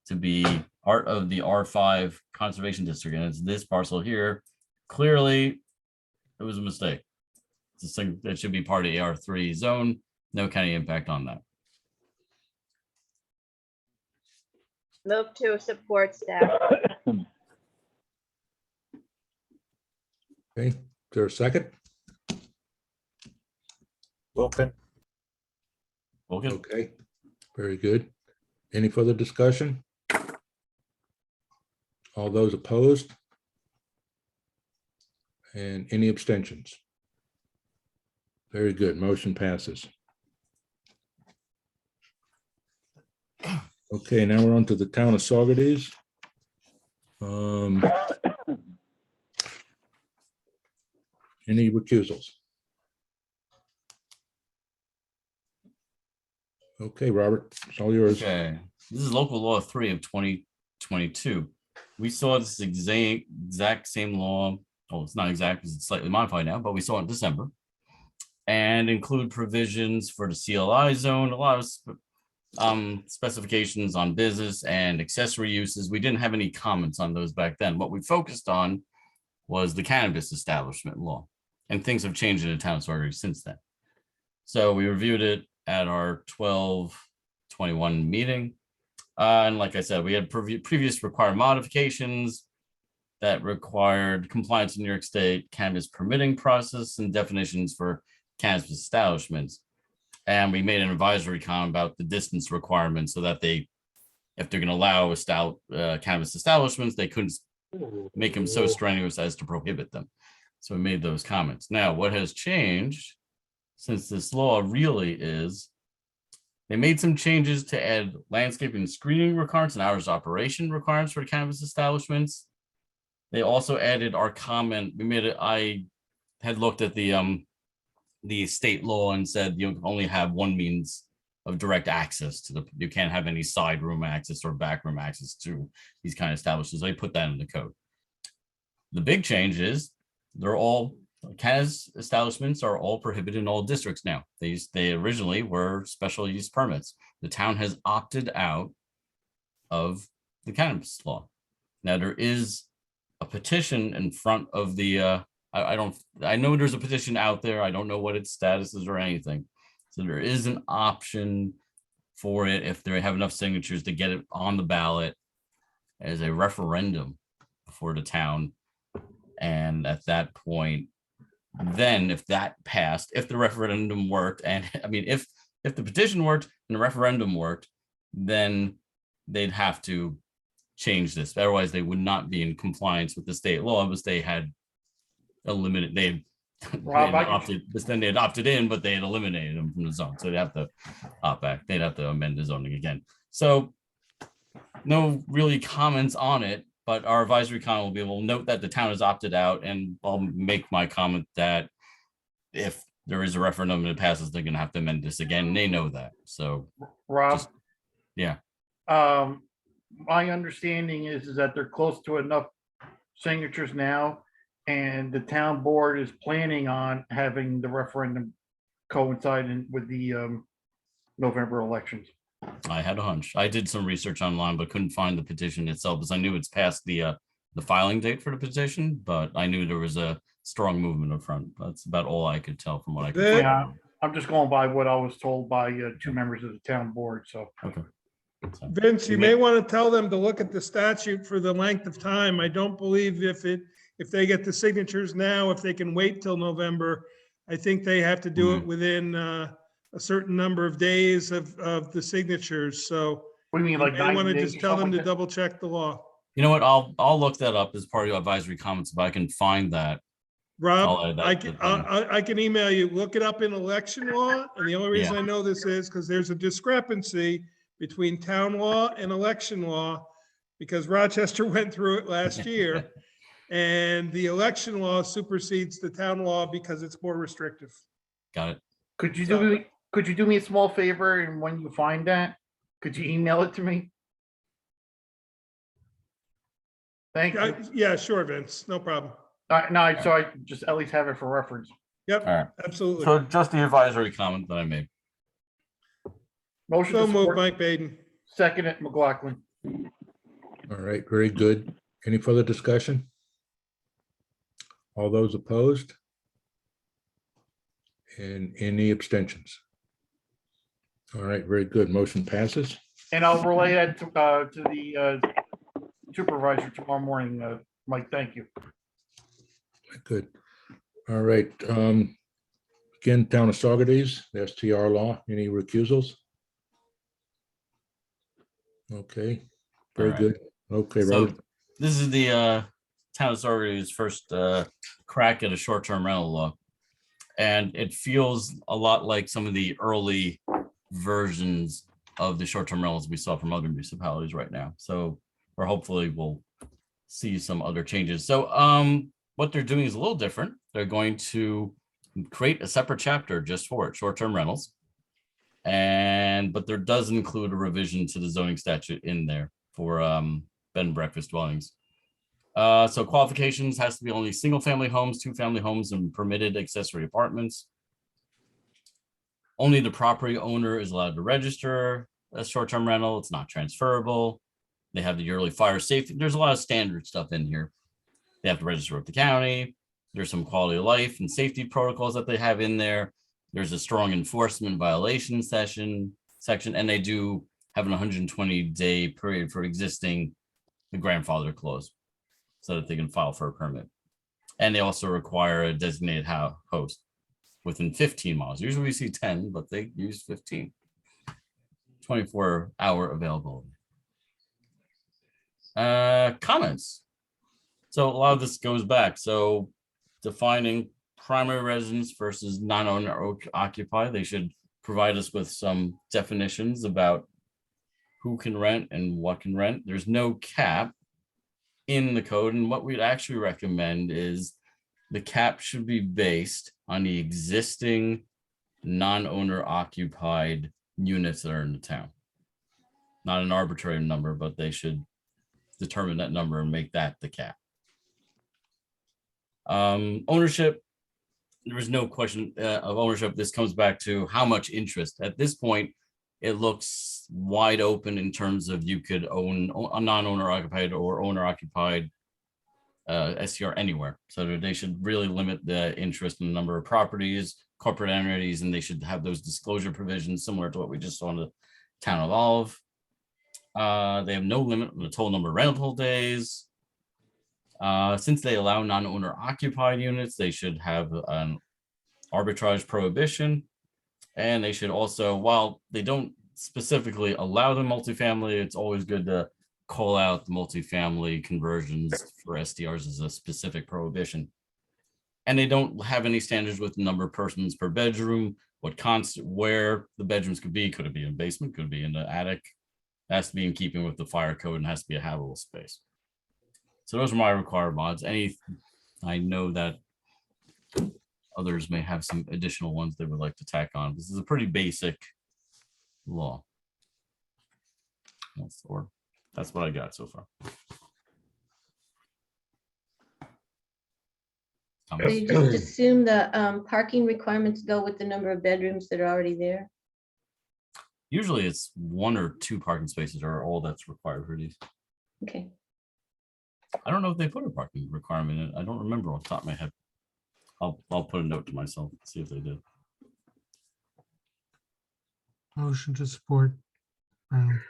to be part of the R5 Conservation District, and it's this parcel here. Clearly, it was a mistake. It's a thing that should be part of the R3 zone. No county impact on that. Move to support staff. Okay, is there a second? Wilken. Okay. Okay, very good. Any further discussion? All those opposed? And any abstentions? Very good, motion passes. Okay, now we're on to the town of Saugerties. Any recusals? Okay, Robert, it's all yours. Okay, this is local law 3 of 2022. We saw this exact same law. Oh, it's not exact because it's slightly modified now, but we saw it in December. And include provisions for the CLI zone, a lot of specifications on business and accessory uses. We didn't have any comments on those back then. What we focused on was the cannabis establishment law, and things have changed in the town of Saugerties since then. So we reviewed it at our 12/21 meeting. And like I said, we had previous required modifications that required compliance in New York State cannabis permitting process and definitions for cannabis establishments. And we made an advisory comment about the distance requirements so that if they're going to allow cannabis establishments, they couldn't make them so strenuous as to prohibit them. So we made those comments. Now, what has changed since this law really is they made some changes to add landscaping and screening requirements and hours of operation requirements for cannabis establishments. They also added our comment. I had looked at the state law and said you only have one means of direct access to you can't have any side room access or back room access to these kind of establishments. They put that in the code. The big change is cannabis establishments are all prohibited in all districts now. They originally were special use permits. The town has opted out of the cannabis law. Now there is a petition in front of the I know there's a petition out there. I don't know what its status is or anything. So there is an option for it if they have enough signatures to get it on the ballot as a referendum for the town. And at that point, then if that passed, if the referendum worked, and I mean, if the petition worked and the referendum worked, then they'd have to change this. Otherwise, they would not be in compliance with the state law because they had eliminated, they had opted in, but they had eliminated them from the zone. So they'd have to opt back. They'd have to amend the zoning again. So no really comments on it, but our advisory comment will be able to note that the town has opted out, and I'll make my comment that if there is a referendum and it passes, they're gonna have to amend this again. And they know that. So Rob, yeah. My understanding is that they're close to enough signatures now, and the town board is planning on having the referendum coincide with the November elections. I had a hunch. I did some research online, but couldn't find the petition itself because I knew it's past the filing date for the petition, but I knew there was a strong movement up front. That's about all I could tell from what I could find. Yeah, I'm just going by what I was told by two members of the town board. So okay. Vince, you may want to tell them to look at the statute for the length of time. I don't believe if they get the signatures now, if they can wait till November, I think they have to do it within a certain number of days of the signatures. So what do you mean, like I want to 90 just days or tell them something to like that? double check the law. You know what? I'll look that up as part of your advisory comments if I can find that. Rob, I'll add that I to can, the thing. I can email you, look it up in election law, and the only reason Yeah. I know this is because there's a discrepancy between town law and election law, because Rochester went through it last year, and the election law supersedes the town law because it's more restrictive. Got it. Could you So- could you do me a small favor, and when you find that, could you email it to me? Thank you. Yeah, sure, Vince, no problem. No, so I just at least have it for reference. Yep, All right. absolutely. So just the advisory comment that I made. Motion So to moved, support, Mike Baden. second it, McLaughlin. All right, very good. Any further discussion? All those opposed? And any abstentions? All right, very good. Motion passes. And I'll relay that to the supervisor tomorrow morning, Mike, thank you. Good. All right. Again, Town of Saugerties, the STR law, any recusals? Okay, very All right. good. Okay, So Robert. this is the town authority's first crack at a short-term rental law. And it feels a lot like some of the early versions of the short-term rentals we saw from other municipalities right now. So we're hopefully we'll see some other changes. So what they're doing is a little different. They're going to create a separate chapter just for it, short-term rentals. But there does include a revision to the zoning statute in there for bed and breakfast dwellings. So qualifications has to be only single family homes, 2-family homes, and permitted accessory apartments. Only the property owner is allowed to register a short-term rental. It's not transferable. They have the yearly fire safety. There's a lot of standard stuff in here. They have to register with the county. There's some quality of life and safety protocols that they have in there. There's a strong enforcement violation section, and they do have an 120-day period for existing the grandfather clause, so that they can file for a permit. And they also require a designated host within 15 miles. Usually we see 10, but they use 15. 24-hour availability. Comments. So a lot of this goes back. So defining primary residence versus non-owner occupied, they should provide us with some definitions about who can rent and what can rent. There's no cap in the code, and what we'd actually recommend is the cap should be based on the existing non-owner occupied units that are in the town. Not an arbitrary number, but they should determine that number and make that the cap. Ownership, there is no question of ownership. This comes back to how much interest. At this point, it looks wide open in terms of you could own a non-owner occupied or owner occupied SCR anywhere. So they should really limit the interest in the number of properties, corporate entities, and they should have those disclosure provisions similar to what we just saw in the town of Olive. They have no limit on the total number of rental days. Since they allow non-owner occupied units, they should have an arbitrage prohibition. And they should also, while they don't specifically allow the multifamily, it's always good to call out the multifamily conversions for SDRs as a specific prohibition. And they don't have any standards with the number of persons per bedroom, where the bedrooms could be. Could it be in the basement? Could it be in the attic? It has to be in keeping with the fire code and has to be a habitable space. So those are my required mods. I know that others may have some additional ones they would like to tack on. This is a pretty basic law. That's what I got so far. They just assume the parking requirements go with the number of bedrooms that are already there. Usually it's 1 or 2 parking spaces are all that's required for these. Okay. I don't know if they put a parking requirement in. I don't remember off the top of my head. I'll put a note to myself, see if they did. Motion to support. Brown.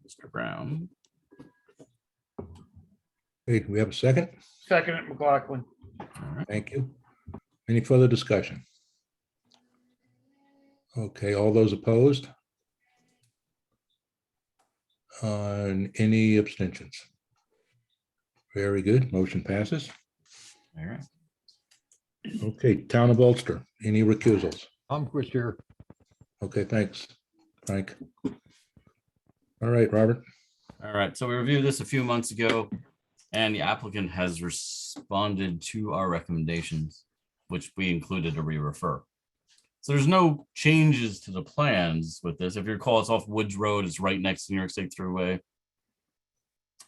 Mr. Brown. Hey, do we have a second? Second it, McLaughlin. Thank you. Any further discussion? Okay, all those opposed? And any abstentions? Very good. Motion passes. All right. Okay, Town of Ulster, any recusals? I'm Chris here. Okay, thanks, Frank. All right, Robert. All right, so we reviewed this a few months ago, and the applicant has responded to our recommendations, which we included a re-refer. So there's no changes to the plans with this. If you recall, it's off Woods Road. It's right next to New York State Thruway.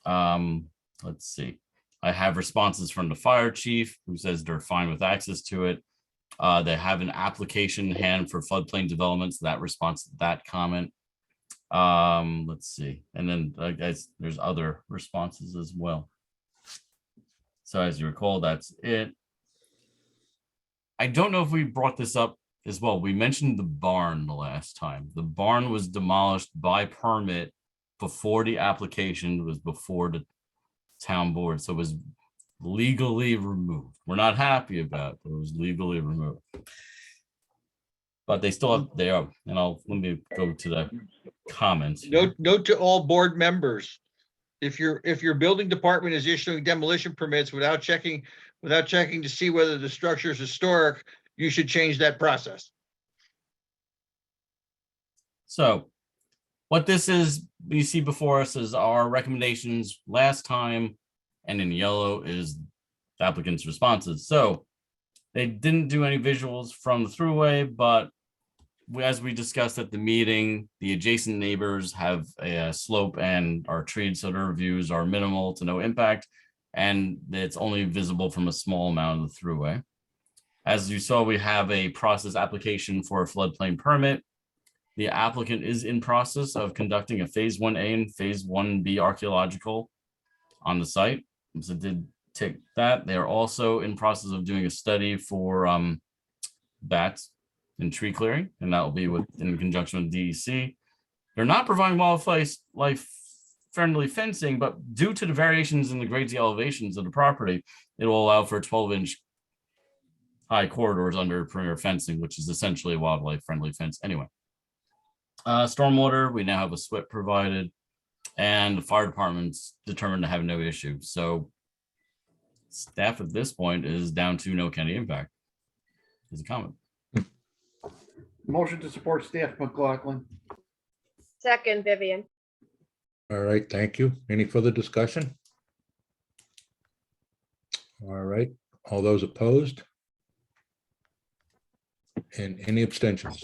Let's see. I have responses from the fire chief who says they're fine with access to it. They have an application in hand for floodplain development, so that response to that comment. Let's see. And then guys, there's other responses as well. So as you recall, that's it. I don't know if we brought this up as well. We mentioned the barn the last time. The barn was demolished by permit before the application was before the town board. So it was legally removed. We're not happy about it, but it was legally removed. But they still have, they are, and let me go to the comments. Note to all board members, if your building department is issuing demolition permits without checking to see whether the structure is historic, you should change that process. So what this is, we see before us is our recommendations last time, and in yellow is the applicant's responses. So they didn't do any visuals from the throughway, but as we discussed at the meeting, the adjacent neighbors have a slope and are treed, so their views are minimal to no impact, and it's only visible from a small amount of the throughway. As you saw, we have a process application for a floodplain permit. The applicant is in process of conducting a phase 1A and phase 1B archaeological on the site. So did take that. They're also in process of doing a study for bats and tree clearing, and that will be in conjunction with DEC. They're not providing wildlife friendly fencing, but due to the variations in the grades and elevations of the property, it will allow for 12-inch high corridors under perimeter fencing, which is essentially a wildlife friendly fence anyway. Stormwater, we now have a SWIP provided, and the fire department's determined to have no issue. So staff at this point is down to no county impact. Is a comment. Motion to support staff, McLaughlin. Second, Vivian. All right, thank you. Any further discussion? All right, all those opposed? And any abstentions?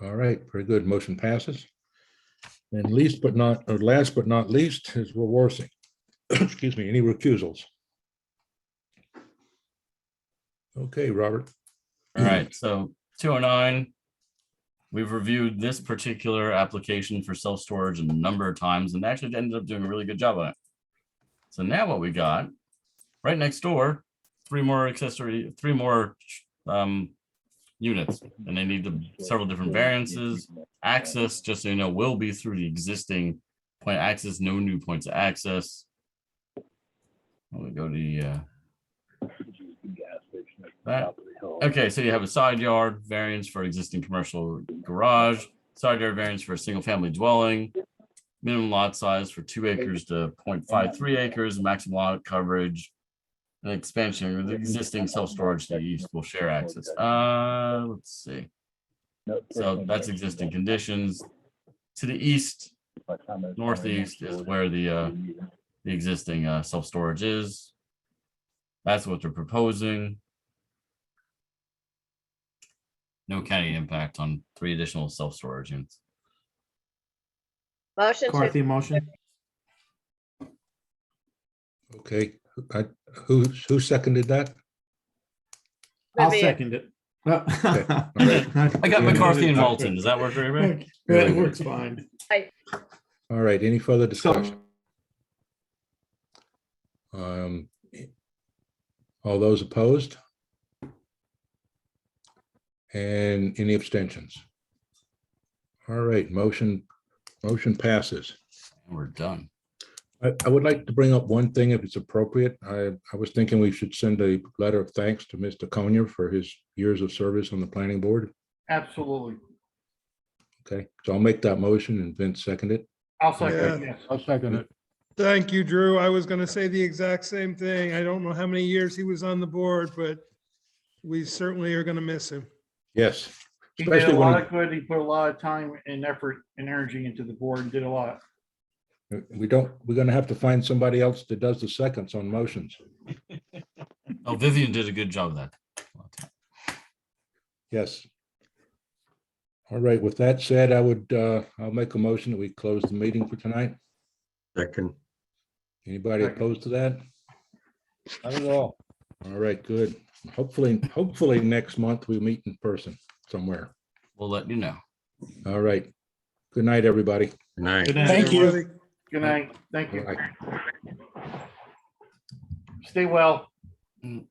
All right, very good. Motion passes. And last but not least is Warsing. Excuse me, any recusals? Okay, Robert. All right, so 209, we've reviewed this particular application for self-storage a number of times and actually ended up doing a really good job on it. So now what we got, right next door, three more units, and they need several different variances. Access, just so you know, will be through the existing point of access, no new points of access. Let me go to the that. Okay, so you have a side yard variance for existing commercial garage, side yard variance for a single family dwelling, minimum lot size for 2 acres to 0.53 acres, maximum lot coverage, an expansion of the existing self-storage to the east will share access. Let's see. So that's existing conditions. To the east, northeast is where the existing self-storage is. That's what they're proposing. No county impact on 3 additional self-storage units. Motion McCarthy, to, motion. Okay, who seconded that? I'll Vivian. second it. I got McCarthy and Moulton. Does that work for everybody? That works fine. Aye. All right, any further discussion? All those opposed? And any abstentions? All right, motion passes. We're done. I would like to bring up one thing if it's appropriate. I was thinking we should send a letter of thanks to Mr. Conyer for his years of service on the planning board. Absolutely. Okay, so I'll make that motion and Vince second it. I'll second, yes. I'll second it. Thank you, Drew. I was gonna say the exact same thing. I don't know how many years he was on the board, but we certainly are gonna miss him. Yes. He did a Especially lot when of good. He put a lot of time and effort and energy into the board and did a lot. we're going to have to find somebody else that does the seconds on motions. Oh, Vivian did a good job of that. Yes. All right, with that said, I'll make a motion that we close the meeting for tonight. Second. Anybody opposed to that? Not at all. All right, good. Hopefully next month we meet in person somewhere. We'll let you know. All right. Good night, everybody. Good night. Good night, Thank you. everybody. Good night. Thank you. Bye. Stay well. Mm.